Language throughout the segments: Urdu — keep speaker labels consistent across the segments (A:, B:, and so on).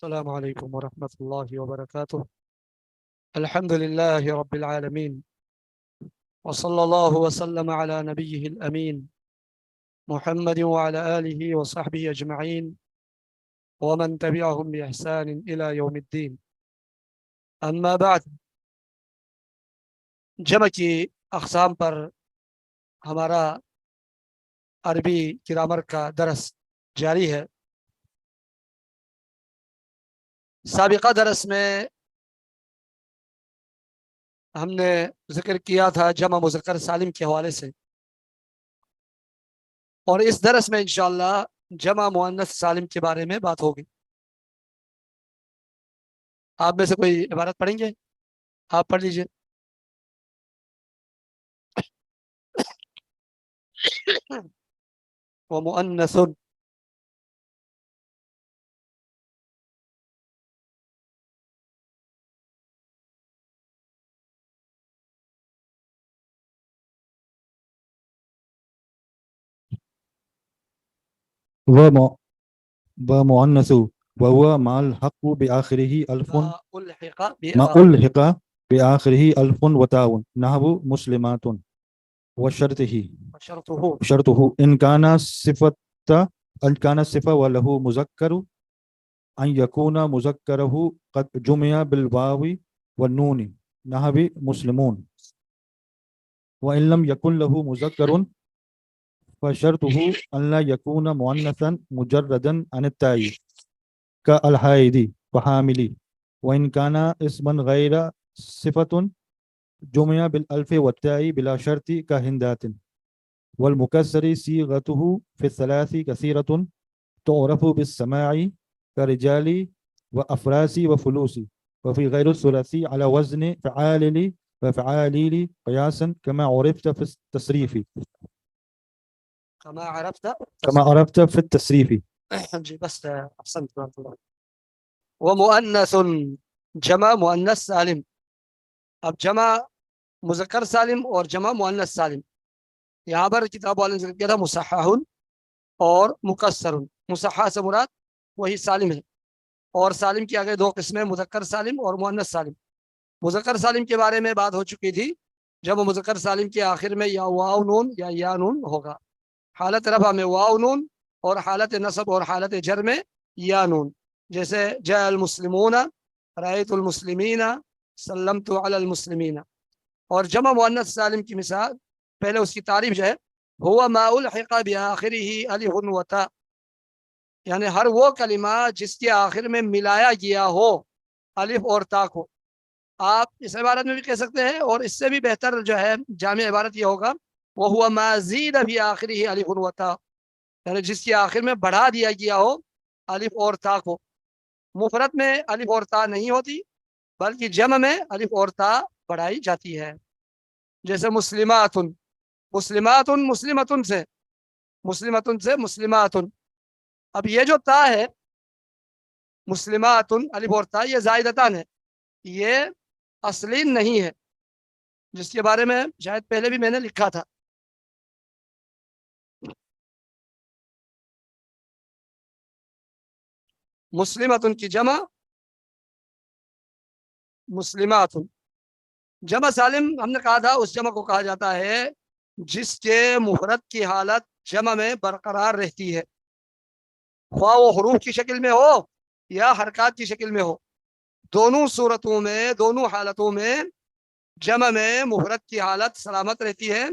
A: السلام عليكم ورحمة الله وبركاته. الحمد لله رب العالمين، وصلى الله وسلم على نبيه الأمين محمد وعلى آله وصحبه أجمعين ومن تبعهم بإحسان إلى يوم الدين. أما بعد، جمع کی اقسام پر ہمارا عربی گرامر کا درس جاری ہے۔ سابقہ درس میں ہم نے ذکر کیا تھا جمع مذکر سالم کے حوالے سے، اور اس درس میں انشاءاللہ جمع مؤنث سالم کے بارے میں بات ہوگی۔ آپ میں سے کوئی عبارت پڑھیں گے؟ آپ پڑھ لیجئے۔ ومؤنث
B: ومؤنث وهو ما الحق بآخره ألف
A: ما ألحق
B: ما ألحق بآخره ألف وتاء نحو مسلمات وشرطه
A: وشرطه
B: إن كان صفة وله مذكر أن يكون مذكره قد جمع بالواو والنون نحو مسلمون، وإن لم يكن له مذكر فشرطه أن لا يكون مؤنثا مجردا عن التاء كالحائض وحامل، وإن كان اسما غير صفة جمع بالألف والتاء بلا شرط كهندات، والمكسر صيغته في الثلاث كثيرة تعرف بالسماع كرجال وأفراس وفلوس، وفي غير الثلاثي على وزن فعالل وفعاليل قياسا كما عرفت في التصريف
A: كما عرفت
B: في التصريف.
A: جی بس احسنت بارك الله. ومؤنث جمع مؤنث سالم. اب جمع مذکر سالم اور جمع مؤنث سالم، یہاں پر کتاب والے نے ذکر کیا تھا مصحح اور مکسر۔ مصحح سے مراد وہی سالم ہے، اور سالم کی آگے دو قسمیں، مذکر سالم اور مؤنث سالم۔ مذکر سالم کے بارے میں بات ہو چکی تھی، جب مذکر سالم کے آخر میں یا واو نون یا نون ہوگا، حالت رفع میں واو نون اور حالت نصب اور حالت جر میں یا نون، جیسے جاء المسلمون، رأیت المسلمین، سلمت علی المسلمین۔ اور جمع مؤنث سالم کی مثال، پہلے اس کی تعریف جو ہے، هو ما الحق بآخره الف و تاء، یعنی ہر وہ کلمہ جس کے آخر میں ملایا گیا ہو الف اور تا کو۔ آپ اس عبارت میں بھی کہہ سکتے ہیں، اور اس سے بھی بہتر جو ہے جامع عبارت یہ ہوگا، وهو ما زید بآخره الف و تاء، یعنی جس کے آخر میں بڑھا دیا گیا ہو الف اور تا کو۔ مفرد میں الف اور تا نہیں ہوتی، بلکہ جمع میں الف اور تا بڑھائی جاتی ہے، جیسے مسلمات، مسلمات مسلمتن سے مسلمات۔ اب یہ جو تا ہے مسلمات الف اور تا، یہ زائدتان ہے، یہ اصلی نہیں ہے، جس کے بارے میں شاید پہلے بھی میں نے لکھا تھا۔ مسلمتن کی جمع مسلمات۔ جمع سالم ہم نے کہا تھا اس جمع کو کہا جاتا ہے جس کے مفرد کی حالت جمع میں برقرار رہتی ہے، خواہ وہ حروف کی شکل میں ہو یا حرکات کی شکل میں ہو۔ دونوں صورتوں میں، دونوں حالتوں میں جمع میں مفرد کی حالت سلامت رہتی ہے۔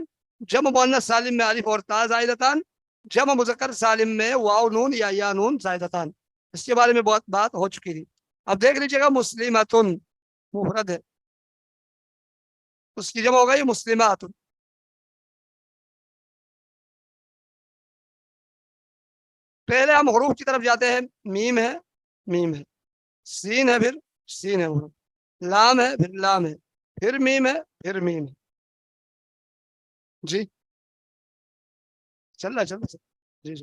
A: جمع مؤنث سالم میں الف اور تا زائدتان، جمع مذکر سالم میں واو نون یا نون زائدتان۔ اس کے بارے میں بہت بات ہو چکی تھی۔ اب دیکھ لیجیے گا، مسلمتن مفرد ہے، اس کی جمع ہو گئی مسلمات۔ پہلے ہم حروف کی طرف جاتے ہیں، میم ہے، میم ہے، سین ہے، پھر سین ہے، لام ہے، پھر لام ہے، پھر میم ہے، پھر میم ہے۔ جی چل رہا جی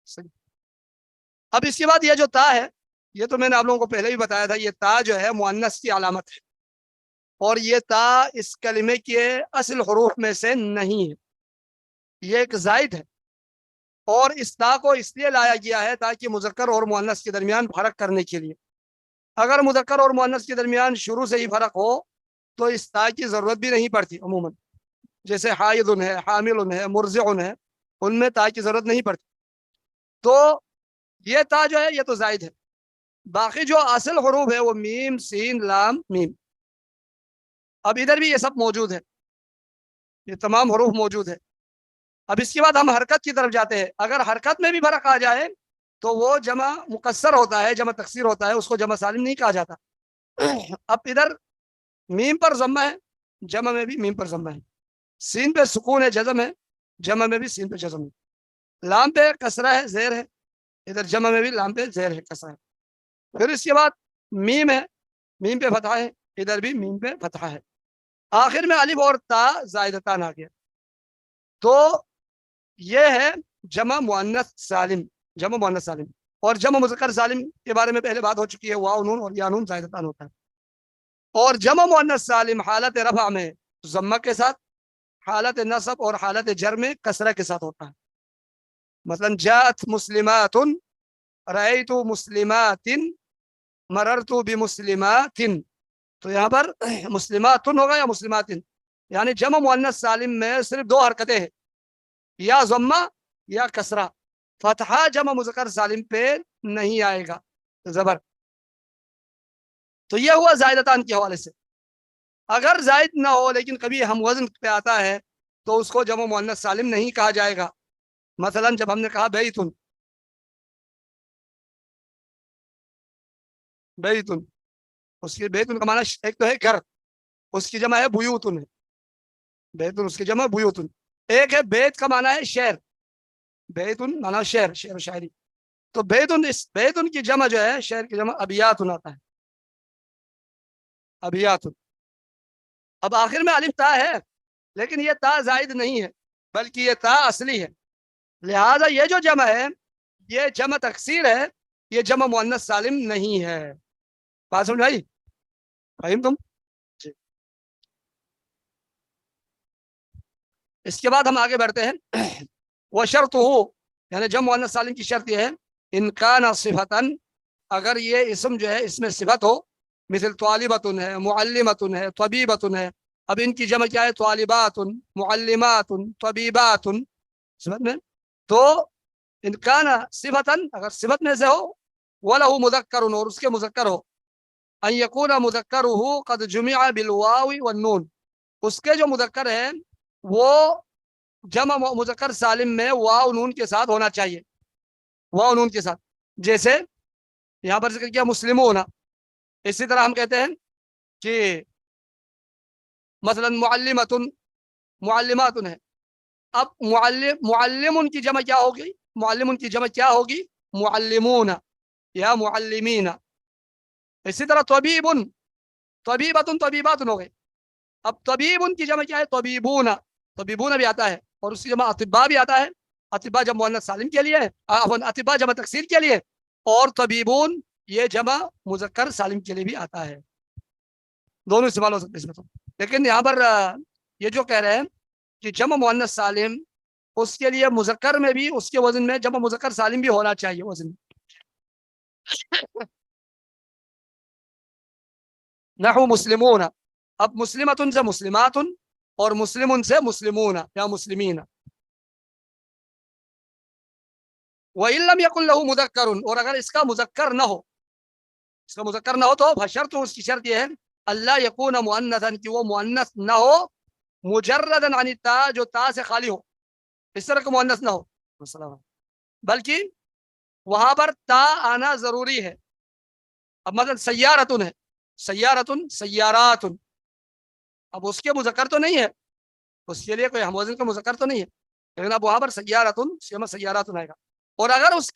A: صحیح۔ اب اس کے بعد یہ جو تا ہے، یہ تو میں نے آپ لوگوں کو پہلے بھی بتایا تھا، یہ تا جو ہے مؤنث کی علامت ہے، اور یہ تا اس کلمے کے اصل حروف میں سے نہیں ہے، یہ ایک زائد ہے، اور اس تا کو اس لیے لایا گیا ہے تاکہ مذکر اور مؤنث کے درمیان فرق کرنے کے لیے۔ اگر مذکر اور مؤنث کے درمیان شروع سے ہی فرق ہو تو اس تا کی ضرورت بھی نہیں پڑتی عموماً. جیسے حائض ہے، حامل ہے، مرضع ہے، ان میں تا کی ضرورت نہیں پڑتی. تو یہ تا جو ہے یہ تو زائد ہے. باقی جو اصل حروف ہے وہ میم، سین، لام، میم. اب ادھر بھی یہ سب موجود ہے، یہ تمام حروف موجود ہے. اب اس کے بعد ہم حرکت کی طرف جاتے ہیں. اگر حرکت میں بھی فرق آ جائے تو وہ جمع مکسر ہوتا ہے، جمع تکسیر ہوتا ہے، اس کو جمع سالم نہیں کہا جاتا. اب ادھر میم پر ضمہ ہے، جمع میں بھی میم پر ضمہ ہے. سین پہ سکون ہے، جزم ہے، جمع میں بھی سین پہ جزم ہے. لام پہ کسرہ ہے، زیر ہے، ادھر جمع میں بھی لام پہ زیر ہے، کسرہ ہے. پھر اس کے بعد میم ہے، میم پہ فتحہ ہے، ادھر بھی میم پہ فتحہ ہے. آخر میں الف اور تا زائدتان آ گیا. تو یہ ہے جمع مؤنث سالم، جمع مؤنث سالم. اور جمع مذکر سالم کے بارے میں پہلے بات ہو چکی ہے، واو نون اور یا نون زائدتان ہوتا ہے. اور جمع مؤنث سالم حالت رفع میں ضمہ کے ساتھ، حالت نصب اور حالت جر میں کسرہ کے ساتھ ہوتا ہے. مثلا جاءت مسلمات، رأیت مسلمات، مررت بمسلمات. تو یہاں پر مسلمات ہوگا یا مسلمات، یعنی جمع مؤنث سالم میں صرف دو حرکتیں ہیں، یا ضمہ یا کسرہ. فتحہ جمع مذکر سالم پہ نہیں آئے گا، زبر. تو یہ ہوا زائدتان کے حوالے سے. اگر زائد نہ ہو لیکن کبھی ہم وزن پہ آتا ہے تو اس کو جمع مؤنث سالم نہیں کہا جائے گا. مثلا جب ہم نے کہا بیتن، بیتن، اس کی بیتن کا معنی ایک تو ہے گھر، اس کی جمع ہے بیوتن ہے، بیتن اس کی جمع بیوتن. ایک ہے بیت کا معنی ہے شہر، بیتن معنی شہر، شعر و شاعری. تو بیتن، اس بیتن کی جمع جو ہے شہر کی جمع ابیاتن آتا ہے، ابیاتن. اب آخر میں الف تا ہے لیکن یہ تا زائد نہیں ہے بلکہ یہ تا اصلی ہے. لہذا یہ جو جمع ہے یہ جمع تکسیر ہے، یہ جمع مؤنث سالم نہیں ہے. بات سمجھ آئی؟ فہم تم؟ جی. اس کے بعد ہم آگے بڑھتے ہیں. وہ شرط ہو، یعنی جمع مؤنث سالم کی شرط یہ ہے ان کان صفتن، اگر یہ اسم جو ہے اس میں صفت ہو، مثل طالبۃ ہے، معلمۃ ہے، طبیبۃ ہے. اب ان کی جمع کیا ہے؟ طالبات، معلمات، طبیبات. سمجھ میں؟ تو ان کان صفتن، اگر صفت میں سے ہو، وَلَهُ مذکر، اور اس کے مذکر ہو، ان یکون مذکرہ قد جمع بالواو والنون، اس کے جو مذکر ہے وہ جمع مذکر سالم میں واو نون کے ساتھ ہونا چاہیے، واو نون کے ساتھ. جیسے یہاں پر ذکر کیا مسلمون، اسی طرح ہم کہتے ہیں کہ مثلا معلمۃ، معلمات ہے. اب معلم کی جمع کیا ہوگی؟ معلم کی جمع کیا ہوگی؟ معلمون یا معلمین. اسی طرح طبیب، طبیبۃ، طبیبات ہو گئے. اب طبیب کی جمع کیا ہے؟ طبیبون، طبیبون بھی آتا ہے، اور اس کی جمع اطباء بھی آتا ہے. اطباء جمع مؤنث سالم کے لیے، اطباء جمع تکسیر کے لیے، اور طبیبون یہ جمع مذکر سالم کے لیے بھی آتا ہے. دونوں استعمال ہو سکتے ہیں اس میں. تو لیکن یہاں پر یہ جو کہہ رہے ہیں کہ جمع مؤنث سالم، اس کے لیے مذکر میں بھی اس کے وزن میں جمع مذکر سالم بھی ہونا چاہیے وزن. نحو مسلمون، اب مسلمتن سے مسلمات اور مسلمن سے مسلمون یا مسلمین. وَإِن لَمْ يَكُنْ لَهُ مُذَكَّرٌ، اور اگر اس کا مذکر نہ ہو، اس کا مذکر نہ ہو تو فشرط، اس کی شرط یہ ہے اللہ یکون مؤنثا، کہ وہ مؤنث نہ ہو، مجردا عن التا، جو تا سے خالی ہو، اس طرح کا مؤنث نہ ہو، بلکہ وہاں پر تا آنا ضروری ہے. اب مثلا سیارتن ہے، سیارتن، سیارات، اب اس کے مذکر تو نہیں ہے، اس کے لیے کوئی ہم وزن کا مذکر تو نہیں ہے، لیکن اب وہاں پر سیارتن، سیاراتن آئے گا. اور اگر اس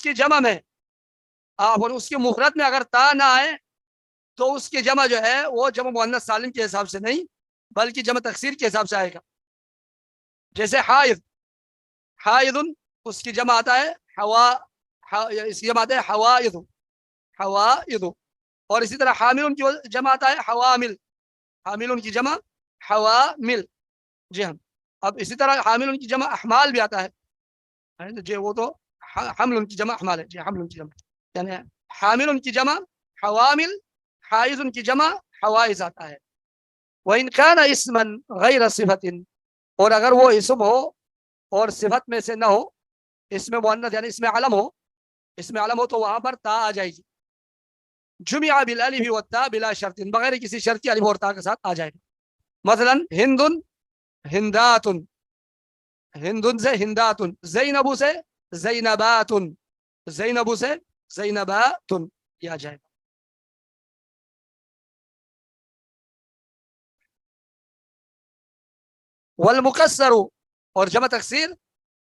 A: کی جمع میں اور اس کی مفرد میں اگر تا نہ آئے تو اس کی جمع جو ہے وہ جمع مؤنث سالم کے حساب سے نہیں بلکہ جمع تکسیر کے حساب سے آئے گا. جیسے حائض، حائض، اس کی جمع آتا ہے اس کی جمع آتا ہے حوائض، حوائض. اور اسی طرح حامل کی جمع آتا ہے حوامل، حامل کی جمع حوامل. جی ہاں. اب اسی طرح حامل کی جمع احمال بھی آتا ہے، جی وہ تو حمل کی جمع احمال ہے. جی حمل کی جمع یعنی حامل کی جمع حوامل، حائز کی جمع حوائز آتا ہے. وَإِنْ كَانَ اسْمًا غَيْرَ صِفَةٍ، اور اگر وہ اسم ہو اور صفت میں سے نہ ہو، اس میں مؤنث یعنی اس میں علم ہو، اس میں علم ہو تو وہاں پر تا آ جائے گی. جمع بالالف والتاء بلا شرط، بغیر کسی شرط کی الف اور تا کے ساتھ آ جائے گی. مثلا ہندن ہنداتن، ہندن سے ہنداتن، زینب سے زینباتن، زینب سے زینباتن کیا جائے گا. والمکسر، اور جمع تکسیر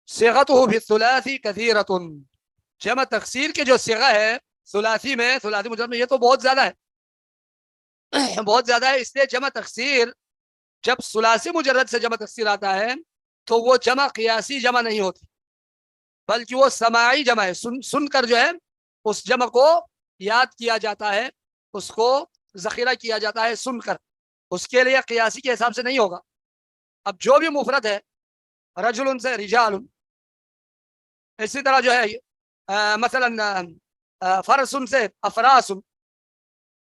A: صيغته في الثلاثي كثيرة، جمع تکسیر کے جو صیغہ ہے ثلاثی میں، ثلاثی مجرد میں، یہ تو بہت زیادہ ہے بہت زیادہ ہے. اس لیے جمع تکسیر جب ثلاثی مجرد سے جمع تکسیر آتا ہے تو وہ جمع قیاسی جمع نہیں ہوتی، بلکہ وہ سماعی جمع ہے. سن کر جو ہے اس جمع کو یاد کیا جاتا ہے، اس کو ذخیرہ کیا جاتا ہے سن کر، اس کے لیے قیاسی کے حساب سے نہیں ہوگا. اب جو بھی مفرد ہے رجل سے رجال، اسی طرح جو ہے مثلا فرسن سے افراس،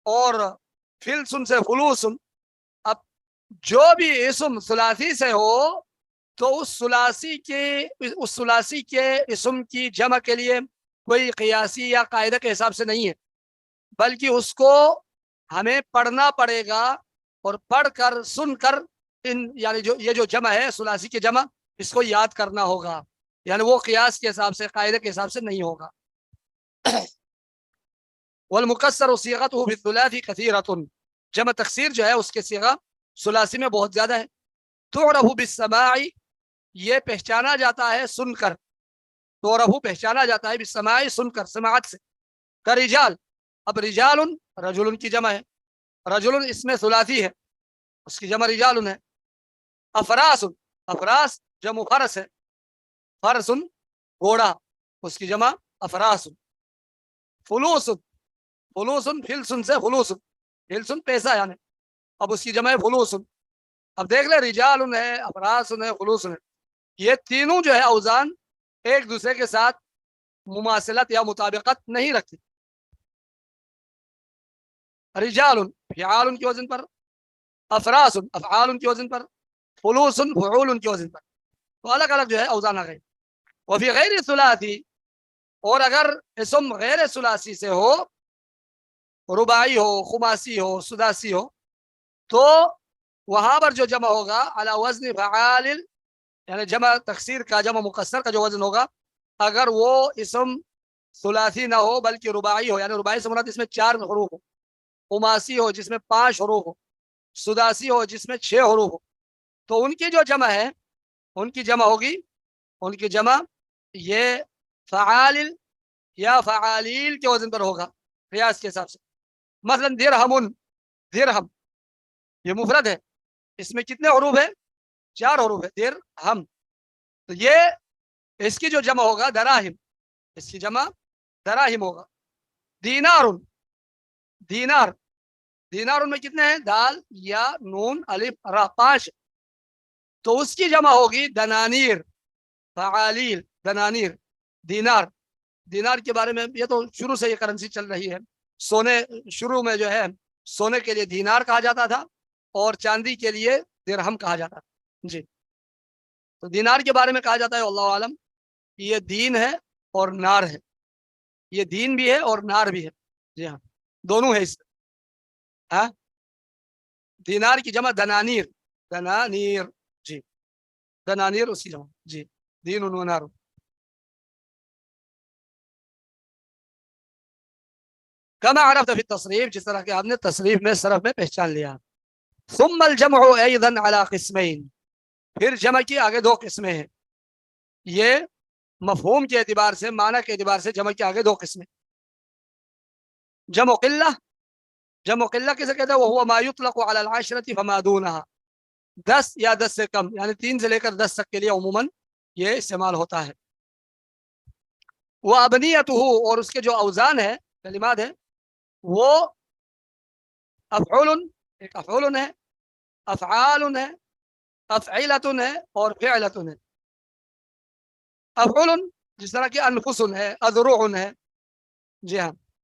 A: اور فلسن سے فلوسن. اب جو بھی اسم ثلاثی سے ہو تو اس ثلاثی کے اسم کی جمع کے لیے کوئی قیاسی یا قاعدہ کے حساب سے نہیں ہے، بلکہ اس کو ہمیں پڑھنا پڑے گا، اور پڑھ کر سن کر یعنی یہ جو جمع ہے ثلاثی کی جمع، اس کو یاد کرنا ہوگا. یعنی وہ قیاس کے حساب سے، قاعدے کے حساب سے نہیں ہوگا. والمکسر صيغته بالثلاثي كثيرة، جمع تکسیر جو ہے اس کے صیغہ ثلاثی میں بہت زیادہ ہے. تعرف بالسماع، یہ پہچانا جاتا ہے سن کر، تعرف پہچانا جاتا ہے بالسماع سن کر، سماعت سے. کرجال، اب رجال رجل کی جمع ہے، رجل اس میں ثلاثی ہے، اس کی جمع رجال ہے. افراس، افراس جمع فرس ہے، فرس گھوڑا، اس کی جمع افراس. فلوس، فلوس فلسن سے فلوس، فلسن پیسہ یعنی، اب اس کی جمع ہے فلوس. اب دیکھ لیں رجال ہے، افراس ہے، فلوس ہے، یہ تینوں جو ہے اوزان ایک دوسرے کے ساتھ مماثلت یا مطابقت نہیں رکھتی. رجال فعال کی وزن پر، افراس افعال کی وزن پر، فلوس فعول کی وزن پر، تو الگ الگ جو ہے اوزان آ گئے. وفی غیر ثلاثی، اور اگر اسم غیر ثلاثی سے ہو، رباعی ہو، خماسی ہو، سداسی ہو، تو وہاں پر جو جمع ہوگا علی وزن فعال، یعنی جمع تکسیر کا، جمع مکسر کا جو وزن ہوگا، اگر وہ اسم ثلاثی نہ ہو بلکہ رباعی ہو، یعنی رباعی سے مراد اس میں 4 حروف ہو، خماسی ہو جس میں 5 حروف ہو، سداسی ہو جس میں 6 حروف ہو، تو ان کی جو جمع ہے، ان کی جمع ہوگی، ان کی جمع یہ فعال یا فعالیل کے وزن پر ہوگا قیاس کے حساب سے. مثلا درہم، درہم یہ مفرد ہے، اس میں کتنے حروف ہیں؟ 4 حروف ہے، درہم. تو یہ اس کی جو جمع ہوگا دراہم، اس کی جمع دراہم ہوگا. دینار، دینار، دینار میں کتنے ہیں؟ دال یا نون الف را، 5، تو اس کی جمع ہوگی دنانیر، فعالیل دنانیر. دینار، دینار کے بارے میں یہ تو شروع سے یہ کرنسی چل رہی ہے، سونے شروع میں جو ہے سونے کے لیے دینار کہا جاتا تھا اور چاندی کے لیے درہم کہا جاتا تھا. جی، تو دینار کے بارے میں کہا جاتا ہے اللہ عالم یہ دین ہے اور نار ہے، یہ دین بھی ہے اور نار بھی ہے. جی ہاں، دونوں ہے اس میں. ہاں، دینار کی جمع دنانیر، دنانیر. جی، دنانیر اس کی جمع. جی، دین و نار. کما عرفت فی التصریف، جس طرح کہ آپ نے تصریف میں، صرف میں پہچان لیا. ثم الجمع ایضا علی قسمین، پھر جمع کی آگے 2 قسمیں ہیں. یہ مفہوم کے اعتبار سے، معنی کے اعتبار سے جمع کی آگے 2 قسمیں. جمع قلہ، جمع قلہ کسے کہتے ہیں؟ وہو ما یطلق علی العشرة فما دونها، 10 یا 10 سے کم، یعنی 3 سے لے کر 10 تک کے لیے عموماً یہ استعمال ہوتا ہے. وابنیتہ، اور اس کے جو اوزان ہے، کلمات ہے، وہ افعول، ایک افعول ہے، افعال ہے، افعلۃ ہے، اور فعلۃ ہے. افعول جس طرح کہ انفس ہے، اذرع ہے. جی ہاں،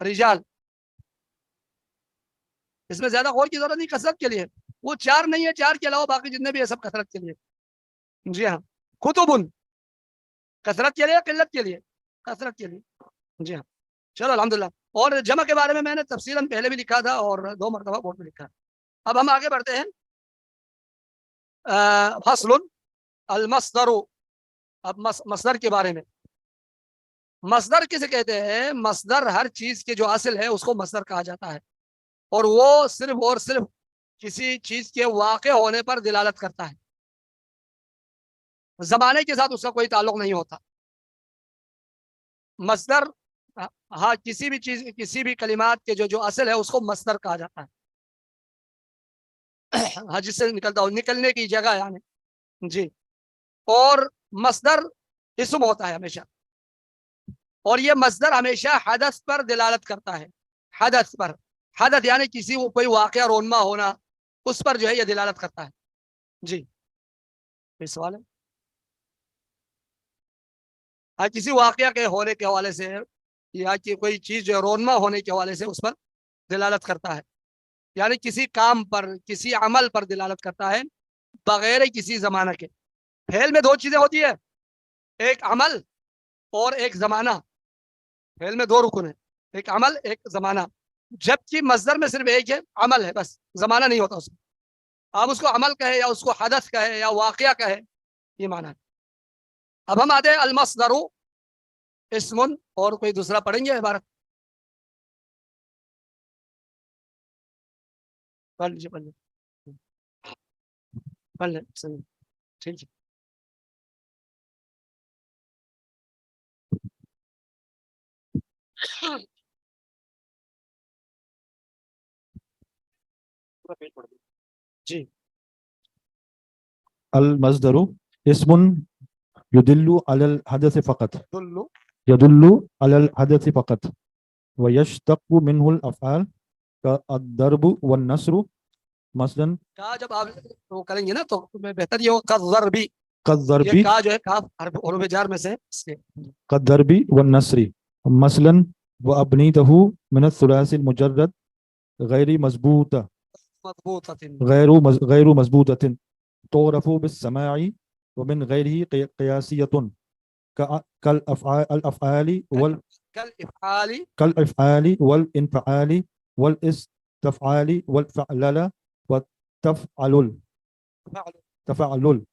A: رجال. اس میں زیادہ غور کی ضرورت نہیں, کثرت کے لیے. وہ 4 نہیں ہے, 4 کے علاوہ باقی جتنے بھی ہے سب کثرت کے لیے. جی ہاں. کتبن کثرت کے لیے, قلت کے لیے, کثرت کے لیے. جی ہاں. چلو الحمدللہ. اور جمع کے بارے میں نے تفصیلاً پہلے بھی لکھا تھا اور 2 مرتبہ بورڈ میں لکھا. اب ہم آگے بڑھتے ہیں. فصل المصدر. اب مصدر کے بارے میں. مصدر کسے کہتے ہیں؟ مصدر ہر چیز کے جو اصل ہے اس کو مصدر کہا جاتا ہے, اور وہ صرف اور صرف کسی چیز کے واقع ہونے پر دلالت کرتا ہے, زمانے کے ساتھ اس کا کوئی تعلق نہیں ہوتا. مصدر ہاں کسی بھی چیز, کسی بھی کلمات کے جو اصل ہے اس کو مصدر کہا جاتا ہے. ہاں جس سے نکلتا ہو, نکلنے کی جگہ یعنی. جی. اور مصدر اسم ہوتا ہے ہمیشہ, اور یہ مصدر ہمیشہ حدث پر دلالت کرتا ہے. حدث پر, حدث یعنی کسی کوئی واقعہ رونما ہونا, اس پر جو ہے یہ دلالت کرتا ہے. جی. کوئی سوال ہے؟ ہاں کسی واقعہ کے ہونے کے حوالے سے, یا کہ کوئی چیز جو ہے رونما ہونے کے حوالے سے اس پر دلالت کرتا ہے, یعنی کسی کام پر, کسی عمل پر دلالت کرتا ہے بغیر کسی زمانہ کے. فعل میں 2 چیزیں ہوتی ہے, ایک عمل اور ایک زمانہ. فعل میں 2 رکن ہیں, ایک عمل ایک زمانہ, جبکہ مصدر میں صرف ایک ہے, عمل ہے بس, زمانہ نہیں ہوتا اس میں. آپ اس کو عمل کہے یا اس کو حدث کہے یا واقعہ کہے, یہ معنی ہے. اب ہم آتے ہیں المصدر اسم, اور کوئی دوسرا پڑھیں گے عبارت؟ پڑھ لیجیے, پڑھ لیجیے, پڑھ لیں. ٹھیک ہے. جی.
B: المصدر اسم يدل على الحدث فقط,
A: دلو
B: يدل على الحدث فقط, ويشتق منه الأفعال كالضرب والنصر. مثلا
A: کا جب آپ وہ کریں گے نا تو بہتر یہ ہو كالضرب.
B: كالضرب
A: یہ کا جو ہے کاف حروف جار میں سے,
B: كالضرب والنصر. مثلا وأبنيته من الثلاثي المجرد غير مضبوطة,
A: مضبوطة.
B: غير مضبوطة, تعرف بالسماع ومن غيره قياسية كالأفعال
A: كالإفعال
B: والإنفعال والاستفعال والفعلل والتفعلل. تفعلل.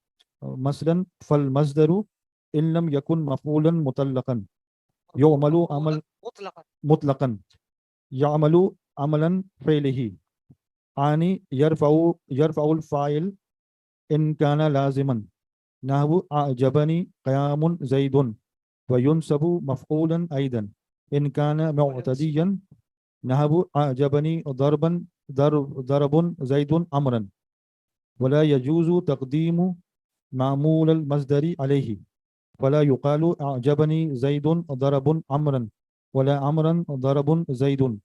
B: مثلا فالمصدر إن لم يكن مفعولا مطلقا يعمل عمل مطلقا يعمل عملا فعله. عاني يرفع الفاعل إن كان لازما, نحو أعجبني قيام زيد, وينسب مفعولا أيضا إن كان معتديا, نحو أعجبني ضرب زيد أمرا. ولا يجوز تقديم معمول المصدر عليه, فلا يقال أعجبني زيد ضرب أمرا ولا أمرا ضرب زيد.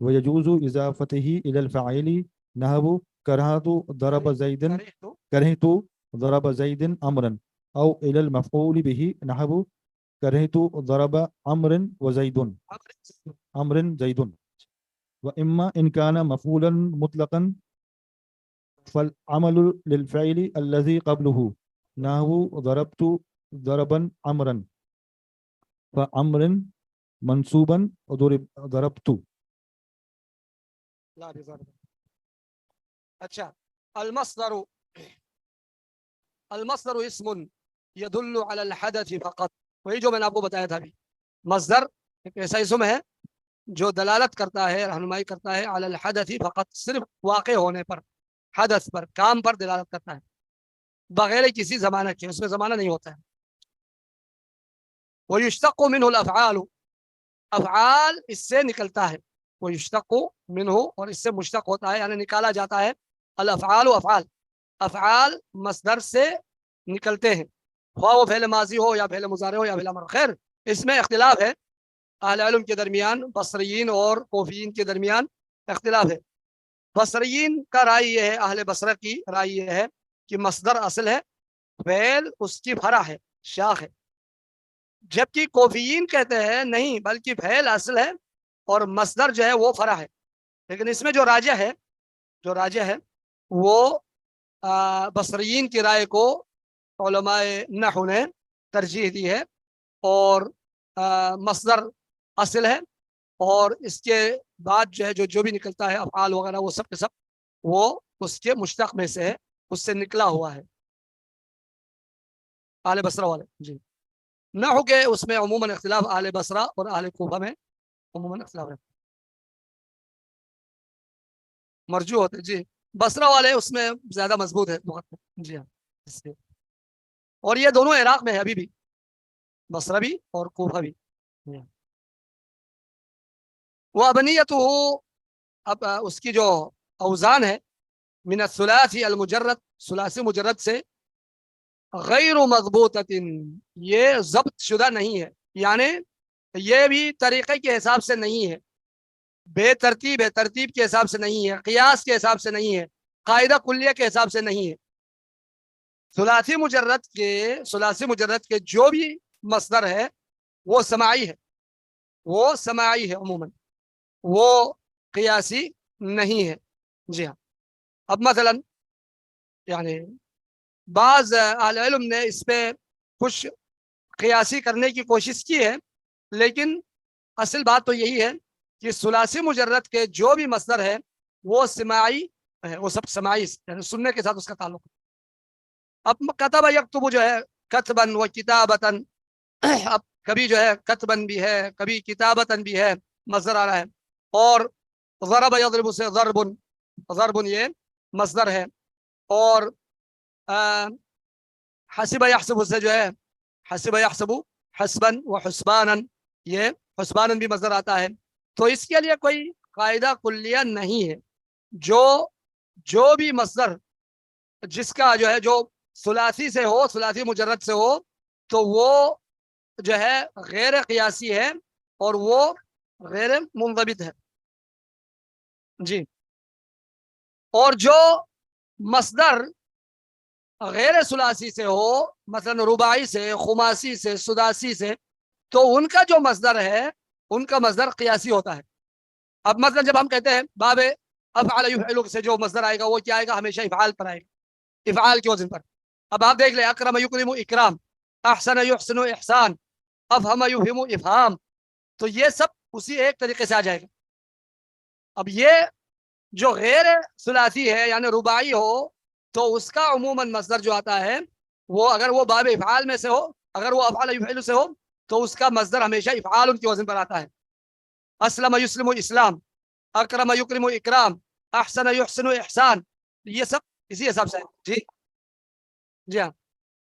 B: ويجوز إضافته إلى الفاعل, نحو كرهت ضرب زيد, كرهت ضرب زيد أمرا, أو إلى المفعول به, نحو كرهت ضرب أمر وزيد أمر زيد. وإما إن كان مفعولا مطلقا فالعمل للفعل الذي قبله, نحو ضربت ضربا أمرا, فأمر منصوبا ضربت.
A: لا بضرب. اچھا. المصدر اسم يدل على الحدث فقط. وہی جو میں نے آپ کو بتایا تھا ابھی, مصدر ایک ایسا اسم ہے جو دلالت کرتا ہے, رہنمائی کرتا ہے علی الحدث فقط, صرف واقع ہونے پر, حدث پر, کام پر دلالت کرتا ہے بغیر کسی زمانہ کے, اس میں زمانہ نہیں ہوتا ہے. ويشتق منه الافعال, افعال اس سے نکلتا ہے. ويشتق منه, اور اس سے مشتق ہوتا ہے, یعنی نکالا جاتا ہے. الافعال افعال, افعال مصدر سے نکلتے ہیں, خواہ وہ فعل ماضی ہو یا فعل مضارع ہو یا فعل امر. خیر اس میں اختلاف ہے اہل علم کے درمیان, بصریین اور کوفیین کے درمیان اختلاف ہے. بصریین کا رائے یہ ہے, اہل بصرہ کی رائے یہ ہے کہ مصدر اصل ہے, فعل اس کی فرع ہے, شاخ ہے. جبکہ کوفیین کہتے ہیں نہیں, بلکہ فعل اصل ہے, اور مصدر جو ہے وہ فرع ہے. لیکن اس میں جو راجح ہے وہ بصریین کی رائے کو علماء نحو نے ترجیح دی ہے اور مصدر اصل ہے اور اس کے بعد جو بھی نکلتا ہے افعال وغیرہ وہ سب کے سب وہ اس کے مشتق میں سے ہے, اس سے نکلا ہوا ہے. اہل بصرہ والے جی نحو کے اس میں عموماً اختلاف اہل بصرہ اور اہل کوفہ میں عموماً اختلاف ہے, مرجوح ہوتے جی. بصرہ والے اس میں زیادہ مضبوط ہے جی ہاں اس لیے. اور یہ دونوں عراق میں ہے ابھی بھی, بصرہ بھی اور کوفہ بھی. وہ ابنیت ہو, اب اس کی جو اوزان ہے من الثلاثی المجرد, ثلاثی مجرد سے, غیر مضبوطۃ, یہ ضبط شدہ نہیں ہے, یعنی یہ بھی طریقے کے حساب سے نہیں ہے, بے ترتیب ہے, ترتیب کے حساب سے نہیں ہے, قیاس کے حساب سے نہیں ہے, قاعدہ کلیہ کے حساب سے نہیں ہے. ثلاثی مجرد کے جو بھی مصدر ہے وہ سماعی ہے, عموماً وہ قیاسی نہیں ہے. جی ہاں. اب مثلا یعنی بعض اہل علم نے اس پہ کچھ قیاسی کرنے کی کوشش کی ہے, لیکن اصل بات تو یہی ہے کہ ثلاثی مجرد کے جو بھی مصدر ہے وہ سماعی ہے, وہ سب سماعی یعنی سننے کے ساتھ اس کا تعلق ہے. اب کتب یکتب جو ہے کتبن و کتابتن, اب کبھی جو ہے کتبن بھی ہے, کبھی کتابتن بھی ہے, مصدر آ رہا ہے. اور ضرب یضرب سے ضرب یہ مصدر ہے. اور حسب یحسب سے جو ہے حسب یحسب حسبن و حسبانن, یہ حسبانن بھی مصدر آتا ہے. تو اس کے لیے کوئی قاعدہ کلیہ نہیں ہے. جو بھی مصدر جس کا جو ہے جو ثلاثی سے ہو, ثلاثی مجرد سے ہو, تو وہ جو ہے غیر قیاسی ہے اور وہ غیر منضبط ہے جی. اور جو مصدر غیر ثلاثی سے ہو, مثلا رباعی سے, خماسی سے, سداسی سے, تو ان کا جو مصدر ہے ان کا مصدر قیاسی ہوتا ہے. اب مثلا جب ہم کہتے ہیں باب افعل یفعل سے جو مصدر آئے گا وہ کیا آئے گا, ہمیشہ افعال پر آئے گا, افعال کے وزن پر. اب آپ دیکھ لیں اکرم یکرم اکرام, احسن یحسن احسان, افہم یفہم افہام, تو یہ سب اسی ایک طریقے سے آ جائے گا. اب یہ جو غیر ثلاثی ہے یعنی رباعی ہو, تو اس کا عموماً مصدر جو آتا ہے وہ اگر وہ باب افعال میں سے ہو, اگر وہ افعال یفعل سے ہو, تو اس کا مصدر ہمیشہ افعال ان کے وزن پر آتا ہے. اسلم یسلم اسلام, اکرم یکرم اکرام, احسن یحسن احسان, یہ سب اسی حساب سے ہے جی ہاں.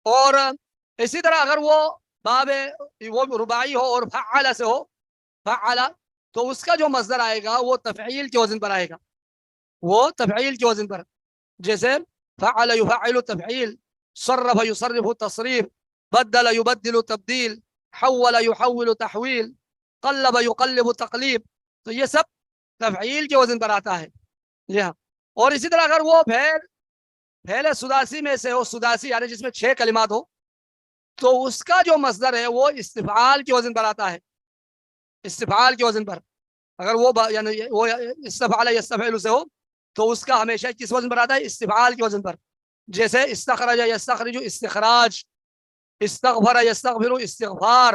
A: اور اسی طرح اگر وہ باب وہ رباعی ہو اور فعل سے ہو, فعل, تو اس کا جو مصدر آئے گا وہ تفعیل کے وزن پر آئے گا, وہ تفعیل کے وزن پر. جیسے فعل یفعل تفعیل, صرف یصرف تصریف, بدل یبدل تبدیل, حول یحول تحویل, قلب یقلب تقلیب, تو یہ سب تفعیل کے وزن پر آتا ہے جی ہاں. اور اسی طرح اگر وہ پھیل سداسی میں سے ہو, سداسی یعنی جس میں 6 کلمات ہو, تو اس کا جو مصدر ہے وہ استفعال کے وزن پر آتا ہے, استفعال کے وزن پر. اگر وہ یعنی وہ استفعل یستفعل سے ہو, تو اس کا ہمیشہ کس وزن پر آتا ہے, استفعال کے وزن پر. جیسے استخرج یستخرج استخراج, استغفر یستغفر استغفار,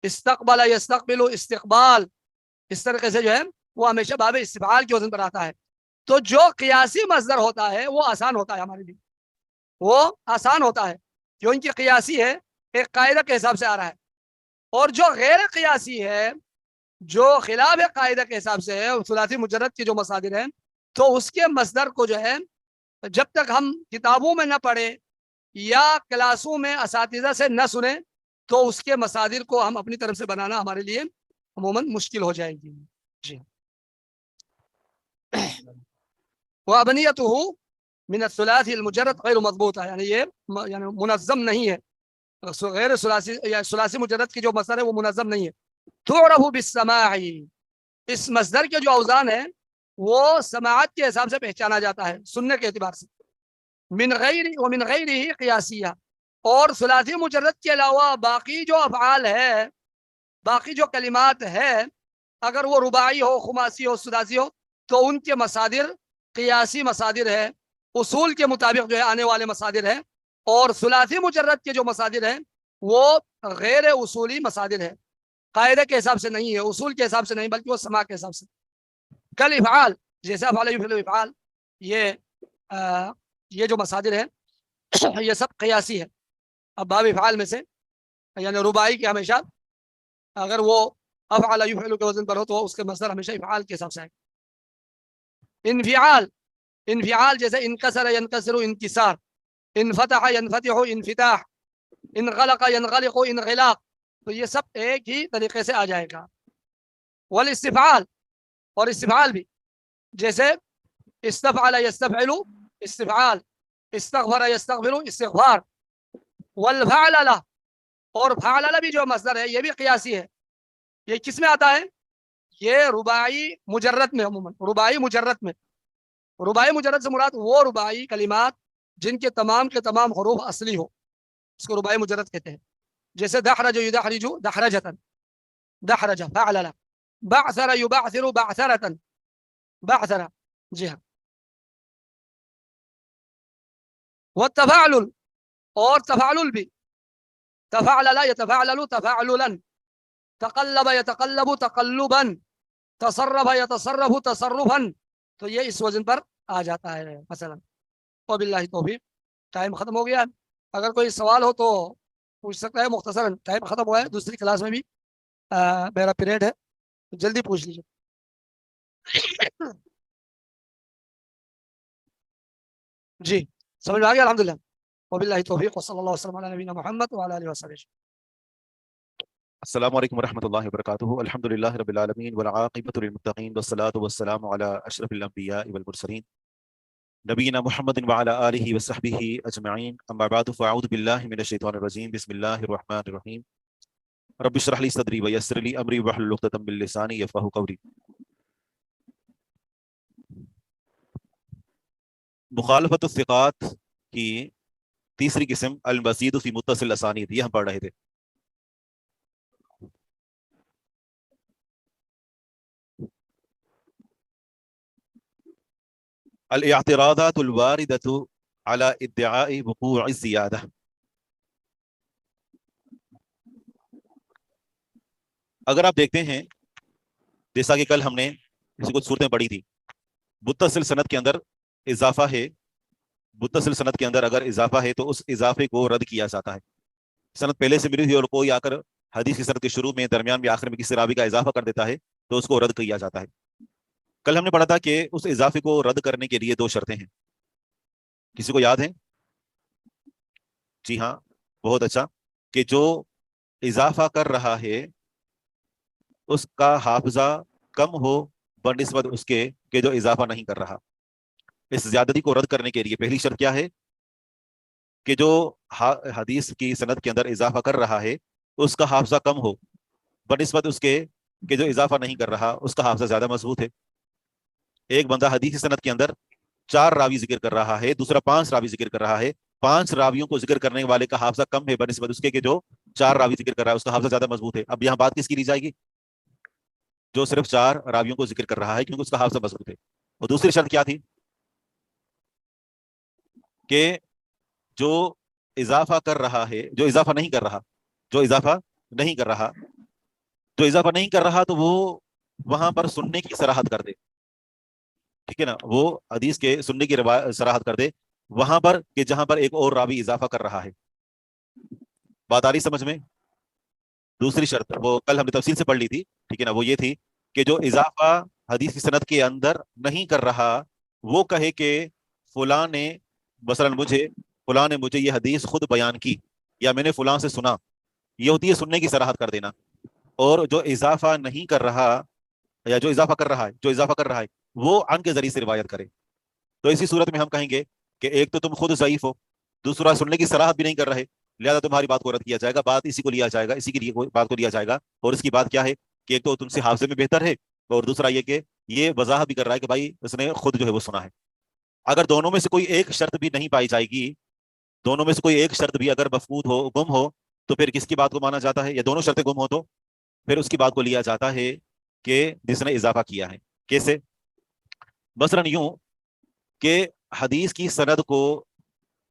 A: استقبل یستقبل استقبال, اس طریقے سے جو ہے وہ ہمیشہ باب استفعال کے وزن پر آتا ہے. تو جو قیاسی مصدر ہوتا ہے وہ آسان ہوتا ہے ہمارے لیے, وہ آسان ہوتا ہے کیونکہ قیاسی ہے, ایک قاعدہ کے حساب سے آ رہا ہے. اور جو غیر قیاسی ہے, جو خلاف قاعدہ کے حساب سے ہے, ثلاثی مجرد کے جو مصادر ہیں, تو اس کے مصدر کو جو ہے جب تک ہم کتابوں میں نہ پڑھیں یا کلاسوں میں اساتذہ سے نہ سنیں, تو اس کے مصادر کو ہم اپنی طرف سے بنانا ہمارے لیے عموماً مشکل ہو جائے گی جی. وابنیتہ من الثلاثی المجرد غیر مضبوطہ, یعنی یہ یعنی منظم نہیں ہے, غیر ثلاثی یا ثلاثی مجرد کی جو مصدر ہے وہ منظم نہیں ہے. تعرف بالسماع, اس مصدر کے جو اوزان ہے وہ سماعت کے حساب سے پہچانا جاتا ہے, سننے کے اعتبار سے. من غیرہ قیاسیہ, اور ثلاثی مجرد کے علاوہ باقی جو افعال ہے, باقی جو کلمات ہے, اگر وہ رباعی ہو، خماسی ہو، سداسی ہو تو ان کے مصادر قیاسی مصادر ہے، اصول کے مطابق جو ہے آنے والے مصادر ہیں، اور ثلاثی مجرد کے جو مصادر ہیں وہ غیر اصولی مصادر ہے، قاعدے کے حساب سے نہیں ہے، اصول کے حساب سے نہیں، بلکہ وہ سماع کے حساب سے. کل افعال، جیسے افعال یفعل افعال، یہ جو مصادر ہیں یہ سب قیاسی ہے. اب باب افعال میں سے یعنی رباعی کے ہمیشہ اگر وہ افعل یفعل کے وزن پر ہو تو اس کے مصدر ہمیشہ افعال کے حساب سے آئے. انفعال، انفعال جیسے انکسر ینکسر انکسار، انفتح ینفتح انفتاح، انغلق ینغلق انغلاق، تو یہ سب ایک ہی طریقے سے آ جائے گا. والاستفعال، اور استفعال بھی جیسے استفعل یستفعل استفعال، استغفر یستغفر استغفار. والفعللہ، اور فعللہ بھی جو مصدر ہے یہ بھی قیاسی ہے. یہ کس میں آتا ہے؟ یہ رباعی مجرد میں، عموماً رباعی مجرد میں. رباعی مجرد سے مراد وہ رباعی کلمات جن کے تمام حروف اصلی ہو، اس کو رباعی مجرد کہتے ہیں. جیسے دحرج یدحرج دحرجتا، دحرج فعللہ، بعثر یبعثر بعثرتا، بعثر. جی ہاں. والتفاعل، اور تفاعل بھی، تفاعلل یتفاعلل تفاعللا، تقلب یتقلب تقلبا، تصرف یتصرف تصرفا، تو یہ اس وزن پر آ جاتا ہے مثلا. وباللہ توفیق. ٹائم ختم ہو گیا، اگر کوئی سوال ہو تو پوچھ سکتا ہے مختصراً. ٹائم ختم ہوا ہے، دوسری کلاس میں بھی میرا پیریڈ ہے، جلدی پوچھ لیجیے. جی سمجھ میں آ گیا؟ الحمدللہ. وباللہ توفیق، وصلی اللہ وسلم علی نبینا محمد وعلی آلہ وصحبہ.
C: السلام علیکم ورحمۃ اللہ وبرکاتہ. الحمد للہ رب العالمین والعاقبۃ للمتقین والصلاۃ والسلام علی اشرف الانبیاء والمرسلین نبینا محمد وعلی آلہ وصحبہ اجمعین. اما بعد فاعوذ باللہ من الشیطان الرجیم. بسم اللہ الرحمن الرحیم. رب اشرح لی صدری ویسر لی امری واحلل عقدۃ من لسانی یفقہوا قولی. مخالفت الثقات کی تیسری قسم المزید فی متصل اسانید، یہ ہم پڑھ رہے تھے. الاعتراضات الواردۃ علی ادعاء وقوع الزیادہ. اگر آپ دیکھتے ہیں جیسا کہ کل ہم نے اسی کچھ صورتیں پڑھی تھی، متصل سند کے اندر اضافہ ہے، متصل سند کے اندر اگر اضافہ ہے تو اس اضافے کو رد کیا جاتا ہے. سند پہلے سے ملی ہوئی اور کوئی آ کر حدیث کی سند کے شروع میں، درمیان میں، آخر میں کسی راوی کا اضافہ کر دیتا ہے تو اس کو رد کیا جاتا ہے. کل ہم نے پڑھا تھا کہ اس اضافے کو رد کرنے کے لیے دو شرطیں ہیں. کسی کو یاد ہیں؟ جی ہاں، بہت اچھا. کہ جو اضافہ کر رہا ہے اس کا حافظہ کم ہو بنسبت اس کے کہ جو اضافہ نہیں کر رہا. اس زیادتی کو رد کرنے کے لیے پہلی شرط کیا ہے؟ کہ جو حدیث کی سند کے اندر اضافہ کر رہا ہے اس کا حافظہ کم ہو بنسبت اس کے کہ جو اضافہ نہیں کر رہا اس کا حافظہ زیادہ مضبوط ہے. ایک بندہ حدیث کی سند کے اندر 4 راوی ذکر کر رہا ہے، دوسرا 5 راوی ذکر کر رہا ہے. 5 راویوں کو ذکر کرنے والے کا حافظہ کم ہے بنسبت اس کے کہ جو 4 راوی ذکر کر رہا ہے اس کا حافظہ زیادہ مضبوط ہے. اب یہاں بات کس کی لی جائے گی؟ جو صرف 4 راویوں کو ذکر کر رہا ہے کیونکہ اس کا حافظہ مضبوط ہے. اور دوسری شرط کیا تھی؟ کہ جو اضافہ کر رہا ہے، جو اضافہ نہیں کر رہا، جو اضافہ نہیں کر رہا، جو اضافہ نہیں کر رہا تو وہ وہاں پر سننے کی صراحت کر دے. ٹھیک ہے نا، وہ حدیث کے سننے کی صراحت کر دے وہاں پر کہ جہاں پر ایک اور راوی اضافہ کر رہا ہے. بات آ رہی سمجھ میں؟ دوسری شرط وہ کل ہم نے تفصیل سے پڑھ لی تھی، ٹھیک ہے نا، وہ یہ تھی کہ جو اضافہ حدیث کی سند کے اندر نہیں کر رہا وہ کہے کہ فلاں نے مثلا فلاں نے مجھے یہ حدیث خود بیان کی یا میں نے فلاں سے سنا، یہ ہوتی ہے سننے کی صراحت کر دینا. اور جو اضافہ نہیں کر رہا یا جو اضافہ کر رہا ہے وہ عن کے ذریعے سے روایت کرے. تو اسی صورت میں ہم کہیں گے کہ ایک تو تم خود ضعیف ہو، دوسرا سننے کی صراحت بھی نہیں کر رہے، لہذا تمہاری بات کو رد کیا جائے گا. بات اسی کو لیا جائے گا، اسی کی بات کو لیا جائے گا. اور اس کی بات کیا ہے کہ ایک تو تم سے حافظے میں بہتر ہے اور دوسرا یہ کہ یہ وضاحت بھی کر رہا ہے کہ بھائی اس نے خود جو ہے وہ سنا ہے. اگر دونوں میں سے کوئی ایک شرط بھی نہیں پائی جائے گی، دونوں میں سے کوئی ایک شرط بھی اگر مفقود ہو، گم ہو، تو پھر کس کی بات کو مانا جاتا ہے؟ یا دونوں شرطیں گم ہو تو پھر اس کی بات کو لیا جاتا ہے کہ جس نے اضافہ کیا ہے. کیسے؟ مثلاً یوں کہ حدیث کی سند کو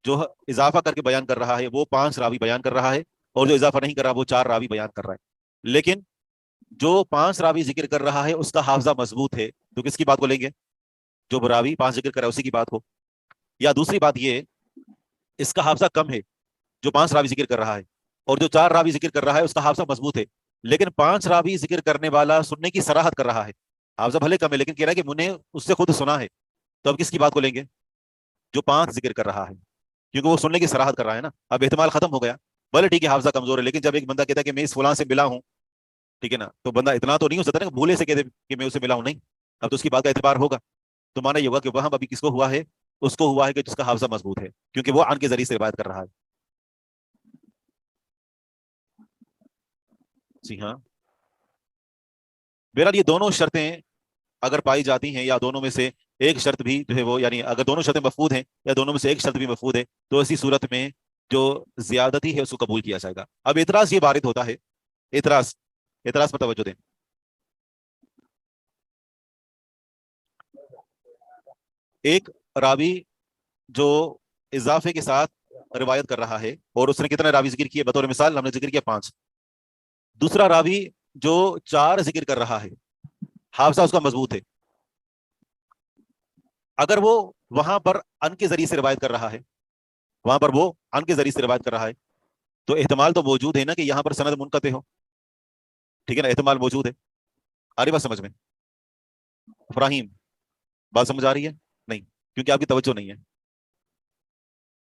C: جو اضافہ کر کے بیان کر رہا ہے وہ 5 راوی بیان کر رہا ہے، اور جو اضافہ نہیں کر رہا وہ 4 راوی بیان کر رہا ہے. لیکن جو 5 راوی ذکر کر رہا ہے اس کا حافظہ مضبوط ہے، تو کس کی بات کو لیں گے؟ جو راوی 5 ذکر کر رہا ہے اسی کی بات کو. یا دوسری بات یہ، اس کا حافظہ کم ہے جو 5 راوی ذکر کر رہا ہے، اور جو 4 راوی ذکر کر رہا ہے اس کا حافظہ مضبوط ہے، لیکن 5 راوی ذکر کرنے والا سننے کی صراحت کر رہا ہے. حافظہ بھلے کم ہے لیکن کہہ رہا ہے کہ میں نے اس سے خود سنا ہے. تو اب کس کی بات کو لیں گے؟ جو 5 ذکر کر رہا ہے، کیونکہ وہ سننے کی صراحت کر رہا ہے نا. اب احتمال ختم ہو گیا. بھلے ٹھیک ہے حافظہ کمزور ہے، لیکن جب ایک بندہ کہتا ہے کہ میں اس فلاں سے ملا ہوں، ٹھیک ہے نا، تو بندہ اتنا تو نہیں ہو سکتا نا کہ بھولے سے کہتے کہ میں اسے ملا ہوں. نہیں، اب تو اس کی بات کا اعتبار ہوگا. تو مانا یہ ہوگا کہ وہاں ابھی کس کو ہوا ہے؟ اس کو ہوا ہے کہ جس کا حافظہ مضبوط ہے، کیونکہ وہ عن کے ذریعے سے روایت کر رہا ہے. جی ہاں، بہرحال یہ دونوں شرطیں اگر پائی جاتی ہیں، یا دونوں میں سے ایک شرط بھی جو ہے وہ، یعنی اگر دونوں شرطیں مفقود ہیں یا دونوں میں سے ایک شرط بھی مفقود ہے، تو اسی صورت میں جو زیادتی ہے اس کو قبول کیا جائے گا. اب اعتراض یہ وارد ہوتا ہے، اعتراض پر توجہ دیں. ایک راوی جو اضافے کے ساتھ روایت کر رہا ہے، اور اس نے کتنے راوی ذکر کیے؟ بطور مثال ہم نے ذکر کیا 5. دوسرا راوی جو 4 ذکر کر رہا ہے، حافظہ اس کا مضبوط ہے. اگر وہ وہاں پر ان کے ذریعے سے روایت کر رہا ہے، وہاں پر وہ ان کے ذریعے سے روایت کر رہا ہے، تو احتمال تو موجود ہے نا کہ یہاں پر سند منقطع ہو. ٹھیک ہے نا، احتمال موجود ہے. آ رہی بات سمجھ میں؟ ابراہیم، بات سمجھ آ رہی ہے؟ نہیں، کیونکہ آپ کی توجہ نہیں ہے.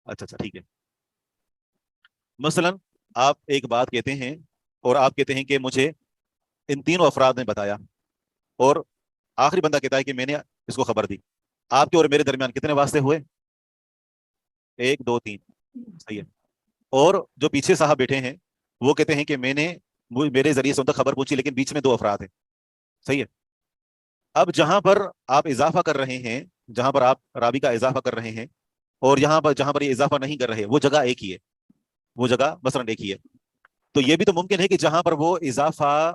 C: اچھا ٹھیک ہے. مثلا آپ ایک بات کہتے ہیں، اور آپ کہتے ہیں کہ مجھے ان تینوں افراد نے بتایا، اور آخری بندہ کہتا ہے کہ میں نے اس کو خبر دی. آپ کے اور میرے درمیان کتنے واسطے ہوئے؟ 1 2 3. صحیح ہے. اور جو پیچھے صاحب بیٹھے ہیں وہ کہتے ہیں کہ میرے ذریعے سے ان تک خبر پہنچی، لیکن بیچ میں 2 افراد ہیں. صحیح ہے. اب جہاں پر آپ اضافہ کر رہے ہیں، جہاں پر آپ راوی کا اضافہ کر رہے ہیں، اور یہاں پر جہاں پر یہ اضافہ نہیں کر رہے، وہ جگہ ایک ہی ہے، وہ جگہ مثلا ایک ہی ہے. تو یہ بھی تو ممکن ہے کہ جہاں پر وہ اضافہ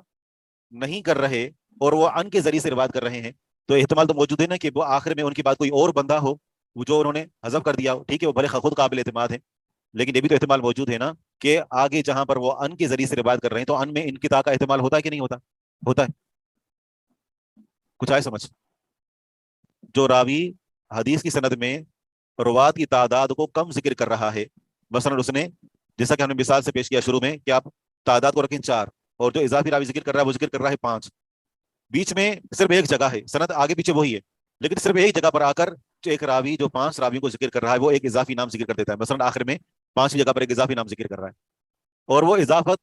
C: نہیں کر رہے اور وہ ان کے ذریعے سے روایت کر رہے ہیں، تو احتمال تو موجود ہے نا کہ وہ آخر میں ان کی بات کوئی اور بندہ ہو وہ جو انہوں نے حذف کر دیا ہو. ٹھیک ہے، وہ بھلے خود قابل اعتماد ہے، لیکن یہ بھی تو احتمال موجود ہے نا کہ آگے جہاں پر وہ ان کے ذریعے سے روایت کر رہے ہیں، تو ان میں انقطاع کا احتمال ہوتا ہے کہ نہیں ہوتا؟ ہوتا ہے. کچھ آئے سمجھ؟ جو راوی حدیث کی سند میں روات کی تعداد کو کم ذکر کر رہا ہے، مثلا اس نے، جیسا کہ ہم نے مثال سے پیش کیا شروع میں، کہ آپ تعداد کو رکھیں 4، اور جو اضافی راوی ذکر کر رہا ہے وہ ذکر کر رہا ہے 5. بیچ میں صرف ایک جگہ ہے، سند آگے پیچھے وہی ہے، لیکن صرف ایک جگہ پر آ کر جو ایک راوی جو 5 راویوں کو ذکر کر رہا ہے وہ ایک اضافی نام ذکر کر دیتا ہے. مثلا آخر میں 5ویں جگہ پر ایک اضافی نام ذکر کر رہا ہے، اور وہ اضافت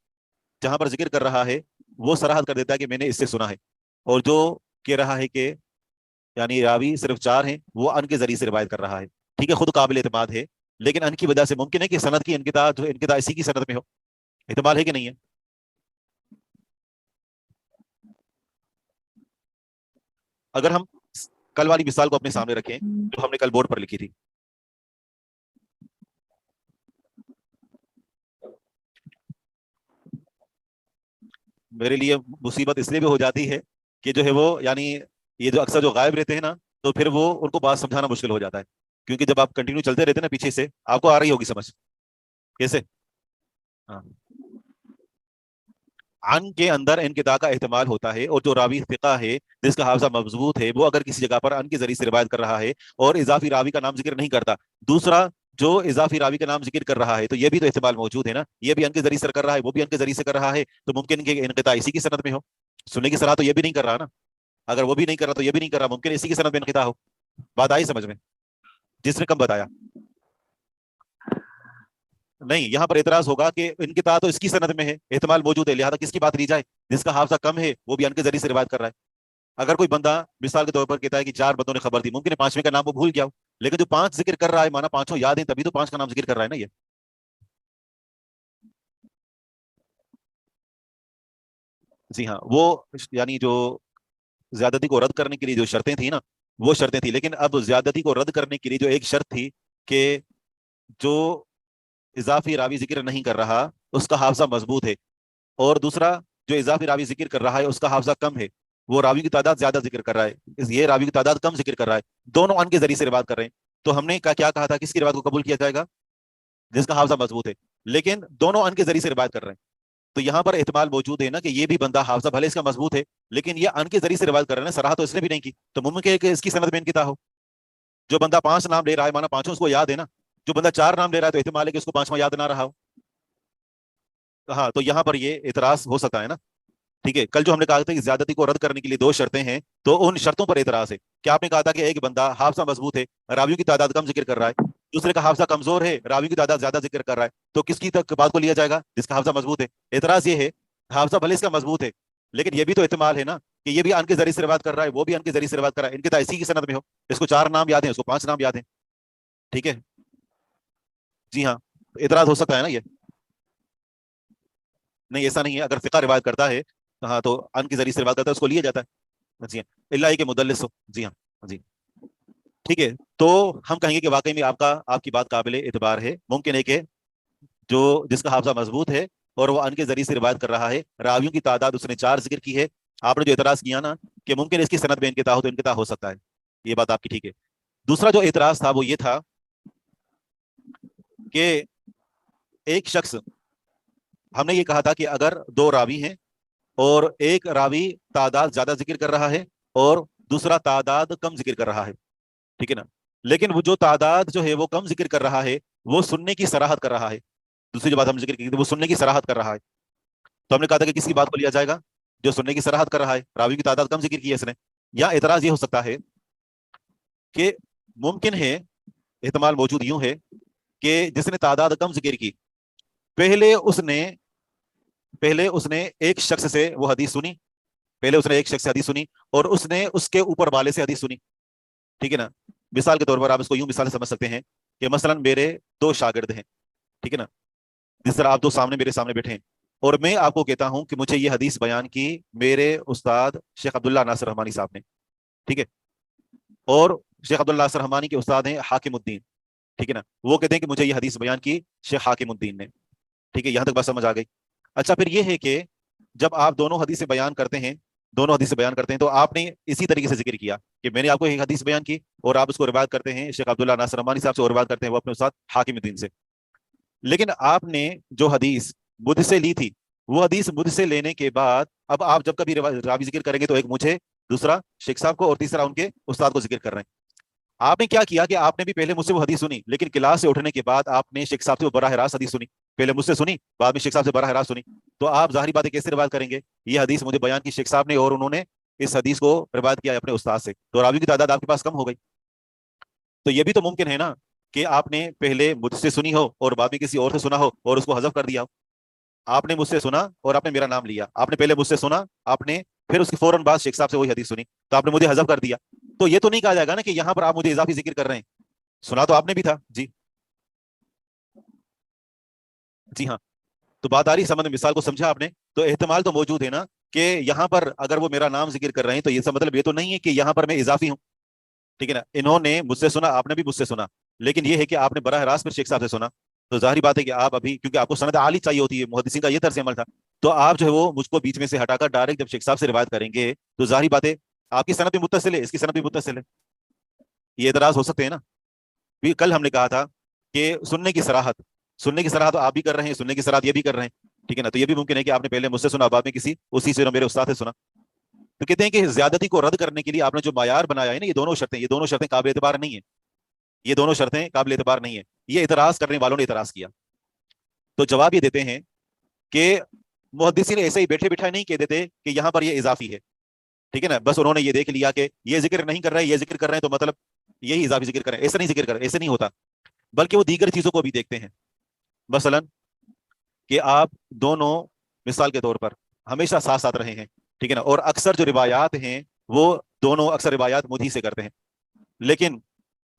C: جہاں پر ذکر کر رہا ہے وہ صراحت کر دیتا ہے کہ میں نے اس سے سنا ہے. اور جو کہہ رہا ہے کہ یعنی راوی صرف 4 ہیں، وہ ان کے ذریعے سے روایت کر رہا ہے. ٹھیک ہے، خود قابل اعتماد ہے، لیکن ان کی وجہ سے ممکن ہے کہ سند کی انقطاع اسی کی سند میں ہو. احتمال ہے کہ نہیں ہے؟ اگر ہم کل والی مثال کو اپنے سامنے رکھیں جو ہم نے کل بورڈ پر لکھی تھی، میرے لیے مصیبت اس لیے بھی ہو جاتی ہے کہ جو ہے وہ، یعنی یہ جو اکثر جو غائب رہتے ہیں نا، تو پھر وہ ان کو بات سمجھانا مشکل ہو جاتا ہے، کیونکہ جب آپ کنٹینیو چلتے رہتے ہیں نا پیچھے سے، آپ کو آ رہی ہوگی سمجھ. کیسے؟ ہاں، ان کے اندر انقطاع کا احتمال ہوتا ہے، اور جو راوی ثقہ ہے جس کا حافظہ مضبوط ہے، وہ اگر کسی جگہ پر ان کے ذریعے سے روایت کر رہا ہے اور اضافی راوی کا نام ذکر نہیں کرتا، دوسرا جو اضافی راوی کا نام ذکر کر رہا ہے، تو یہ بھی تو احتمال موجود ہے نا، یہ بھی ان کے ذریعے سے کر رہا ہے، وہ بھی ان کے ذریعے سے کر رہا ہے، تو ممکن کہ انقطاع اسی کی سند میں ہو. سننے کی صلاح تو یہ بھی نہیں کر رہا نا، اگر وہ بھی نہیں کر رہا تو یہ بھی نہیں کر رہا، ممکن اسی کی سند میں انقطاع ہو. بات آئی سمجھ میں؟ جس نے کم بتایا نہیں، یہاں پر اعتراض ہوگا کہ انقطاع تو اس کی سند میں ہے، احتمال موجود ہے، لہذا کس کی بات لی جائے؟ جس کا حافظہ کم ہے وہ بھی ان کے ذریعے سے روایت کر رہا ہے. اگر کوئی بندہ مثال کے طور پر کہتا ہے کہ 4 بندوں نے خبر دی، ممکن ہے 5ویں کا نام وہ بھول گیا ہو، لیکن جو 5 ذکر کر رہا ہے، مانا 5 یاد ہیں، تبھی تو 5 کا نام ذکر کر رہا ہے نا یہ. جی ہاں، وہ یعنی جو زیادتی کو رد کرنے کے لیے جو شرطیں تھیں نا، وہ شرطیں تھیں، لیکن اب زیادتی کو رد کرنے کے لیے جو ایک شرط تھی کہ جو اضافی راوی ذکر نہیں کر رہا اس کا حافظہ مضبوط ہے، اور دوسرا جو اضافی راوی ذکر کر رہا ہے اس کا حافظہ کم ہے، وہ راوی کی تعداد زیادہ ذکر کر رہا ہے، یہ راوی کی تعداد کم ذکر کر رہا ہے، دونوں ان کے ذریعے سے روایت کر رہے ہیں. تو ہم نے کیا کہا تھا، کس کی روایت کو قبول کیا جائے گا؟ جس کا حافظہ مضبوط ہے، لیکن دونوں ان کے ذریعے سے روایت کر رہے ہیں. تو یہاں پر احتمال موجود ہے نا کہ یہ بھی بندہ حافظہ بھلے اس کا مضبوط ہے لیکن یہ ان کے ذریعے سے روایت کر رہے ہیں، صراحت تو اس نے بھی نہیں کی، تو ممکن ہے کہ اس کی سند میں انقطاع ہو. جو بندہ 5 نام لے رہا ہے مانا 5 اس کو یاد ہے نا، جو بندہ 4 نام لے رہا ہے تو احتمال ہے کہ اس کو 5واں یاد نہ رہا ہو. ہاں تو یہاں پر یہ اعتراض ہو سکتا ہے نا. ٹھیک ہے، کل جو ہم نے کہا تھا کہ زیادتی کو رد کرنے کے لیے 2 شرطیں ہیں، تو ان شرطوں پر اعتراض ہے. کیا آپ نے کہا تھا کہ ایک بندہ حافظہ مضبوط ہے، راویوں کی تعداد کم ذکر کر رہا ہے، دوسرے کا حافظہ کمزور ہے، راویوں کی تعداد زیادہ ذکر کر رہا ہے، تو کس کی تک بات کو لیا جائے گا؟ جس کا حافظہ مضبوط ہے. اعتراض یہ ہے حافظہ بھلے اس کا مضبوط ہے لیکن یہ بھی تو احتمال ہے نا کہ یہ بھی ان کے ذریعے سے روایت کر رہا ہے، وہ بھی ان کے ذریعے سے روایت کر رہا ہے، ان کے تو اسی کی سند میں ہو، اس کو 4 نام یاد ہیں، اس کو 5 نام یاد ہیں. ٹھیک ہے جی ہاں، اعتراض ہو سکتا ہے نا یہ. نہیں ایسا نہیں ہے، اگر فقہ روایت کرتا ہے ہاں تو ان کے ذریعے سے روایت کرتا ہے، اس کو لیا جاتا ہے. جی ہاں، اللہ کہ مدلس ہو. جی ہاں جی ٹھیک ہے. تو ہم کہیں گے کہ واقعی میں آپ کی بات قابل اعتبار ہے. ممکن ہے کہ جس کا حافظہ مضبوط ہے اور وہ ان کے ذریعے سے روایت کر رہا ہے، راویوں کی تعداد اس نے 4 ذکر کی ہے. آپ نے جو اعتراض کیا نا کہ ممکن اس کی سند میں انقطاع ہو، تو انقطاع ہو سکتا ہے، یہ بات آپ کی ٹھیک ہے. دوسرا جو اعتراض تھا وہ یہ تھا کہ ایک شخص، ہم نے یہ کہا تھا کہ اگر 2 راوی ہیں اور ایک راوی تعداد زیادہ ذکر کر رہا ہے اور دوسرا تعداد کم ذکر کر رہا ہے، ٹھیک ہے نا، لیکن وہ جو تعداد جو ہے وہ کم ذکر کر رہا ہے وہ سننے کی صراحت کر رہا ہے. دوسری جو بات ہم ذکر کی تھی وہ سننے کی صراحت کر رہا ہے. تو ہم نے کہا تھا کہ کس کی بات کو لیا جائے گا؟ جو سننے کی صراحت کر رہا ہے، راوی کی تعداد کم ذکر کی ہے اس نے. یا اعتراض یہ ہو سکتا ہے کہ ممکن ہے، احتمال موجود یوں ہے کہ جس نے تعداد کم ذکر کی، پہلے اس نے ایک شخص سے وہ حدیث سنی، پہلے اس نے ایک شخص سے حدیث سنی اور اس نے اس کے اوپر والے سے حدیث سنی. ٹھیک ہے نا، مثال کے طور پر آپ اس کو یوں مثال سمجھ سکتے ہیں کہ مثلا میرے 2 شاگرد ہیں، ٹھیک ہے نا، جس طرح آپ 2 میرے سامنے بیٹھے ہیں اور میں آپ کو کہتا ہوں کہ مجھے یہ حدیث بیان کی میرے استاد شیخ عبداللہ ناصر رحمانی صاحب نے، ٹھیک ہے، اور شیخ عبداللہ ناصر رحمانی کے استاد ہیں حاکم الدین، ٹھیک ہے نا، وہ کہتے ہیں کہ مجھے یہ حدیث بیان کی شیخ حاکم الدین نے. ٹھیک ہے، یہاں تک بات سمجھ آ گئی. اچھا پھر یہ ہے کہ جب آپ دونوں حدیثیں بیان کرتے ہیں تو آپ نے اسی طریقے سے ذکر کیا کہ میں نے آپ کو ایک حدیث بیان کی اور آپ اس کو روایت کرتے ہیں شیخ عبداللہ ناصر رحمانی صاحب سے، اور روایت کرتے ہیں وہ اپنے استاد حاکم الدین سے. لیکن آپ نے جو حدیث مجھ سے لی تھی وہ حدیث مجھ سے لینے کے بعد اب آپ جب کبھی راوی ذکر کریں گے تو ایک مجھے، دوسرا شیخ صاحب کو اور تیسرا ان کے استاد کو ذکر کر رہے ہیں. آپ نے کیا کیا کہ آپ نے بھی پہلے مجھ سے وہ حدیث سنی، لیکن کلاس سے اٹھنے کے بعد آپ نے شیخ صاحب سے وہ براہ راست حدیث سنی، پہلے مجھ سے سنی بعد میں شیخ صاحب سے براہ راست سنی. تو آپ ظاہری باتیں کیسے روایت کریں گے؟ یہ حدیث مجھے بیان کی شیخ صاحب نے اور انہوں نے اس حدیث کو روایت کیا اپنے استاد سے، تو راوی کی تعداد آپ کے پاس کم ہو گئی. تو یہ بھی تو ممکن ہے نا کہ آپ نے پہلے مجھ سے سنی ہو اور بعد میں کسی اور سے سنا ہو اور اس کو حذف کر دیا ہو. آپ نے مجھ سے سنا اور آپ نے میرا نام لیا، آپ نے پہلے مجھ سے سنا، آپ نے پھر اس کے فوراً بعد شیخ صاحب سے وہی حدیث سنی، تو آپ نے مجھے حذف کر دیا. تو یہ تو نہیں کہا جائے گا نا کہ یہاں پر آپ مجھے اضافی ذکر کر رہے ہیں، سنا تو آپ نے بھی تھا. جی ہاں، تو بات آ رہی سمجھ میں، مثال کو سمجھا آپ نے. تو احتمال تو موجود ہے نا کہ یہاں پر اگر وہ میرا نام ذکر کر رہے ہیں تو یہ مطلب یہ تو نہیں ہے کہ یہاں پر میں اضافی ہوں. ٹھیک ہے نا، انہوں نے مجھ سے سنا، آپ نے بھی مجھ سے سنا، لیکن یہ ہے کہ آپ نے براہ راست پھر شیخ صاحب سے سنا. تو ظاہری بات ہے کہ آپ ابھی، کیونکہ آپ کو سند عالی چاہیے ہوتی ہے، محدثین کا یہ طرز عمل تھا، تو آپ جو ہے وہ مجھ کو بیچ میں سے ہٹا کر ڈائریکٹ جب شیخ صاحب سے روایت کریں گے تو ظاہری بات ہے آپ کی سند بھی متصل ہے، اس کی سند بھی متصل ہے. یہ اعتراض ہو سکتے ہیں نا. کل ہم نے کہا تھا کہ سننے کی صراحت آپ بھی کر رہے ہیں، سننے کی صراحت یہ بھی کر رہے ہیں، ٹھیک ہے نا. تو یہ بھی ممکن ہے کہ آپ نے پہلے مجھ سے سنا، بعد میں کسی اسی سے میرے استاد سے سنا. تو کہتے ہیں کہ زیادتی کو رد کرنے کے لیے آپ نے جو معیار بنایا ہے نا، یہ دونوں شرطیں قابل اعتبار نہیں ہیں. یہ اعتراض کرنے والوں نے اعتراض کیا. تو جواب یہ دیتے ہیں کہ محدثین ایسے ہی بیٹھے بٹھائے نہیں کہہ دیتے کہ یہاں پر یہ اضافی ہے، ٹھیک ہے نا. بس انہوں نے یہ دیکھ لیا کہ یہ ذکر نہیں کر رہے، یہ ذکر کر رہے ہیں تو مطلب یہی اضافی ذکر کریں، ایسا نہیں ذکر کریں، ایسے نہیں ہوتا. بلکہ وہ دیگر چیزوں کو بھی دیکھتے ہیں. مثلا کہ آپ دونوں مثال کے طور پر ہمیشہ ساتھ ساتھ رہے ہیں، ٹھیک ہے نا، اور اکثر جو روایات ہیں وہ دونوں اکثر روایات مجھ ہی سے کرتے ہیں، لیکن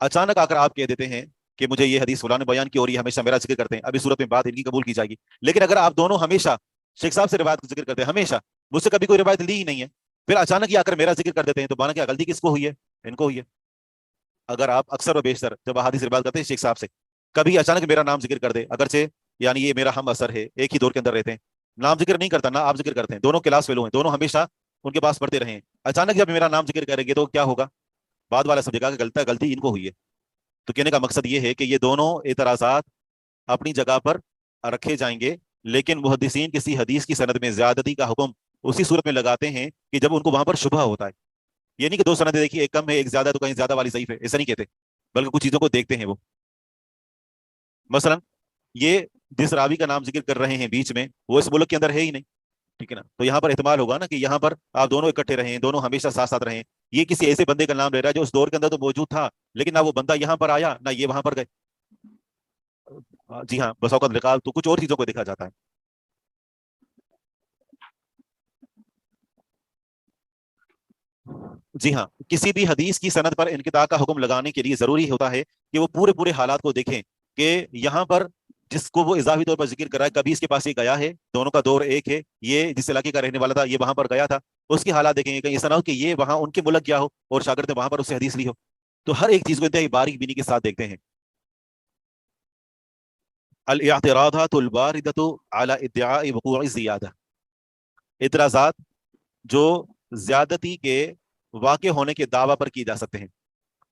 C: اچانک آ کر آپ کہہ دیتے ہیں کہ مجھے یہ حدیث فلاں نے بیان کی اور یہ ہمیشہ میرا ذکر کرتے ہیں، ابھی صورت میں بات ان کی قبول کی جائے گی. لیکن اگر آپ دونوں ہمیشہ شیخ صاحب سے روایت ذکر کرتے ہیں، ہمیشہ مجھ سے کبھی کوئی روایت لی ہی نہیں ہے، پھر اچانک ہی آ کر میرا ذکر کر دیتے ہیں، تو مانا کیا غلطی کس کو ہوئی ہے؟ ان کو ہوئی ہے. اگر آپ اکثر و بیشتر جب احادیث روایت کرتے ہیں شیخ صاحب سے، کبھی اچانک میرا نام ذکر کر دے، اگرچہ یعنی یہ میرا ہم اثر ہے، ایک ہی دور کے اندر رہتے ہیں، نام ذکر نہیں کرتا، نہ آپ ذکر کرتے ہیں، دونوں کلاس فیلو ہیں، دونوں ہمیشہ ان کے پاس پڑھتے رہیں, اچانک جب میرا نام ذکر کریں گے تو کیا ہوگا, بعد والا سمجھے گا کہ غلطی ان کو ہوئی ہے. تو کہنے کا مقصد یہ ہے کہ یہ دونوں اعتراضات اپنی جگہ پر رکھے جائیں گے, لیکن محدثین کسی حدیث کی سند میں زیادتی کا حکم اسی صورت میں لگاتے ہیں کہ جب ان کو وہاں پر شبہ ہوتا ہے. یہ نہیں کہ دو سندیں دیکھیے, ایک کم ہے ایک زیادہ, تو کہیں زیادہ والی ضعیف ہے, ایسا نہیں کہتے, بلکہ کچھ چیزوں کو دیکھتے ہیں وہ. مثلا یہ جس راوی کا نام ذکر کر رہے ہیں بیچ میں, وہ اس ملک کے اندر ہے ہی نہیں, ٹھیک ہے نا, تو یہاں پر احتمال ہوگا نا کہ یہاں پر آپ دونوں اکٹھے رہیں, دونوں ہمیشہ ساتھ ساتھ رہیں. یہ کسی ایسے بندے کا نام لے رہا ہے جو اس دور کے اندر تو موجود تھا, لیکن نہ وہ بندہ یہاں پر آیا نہ یہ وہاں پر گئے. جی ہاں, بس اوقات لقاء تو کچھ اور چیزوں کو دیکھا جاتا ہے. جی ہاں, کسی بھی حدیث کی سند پر انقطاع کا حکم لگانے کے لیے ضروری ہوتا ہے کہ وہ پورے حالات کو دیکھیں کہ یہاں پر جس کو وہ اضافی طور پر ذکر کرا ہے, کبھی اس کے پاس یہ گیا ہے, دونوں کا دور ایک ہے, یہ جس علاقے کا رہنے والا تھا یہ وہاں پر گیا تھا, اس کی حالات دیکھیں گے. کہیں ایسا نہ ہو کہ یہ وہاں ان کے ملک گیا ہو اور شاگرد نے وہاں پر اس سے حدیث لی ہو. تو ہر ایک چیز کو انتہائی باریک بینی کے ساتھ دیکھتے ہیں. الاعتراضات الواردۃ علی ادعاء وقوع الزیادہ, اعتراضات جو زیادتی کے واقع ہونے کے دعویٰ پر کی جا سکتے ہیں.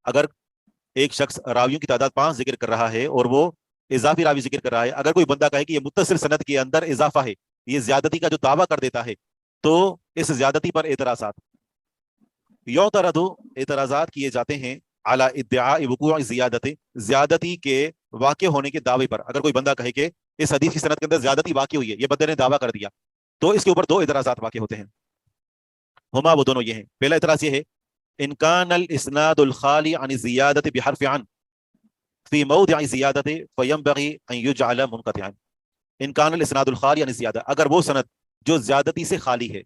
C: اگر ایک شخص راویوں کی تعداد 5 ذکر کر رہا ہے اور وہ اضافی راوی ذکر کر رہا ہے, اگر کوئی بندہ کہے کہ یہ متصل سند کے اندر اضافہ ہے, یہ زیادتی کا جو دعویٰ کر دیتا ہے, تو اس زیادتی پر اعتراضات یعترض, اعتراضات کیے جاتے ہیں علی ادعاء وقوع زیادت, زیادتی کے واقع ہونے کے دعوے پر. اگر کوئی بندہ کہے کہ اس حدیث کی سند کے اندر زیادتی واقع ہوئی ہے, یہ بندے نے دعویٰ کر دیا, تو اس کے اوپر 2 اعتراضات واقع ہوتے ہیں. ہما, وہ دونوں یہ ہیں. پہلا اعتراض یہ ہے, ان کان الاسناد الخالی عن الزیادۃ بحرف عن فی موضع زیادۃ فینبغی ان یجعل منقطعا. ان کان الاسناد الخالی عن الزیادہ, اگر وہ سند جو زیادتی سے خالی ہے,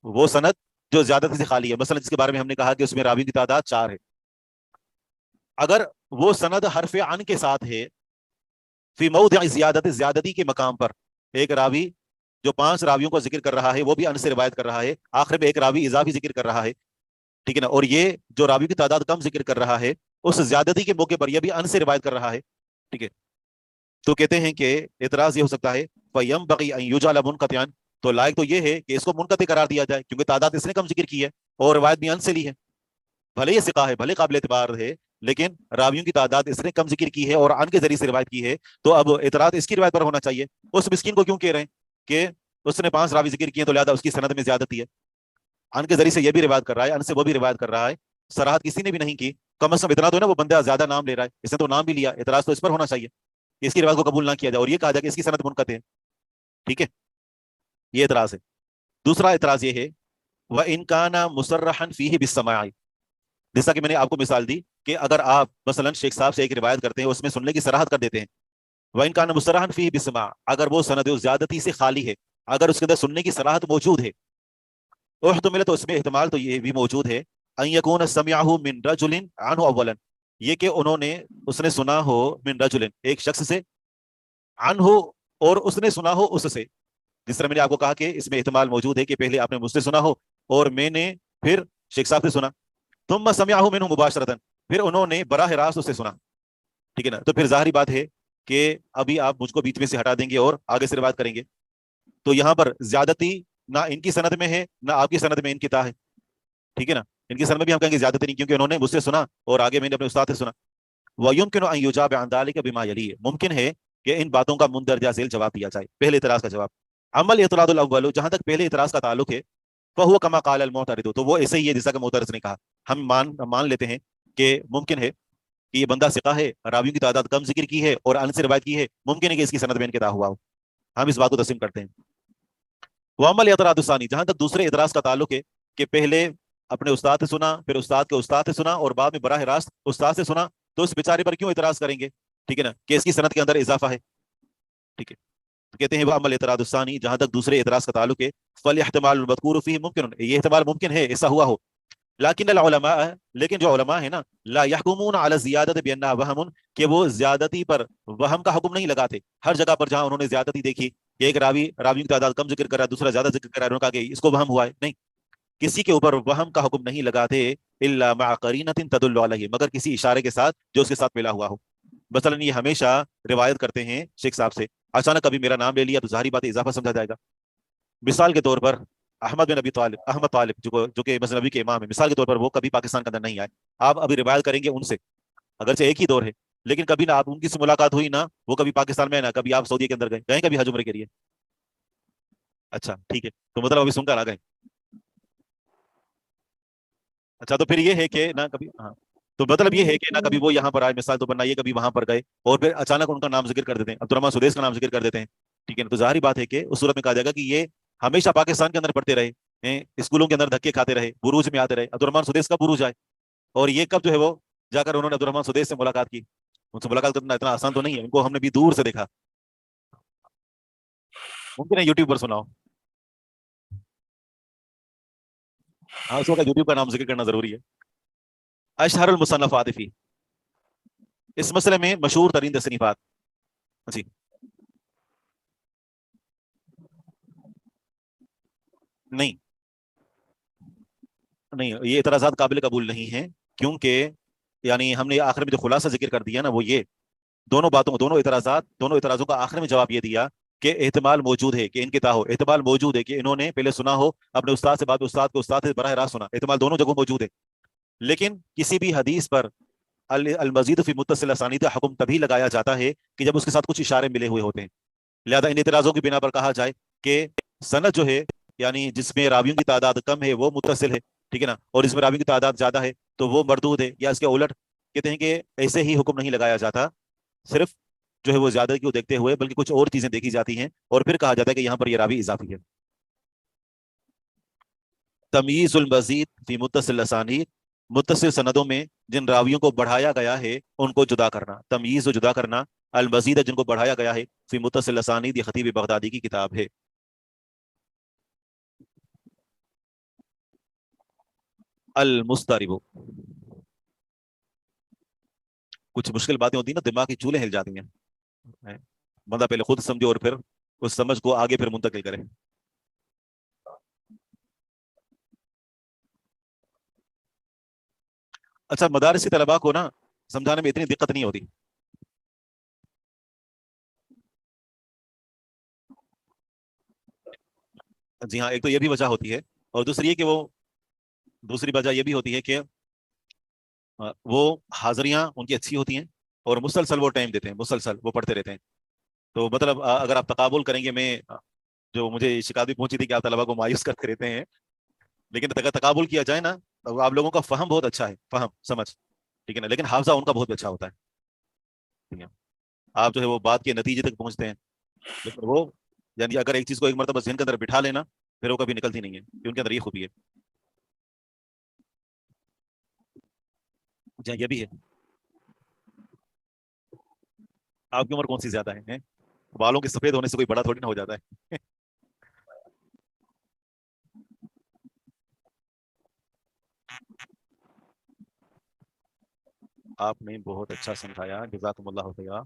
C: وہ سند جو زیادتی سے خالی ہے, مثلا جس کے بارے میں ہم نے کہا کہ اس میں راوی کی تعداد 4 ہے, اگر وہ سند حرف عن کے ساتھ ہے, فی موضع زیادت, زیادتی کے مقام پر, ایک راوی جو 5 راویوں کو ذکر کر رہا ہے وہ بھی ان سے روایت کر رہا ہے, آخر میں ایک راوی اضافی ذکر کر رہا ہے, ٹھیک ہے نا, اور یہ جو راوی کی تعداد کم ذکر کر رہا ہے اس زیادتی کے موقع پر یہ بھی ان سے روایت کر رہا ہے, ٹھیک ہے. تو کہتے ہیں کہ اعتراض یہ ہو سکتا ہے, فینبغی ان یجعل منقطعا, تو لائق تو یہ ہے کہ اس کو منقطع قرار دیا جائے, کیونکہ تعداد اس نے کم ذکر کی ہے اور روایت بھی ان سے لی ہے. بھلے یہ ثقہ ہے, بھلے قابل اعتبار ہے, لیکن راویوں کی تعداد اس نے کم ذکر کی ہے اور ان کے ذریعے سے روایت کی ہے, تو اب اعتراض اس کی روایت پر ہونا چاہیے. اس مسکین کو کیوں کہہ رہے ہیں کہ اس نے 5 راوی ذکر کیے تو لہذا اس کی سند میں زیادتی ہے, ان کے ذریعے سے یہ بھی روایت کر رہا ہے, ان سے وہ بھی روایت کر رہا ہے, صراحت کسی نے بھی نہیں کی. کم از کم اتنا تو ہے نا, وہ بندہ زیادہ نام لے رہا ہے, اس نے تو نام بھی لیا, اعتراض تو اس پر ہونا چاہیے کہ اس کی روایت کو قبول نہ کیا جائے اور یہ کہا جائے کہ اس کی سند منقطع ہے, ٹھیک ہے. یہ اعتراض ہے. دوسرا اعتراض یہ ہے, وَإِن كَانَ مُصَرَّحًا فِيهِ بِالسَّمَاعِ, جیسا کہ میں نے آپ کو مثال دی کہ اگر آپ مثلا شیخ صاحب سے ایک روایت کرتے ہیں, اس میں سننے کی صراحت کر دیتے ہیں, وَإِن كَانَ مُصَرَّحًا فِيهِ بِالسَّمَاعِ, اگر وہ سند زیادتی سے خالی ہے, اگر اس کے اندر سننے کی صراحت موجود ہے, احتمل, تو اس میں احتمال تو یہ بھی موجود ہے, ان یکون سمعہ من رجل عنہ اولا, یہ کہ انہوں نے, اس نے سنا ہو, من رجل, ایک شخص سے, عنہ, اور اس نے سنا ہو اس سے. جس طرح میں نے آپ کو کہا کہ اس میں احتمال موجود ہے کہ پہلے آپ نے مجھ سے سنا ہو اور میں نے پھر شیخ صاحب سے سنا, ثم سمعہ منہ مباشرۃ, پھر انہوں نے براہ راست اس سے سنا, ٹھیک ہے نا. تو پھر ظاہری بات ہے کہ ابھی آپ مجھ کو بیچ میں سے ہٹا دیں گے اور آگے سے روایت کریں گے, تو یہاں پر زیادتی نہ ان کی سند میں ہے نہ آپ کی سند میں انقطاع ہے, ٹھیک ہے نا. ان کی سند میں بھی ہم کہیں گے زیادتی نہیں, کیونکہ انہوں نے مجھ سے سنا اور آگے میں نے اپنے استاد سے سنا. وَيُمْكِنُ أَن يُجَابَ عَنْ ذَلِكَ بِمَا يَلِيهِ, ممکن ہے کہ ان باتوں کا مندرجہ ذیل جواب دیا جائے. پہلے اعتراض کا جواب, اما الاعتراض الاول, جہاں تک پہلے اعتراض کا تعلق ہے, فهو كما قال المعترض, تو وہ ایسے ہی ہے جیسا کہ معترض نے کہا. ہم مان لیتے ہیں کہ ممکن ہے کہ یہ بندہ ثقہ ہے, راویوں کی تعداد کم ذکر کی ہے اور ان سے روایت کی ہے, ممکن ہے کہ اس کی سند میں انقطاع ہوا ہو, ہم اس بات کو تسلیم کرتے ہیں. وَأَمَّا الاعتراض الثانی, جہاں تک دوسرے اعتراض کا تعلق ہے کہ پہلے اپنے استاد سے سنا, پھر استاد کے استاد سے سنا اور بعد میں براہ راست استاد سے سنا, تو اس بیچارے پر کیوں اعتراض کریں گے, ٹھیک ہے نا, کہ اس کی سند کے اندر اضافہ ہے, ٹھیک ہے. تو کہتے ہیں وہ عمل اعتراض الثانی, جہاں تک دوسرے اعتراض کا تعلق ہے, فالاحتمال المذکور فیہ ممکن, یہ احتمال ممکن ہے ایسا ہوا ہو, لیکن العلماء, لیکن جو علماء ہیں نا, لا یحکمون علی الزیادۃ بانها وہم, کہ وہ زیادتی پر وہم کا حکم نہیں لگاتے. ہر جگہ پر جہاں انہوں نے زیادتی دیکھی کہ ایک راویوں کی تعداد کم ذکر کر رہا ہے, دوسرا زیادہ ذکر کر رہا ہے, انہوں نے کہا کہ اس کو وہم ہوا ہے, نہیں, کسی کے اوپر وہم کا حکم نہیں لگاتے, الا مع قرینۃ تدل علیہ, مگر کسی اشارے کے ساتھ جو اس کے ساتھ ملا ہوا ہو. مثلا یہ ہمیشہ روایت کرتے ہیں شیخ صاحب سے, اچانک کبھی میرا نام لے لیا تو ظاہری بات اضافہ سمجھا جائے گا. مثال کے طور پر احمد بن ابی طالب، احمد طالب جو کہ مسجد نبی کے امام ہے، مثال کے طور پر وہ کبھی پاکستان کے اندر نہیں آئے. آپ ابھی روایت کریں گے ان سے، اگرچہ ایک ہی دور ہے، لیکن کبھی نہ آپ ان کی سے ملاقات ہوئی، نہ وہ کبھی پاکستان میں، نہ کبھی آپ سعودی کے اندر گئے کبھی حج عمرے کے لیے. اچھا ٹھیک ہے، تو مطلب ابھی سن کر آ گئے. اچھا تو پھر یہ ہے کہ نہ کبھی، ہاں تو مطلب یہ ہے کہ نہ کبھی وہ یہاں پر آئے، مثال تو بنا یہ کبھی وہاں پر گئے اور پھر اچانک ان کا نام ذکر کر دیتے ہیں، عبد الرحمن سدیس کا نام ذکر کر دیتے ہیں. ٹھیک ہے نا، تو ظاہری بات ہے کہ اس صورت میں کہا جائے گا کہ یہ ہمیشہ پاکستان کے اندر پڑھتے رہے ہیں، اسکولوں کے اندر دھکے کھاتے رہے، بروج میں آتے رہے. عبد الرحمن سدیس کا بروج آئے، اور یہ کب جو ہے وہ جا کر انہوں نے عبد الرحمن سدیس سے ملاقات کی. ان سے ملاقات کرنا اتنا آسان تو نہیں ہے، ان کو ہم نے بھی دور سے دیکھا. ممکن ہے یوٹیوب پر سناؤ. ہاں اس وقت یوٹیوب کا نام ذکر کرنا ضروری ہے. اشہر المصنفات فی، اس مسئلے میں مشہور ترین تصنیفات. جی نہیں نہیں، یہ اعتراضات قابل قبول نہیں ہیں، کیونکہ یعنی ہم نے آخر میں جو خلاصہ ذکر کر دیا نا، وہ یہ دونوں اعتراضوں کا آخر میں جواب یہ دیا کہ احتمال موجود ہے کہ ان کے تاہو، احتمال موجود ہے کہ انہوں نے پہلے سنا ہو اپنے استاد سے، بعد استاد کو استاد سے براہ راست سنا، احتمال دونوں جگہوں موجود ہے. لیکن کسی بھی حدیث پر المزید فی متصل اسانید کا حکم تبھی لگایا جاتا ہے کہ جب اس کے ساتھ کچھ اشارے ملے ہوئے ہوتے ہیں. لہذا ان اعتراضوں کی بنا پر کہا جائے کہ سند جو ہے، یعنی جس میں راویوں کی تعداد کم ہے وہ متصل ہے، ٹھیک ہے نا، اور اس میں راویوں کی تعداد زیادہ ہے تو وہ مردود ہے، یا اس کے الٹ کہتے ہیں کہ ایسے ہی حکم نہیں لگایا جاتا، صرف جو ہے وہ زیادہ کو دیکھتے ہوئے بلکہ کچھ اور چیزیں دیکھی جاتی ہیں، اور پھر کہا جاتا ہے کہ یہاں پر یہ راوی اضافی ہے. تمییز المزید فی متصل اسانید، متصل سندوں میں جن راویوں کو بڑھایا گیا ہے ان کو جدا کرنا، تمییز و جدا کرنا، المزید جن کو بڑھایا گیا ہے، فی متصل اسانید یہ خطیب بغدادی کی کتاب ہے. المسترب، کچھ مشکل باتیں ہوتی ہیں نا، دماغ کی چولیں ہل جاتی ہیں، بندہ پہلے خود سمجھے اور پھر اس سمجھ کو آگے پھر منتقل کرے. اچھا مدارسی طلباء کو نا سمجھانے میں اتنی دقت نہیں ہوتی. جی ہاں، ایک تو یہ بھی وجہ ہوتی ہے، اور دوسری وجہ یہ بھی ہوتی ہے کہ وہ حاضریاں ان کی اچھی ہوتی ہیں، اور مسلسل وہ ٹائم دیتے ہیں، مسلسل وہ پڑھتے رہتے ہیں. تو مطلب اگر آپ تقابل کریں گے، میں جو مجھے شکایت بھی پہنچی تھی کہ آپ طلبا کو مایوس کرتے رہتے ہیں، لیکن اگر تقابل کیا جائے نا تو آپ لوگوں کا فہم بہت اچھا ہے، فہم سمجھ، ٹھیک ہے نا، لیکن حافظہ ان کا بہت اچھا ہوتا ہے. ٹھیک ہے، آپ جو ہے وہ بات کے نتیجے تک پہنچتے ہیں، لیکن وہ یعنی اگر ایک چیز کو ایک مرتبہ ذہن کے اندر بٹھا لینا پھر وہ کبھی نکلتی نہیں ہے، کہ ان کے اندر یہ خوبی ہے. جی یہ بھی ہے. آپ کی عمر کون سی زیادہ ہے؟ بالوں کے سفید ہونے سے کوئی بڑا تھوڑی نہ ہو جاتا ہے. آپ نے بہت اچھا سمجھایا، جزاکم اللہ خیرا.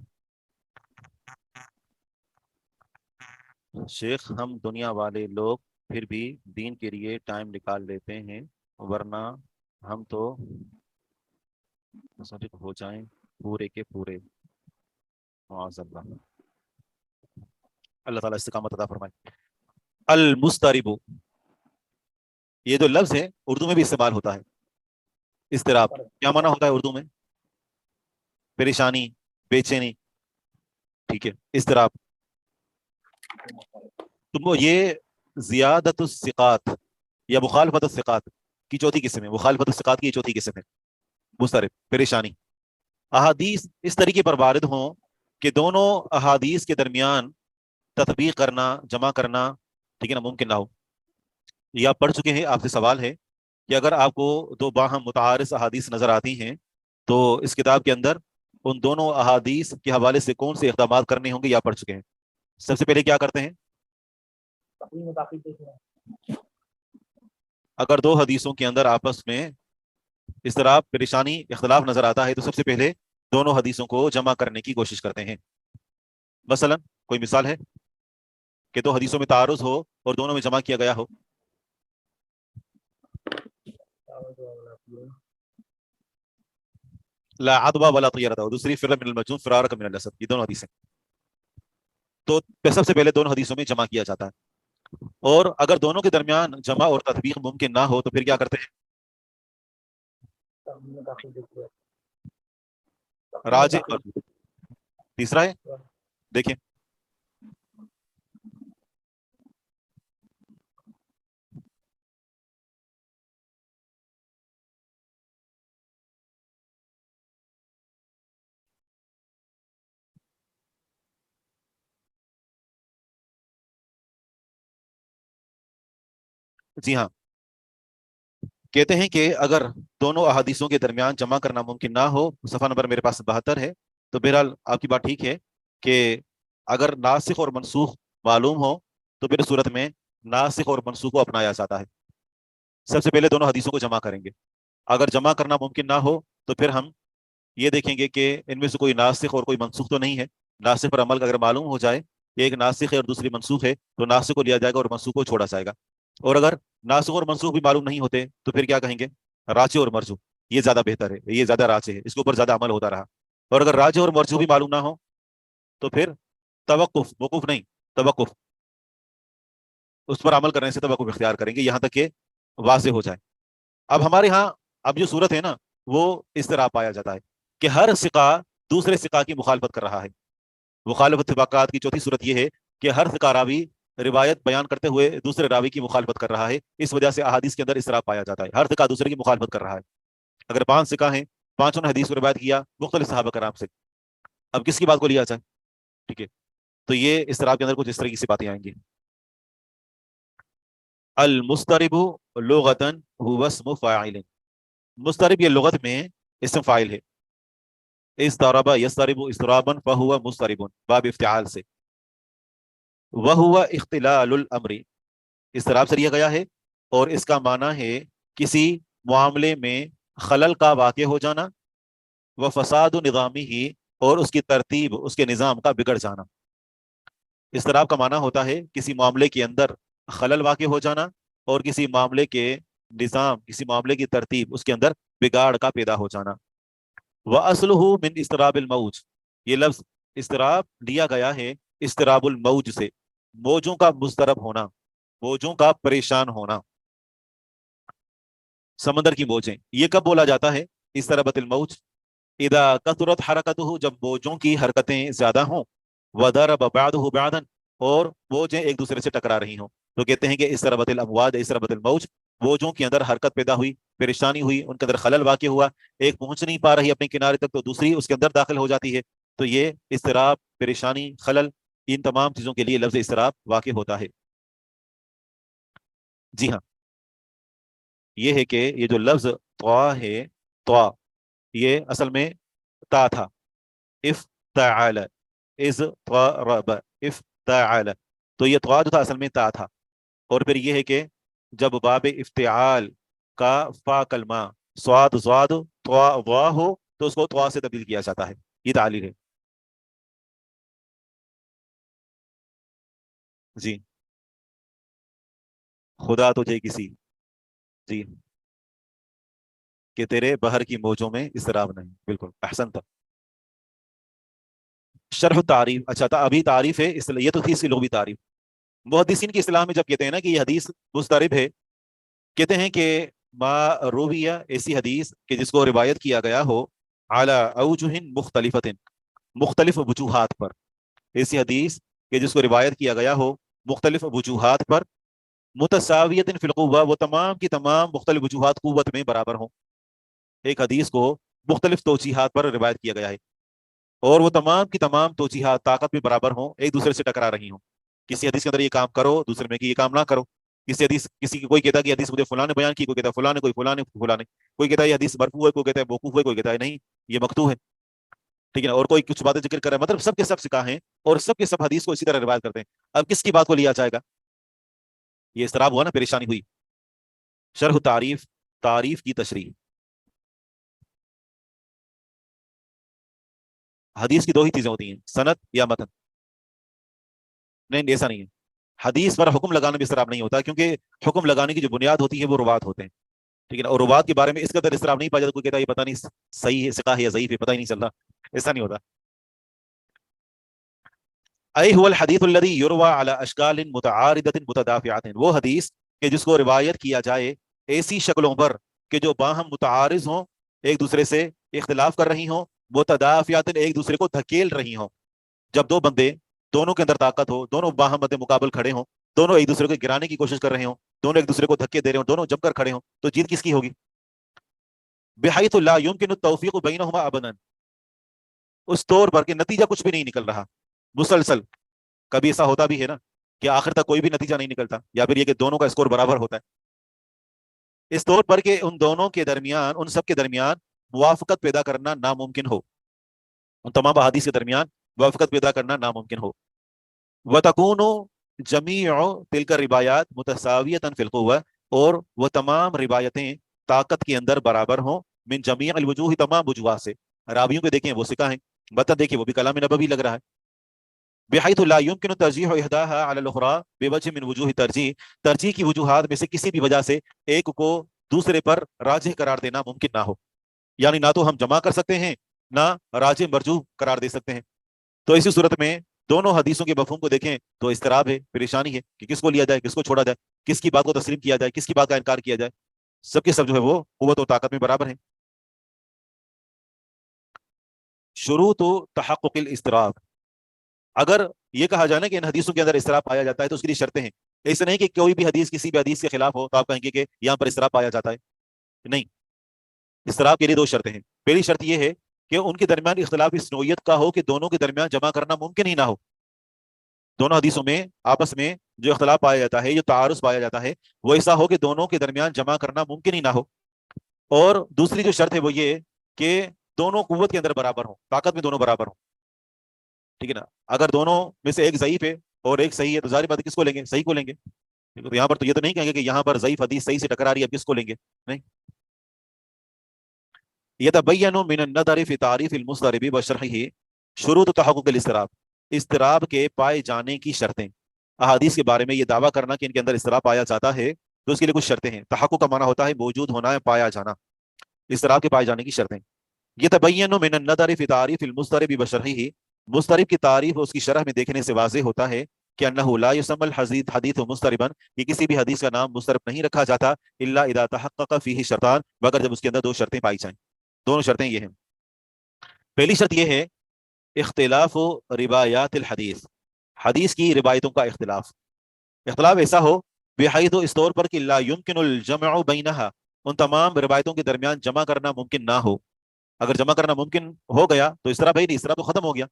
C: شیخ ہم دنیا والے لوگ پھر بھی دین کے لیے ٹائم نکال لیتے ہیں، ورنہ ہم تو مصدق ہو جائیں پورے کے پورے. معاذ اللہ، اللہ تعالیٰ استقامت عطا فرمائے. المسترب، یہ جو لفظ ہے اردو میں بھی استعمال ہوتا ہے. اضطراب کیا معنی ہوتا ہے اردو میں؟ پریشانی، بے چینی، ٹھیک ہے، اضطراب. تو یہ زیادت الثقات یا مخالفت الثقات کی چوتھی قسم ہے، مخالفت الثقات کی چوتھی قسم ہے مضطرب، پریشانی. احادیث اس طریقے پر وارد ہوں کہ دونوں احادیث کے درمیان تطبیق کرنا، جمع کرنا، ٹھیک ہے نا، ممکن نہ ہو. یہ آپ پڑھ چکے ہیں، آپ سے سوال ہے کہ اگر آپ کو دو باہم متعارض احادیث نظر آتی ہیں تو اس کتاب کے اندر ان دونوں احادیث کے حوالے سے کون سے اقدامات کرنے ہوں گے، یہ آپ پڑھ چکے ہیں. سب سے پہلے کیا کرتے ہیں؟ اگر دو حدیثوں کے اندر آپس میں اضطراب، پریشانی، اختلاف نظر آتا ہے تو سب سے پہلے دونوں حدیثوں کو جمع کرنے کی کوشش کرتے ہیں. مثلا کوئی مثال ہے کہ دو حدیثوں میں تعارض ہو اور دونوں میں جمع کیا گیا ہو؟ لا عدوى ولا طيرة، اور دوسری فر من المجنون فرارك من الاسد، یہ دونوں حدیثیں. تو سب سے پہلے دونوں حدیثوں میں جمع کیا جاتا ہے. اور اگر دونوں کے درمیان جمع اور تطبیق ممکن نہ ہو تو پھر کیا کرتے ہیں؟ راجح اور تیسرا ہے، دیکھیں جی ہاں، کہتے ہیں کہ اگر دونوں احادیثوں کے درمیان جمع کرنا ممکن نہ ہو، صفحہ نمبر میرے پاس 72 ہے، تو بہرحال آپ کی بات ٹھیک ہے کہ اگر ناسخ اور منسوخ معلوم ہو تو پھر صورت میں ناسخ اور منسوخ کو اپنایا جاتا ہے۔ سب سے پہلے دونوں حدیثوں کو جمع کریں گے، اگر جمع کرنا ممکن نہ ہو تو پھر ہم یہ دیکھیں گے کہ ان میں سے کوئی ناسخ اور کوئی منسوخ تو نہیں ہے۔ ناسخ پر عمل اگر معلوم ہو جائے کہ ایک ناسخ ہے اور دوسری منسوخ ہے تو ناسخ کو لیا جائے گا اور منسوخ کو چھوڑا جائے گا، اور اگر ناسخ اور منسوخ بھی معلوم نہیں ہوتے تو پھر کیا کہیں گے؟ راجح اور مرجو، یہ زیادہ بہتر ہے، یہ زیادہ راجح ہے، اس کے اوپر زیادہ عمل ہوتا رہا۔ اور اگر راجح اور مرجو بھی معلوم نہ ہو تو پھر توقف، وقوف نہیں، توقف، اس پر عمل کرنے سے توقف اختیار کریں گے یہاں تک کہ واضح ہو جائے۔ اب ہمارے ہاں اب جو صورت ہے نا وہ اس طرح پایا جاتا ہے کہ ہر ثقہ دوسرے ثقہ کی مخالفت کر رہا ہے۔ مخالفت اتفاقات کی چوتھی صورت یہ ہے کہ ہر ثقہ راوی روایت بیان کرتے ہوئے دوسرے راوی کی مخالفت کر رہا ہے، اس وجہ سے احادیث کے اندر اس طرح پایا جاتا ہے، ہر ثقہ دوسرے کی مخالفت کر رہا ہے۔ اگر 5 ثقہ ہیں، پانچوں نے حدیث کو روایت کیا مختلف صحابہ کرام سے، اب کس کی بات کو لیا جائے؟ ٹھیک ہے، تو یہ اس طرح کے اندر کچھ اس طرح کی باتیں آئیں گی۔ المسترب لغتاً هو اسم فاعل، مسترب یہ لغت میں اسم فاعل ہے۔ استرب یسترب استرابا فهو مسترب، باب افتعال سے۔ وهو اختلال الامر، استراب سے لیا گیا ہے اور اس کا معنی ہے کسی معاملے میں خلل کا واقع ہو جانا، و فساد نظامی ہی، اور اس کی ترتیب، اس کے نظام کا بگڑ جانا۔ استراب کا معنی ہوتا ہے کسی معاملے کے اندر خلل واقع ہو جانا اور کسی معاملے کے نظام، کسی معاملے کی ترتیب، اس کے اندر بگاڑ کا پیدا ہو جانا۔ وَأَصْلُهُ مِنْ اضطراب الموج، یہ لفظ اضطراب لیا گیا ہے اضطراب الموج سے، موجوں کا مضطرب ہونا، موجوں کا پریشان ہونا، سمندر کی موجیں۔ یہ کب بولا جاتا ہے؟ اضطربت الموج اذا کثرت حرکتہ، جب موجوں کی حرکتیں زیادہ ہوں، وضرب بعضہ بعضا، اور موجیں ایک دوسرے سے ٹکرا رہی ہوں، تو کہتے ہیں کہ اضطربت الامواج اضطربت الموج، موجوں کے اندر حرکت پیدا ہوئی، پریشانی ہوئی، ان کے اندر خلل واقع ہوا، ایک پہنچ نہیں پا رہی اپنے کنارے تک تو دوسری اس کے اندر داخل ہو جاتی ہے، تو یہ اضطراب، پریشانی، خلل، ان تمام چیزوں کے لیے لفظ اضطراب واقع ہوتا ہے۔ جی ہاں، یہ ہے کہ یہ جو لفظ طوا ہے، طوا یہ اصل میں تا تھا، افتعل، اضطرب، افتعل، تو یہ طوا جو تھا اصل میں تا تھا، اور پھر یہ ہے کہ جب باب افتعال کا فا کلمہ صاد ضاد طوا وا ہو تو اس کو طوا سے تبدیل کیا جاتا ہے، یہ تعلیل ہے۔ جی، خدا تجھے کسی، جی، کہ تیرے بحر کی موجوں میں اضطراب نہیں، بالکل احسنت۔ شرح تعریف، اچھا تھا ابھی تعریف ہے، یہ تو تھی اس کی لغوی تعریف۔ محدثین کی اصطلاح میں جب کہتے ہیں نا کہ یہ حدیث مضطرب ہے، کہتے ہیں کہ ما رویہ، ایسی حدیث کہ جس کو روایت کیا گیا ہو علی اوجہ مختلفۃ، مختلف وجوہات پر، ایسی حدیث کہ جس کو روایت کیا گیا ہو مختلف وجوہات پر، متساویۃ فی القوہ، وہ تمام کی تمام مختلف وجوہات قوت میں برابر ہوں۔ ایک حدیث کو مختلف توجیحات پر روایت کیا گیا ہے اور وہ تمام کی تمام توجیحات طاقت میں برابر ہوں، ایک دوسرے سے ٹکرا رہی ہوں، کسی حدیث کے اندر یہ کام کرو، دوسرے میں کہ یہ کام نہ کرو، کسی حدیث، کسی کی کوئی کہتا ہے کہ حدیث مجھے فلاں نے بیان کی، کوئی کہتا ہے فلاں نے، کوئی فلاں نے، فلاں نے، کوئی کہتا ہے یہ حدیث مرفوع ہے، کوئی کہتا ہے موقوف ہے، کوئی کہتا ہے نہیں یہ مقطوع ہے، ٹھیک ہے نا، اور کوئی کچھ باتیں ذکر کر رہا ہے، مطلب سب کے سب سکا ہیں اور سب کے سب حدیث کو اسی طرح روایت کرتے ہیں۔ اب کس کی بات کو لیا جائے گا؟ یہ اضطراب ہوا نا، پریشانی ہوئی۔ شرح تعریف، تعریف کی تشریح۔ حدیث کی دو ہی چیزیں ہوتی ہیں، سند یا متن، نہیں ایسا نہیں ہے، حدیث پر حکم لگانا بھی اضطراب نہیں ہوتا، کیونکہ حکم لگانے کی جو بنیاد ہوتی ہے وہ روات ہوتے ہیں، ٹھیک ہے نا، اور روات کے بارے میں اس قدر اضطراب نہیں پایا جاتا، کوئی کہتا ہے یہ پتہ نہیں صحیح ہے، ثقہ ہے یا ضعیف ہے، پتہ ہی نہیں چلتا، ایسا نہیں ہوتا۔ ای هو الحدیث الذی یروى علی اشکال متعارضۃ متدافعۃ، وہ حدیث کہ جس کو روایت کیا جائے ایسی شکلوں پر کہ جو باہم متعارض ہوں، ایک دوسرے سے اختلاف کر رہی ہوں، متدافعۃ ایک دوسرے کو دھکیل رہی ہوں. جب دو بندے دونوں کے اندر طاقت ہو، دونوں باہم مد مقابل کھڑے ہوں، دونوں ایک دوسرے کو گرانے کی کوشش کر رہے ہوں، دونوں ایک دوسرے کو دھکے دے رہے ہوں، دونوں جم کر کھڑے ہوں، تو جیت کس کی ہوگی؟ بحیث لا یمکن التوفیق بینہما ابدا، اس طور پر کہ نتیجہ کچھ بھی نہیں نکل رہا مسلسل. کبھی ایسا ہوتا بھی ہے نا کہ آخر تک کوئی بھی نتیجہ نہیں نکلتا، یا پھر یہ کہ دونوں کا اسکور برابر ہوتا ہے. اس طور پر کہ ان دونوں کے درمیان، ان سب کے درمیان موافقت پیدا کرنا ناممکن ہو، ان تمام احادیث کے درمیان موافقت پیدا کرنا ناممکن ہو. وَتَكُونُ جَمِيعُ تِلْكَ الرِّوَایَاتِ مُتَسَاوِیَةً فِی الْقُوَّۃِ، اور وہ تمام روایتیں طاقت کے اندر برابر ہوں، من جمیع الوجوہ، تمام وجوہات سے. راویوں کو دیکھیں وہ ثقہ ہیں، متن دیکھیں وہ بھی کلام نبوی لگ رہا ہے. بحیث لا يمكن ترجیح احداها على الاخرى بوجہ من وجوہ ترجیح، ترجیح کی وجوہات میں سے کسی بھی وجہ سے ایک کو دوسرے پر راجح قرار دینا ممکن نہ ہو. یعنی نہ تو ہم جمع کر سکتے ہیں، نہ راجح مرجوح قرار دے سکتے ہیں. تو اسی صورت میں دونوں حدیثوں کے مفہوم کو دیکھیں تو اضطراب ہے، پریشانی ہے کہ کس کو لیا جائے، کس کو چھوڑا جائے، کس کی بات کو تسلیم کیا جائے، کس کی بات کا انکار کیا جائے. سب کے سب جو ہے وہ قوت و طاقت میں برابر ہیں. شروط تحقق الاضطراب، اگر یہ کہا جائے نا کہ ان حدیثوں کے اندر اضطراب پایا جاتا ہے تو اس کے لیے شرطیں ہیں. ایسے نہیں کہ کوئی بھی حدیث کسی بھی حدیث کے خلاف ہو تو آپ کہیں گے کہ یہاں پر اضطراب پایا جاتا ہے. نہیں، اضطراب کے لیے دو شرطیں ہیں. پہلی شرط یہ ہے کہ ان کے درمیان اختلاف اس نوعیت کا ہو کہ دونوں کے درمیان جمع کرنا ممکن ہی نہ ہو. دونوں حدیثوں میں آپس میں جو اختلاف پایا جاتا ہے، جو تعارض پایا جاتا ہے، وہ ایسا ہو کہ دونوں کے درمیان جمع کرنا ممکن ہی نہ ہو. اور دوسری جو شرط ہے وہ یہ کہ دونوں قوت کے اندر برابر ہوں، طاقت میں دونوں برابر ہوں. ٹھیک ہے نا؟ اگر دونوں میں سے ایک ضعیف ہے اور ایک صحیح ہے تو ظاہر بات ہے کس کو لیں گے؟ صحیح کو لیں گے. تو یہاں پر تو یہ تو نہیں کہیں گے کہ یہاں پر ضعیف حدیث صحیح سے ٹکرا رہی ہے، اب کس کو لیں گے؟ نہیں. یتبین من النظر فی تعریف المضطرب وشرحہ شروط تحقق الاضطراب، اضطراب کے پائے جانے کی شرطیں. احادیث کے بارے میں یہ دعویٰ کرنا کہ ان کے اندر اضطراب پایا جاتا ہے تو اس کے لیے کچھ شرطیں ہیں. تحقق کا معنی ہوتا ہے موجود ہونا ہے، پایا جانا. اضطراب کے پائے جانے کی شرطیں. یتبین من النظر فی تعریف المضطرب وشرحہ، مضطرب کی تعریف اور اس کی شرح میں دیکھنے سے واضح ہوتا ہے کہ انہ لا یسمى الحدیث حدیث مضطربا، کہ کسی بھی حدیث کا نام مضطرب نہیں رکھا جاتا الا اذا تحقق فیہ شرطان، مگر جب اس کے اندر دو شرطیں پائی جائیں. دونوں شرطیں یہ ہیں. پہلی شرط یہ ہے اختلاف و روایات الحدیث، حدیث کی روایتوں کا اختلاف. اختلاف ایسا ہو بحیث اس طور پر کہ لا یمکن الجمع بینہا، ان تمام روایتوں کے درمیان جمع کرنا ممکن نہ ہو. اگر جمع کرنا ممکن ہو گیا تو اس طرح بھائی نہیں، اس طرح تو ختم ہو گیا.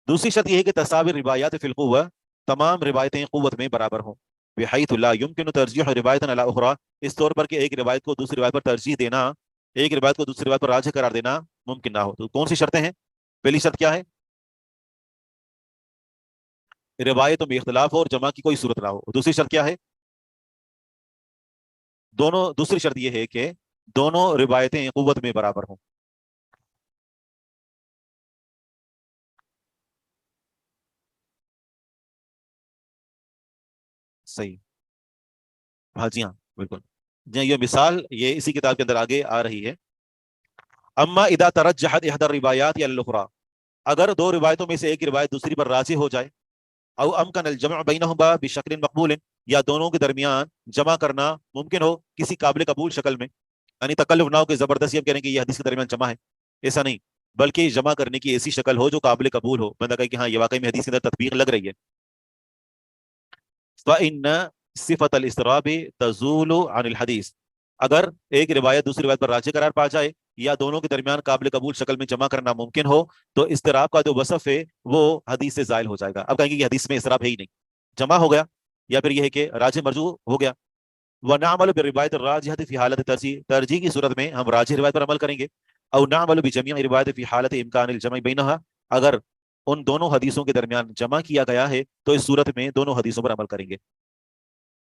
C: دوسری شرط یہ ہے کہ تساوی روایات فی القوہ، تمام روایتیں قوت میں برابر ہوں. بحیث لا یمکن ترجیح روایت علی اخرى، اس طور پر کہ ایک روایت کو دوسری روایت پر ترجیح دینا، ایک روایت کو دوسری روایت پر راجح قرار دینا ممکن نہ ہو. تو کون سی شرطیں ہیں؟ پہلی شرط کیا ہے؟ روایتوں میں اختلاف ہو اور جمع کی کوئی صورت نہ ہو. دوسری شرط کیا ہے؟ دوسری شرط یہ ہے کہ دونوں روایتیں قوت میں برابر ہوں. صحیح، ہاں جی ہاں بالکل. جی یہ مثال یہ اسی کتاب کے اندر آگے آ رہی ہے. اما اذا ترجحت احدى الروایات علی الاخرى، اگر دو روایتوں میں سے ایک روایت دوسری پر راجح ہو جائے، او امکن الجمع بینہما بشکل مقبول، یا دونوں کے درمیان جمع کرنا ممکن ہو کسی قابل قبول شکل میں. یعنی تکلف نہ ہو کہ زبردستی ہم کہیں کہ یہ حدیث کے درمیان جمع ہے، ایسا نہیں، بلکہ جمع کرنے کی ایسی شکل ہو جو قابل قبول ہو. بندہ کہے کہ ہاں یہ واقعی میں حدیث کے اندر تطبیق لگ رہی ہے. فإن صفت الاضطراب تزول عن الحدیث، اگر ایک روایت دوسری روایت پر راجح قرار پا جائے یا دونوں کے درمیان قابل قبول شکل میں جمع کرنا ممکن ہو تو اضطراب کا جو وصف ہے وہ حدیث سے زائل ہو جائے گا. اب کہیں گے کہ حدیث میں اضطراب ہے ہی نہیں، جمع ہو گیا، یا پھر یہ ہے کہ راجح مرجوح ہو گیا. ونعمل بالروایت الراجحۃ فی حالت ترجیح، ترجیح کی صورت میں ہم راجح روایت پر عمل کریں گے. او نعمل بجمیع روایت فی حالت امکان الجمع بینہا، اگر ان دونوں حدیثوں کے درمیان جمع کیا گیا ہے تو اس صورت میں دونوں حدیثوں پر عمل کریں گے.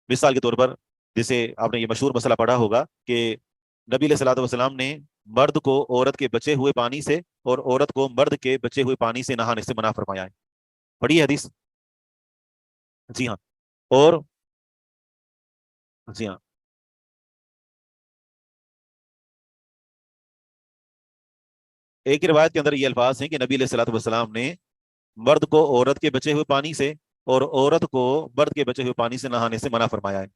C: مثال کے طور پر جیسے آپ نے یہ مشہور مسئلہ پڑھا ہوگا کہ نبی علیہ الصلوۃ والسلام نے مرد کو عورت کے بچے ہوئے پانی سے اور عورت کو مرد کے بچے ہوئے پانی سے نہانے سے منع فرمایا ہے. پڑھی ہے حدیث؟ جی ہاں. اور جی ہاں ایک روایت کے اندر یہ الفاظ ہیں کہ نبی علیہ الصلوۃ والسلام نے مرد کو عورت کے بچے ہوئے پانی سے اور عورت کو مرد کے بچے ہوئے پانی سے نہانے سے منع فرمایا ہے.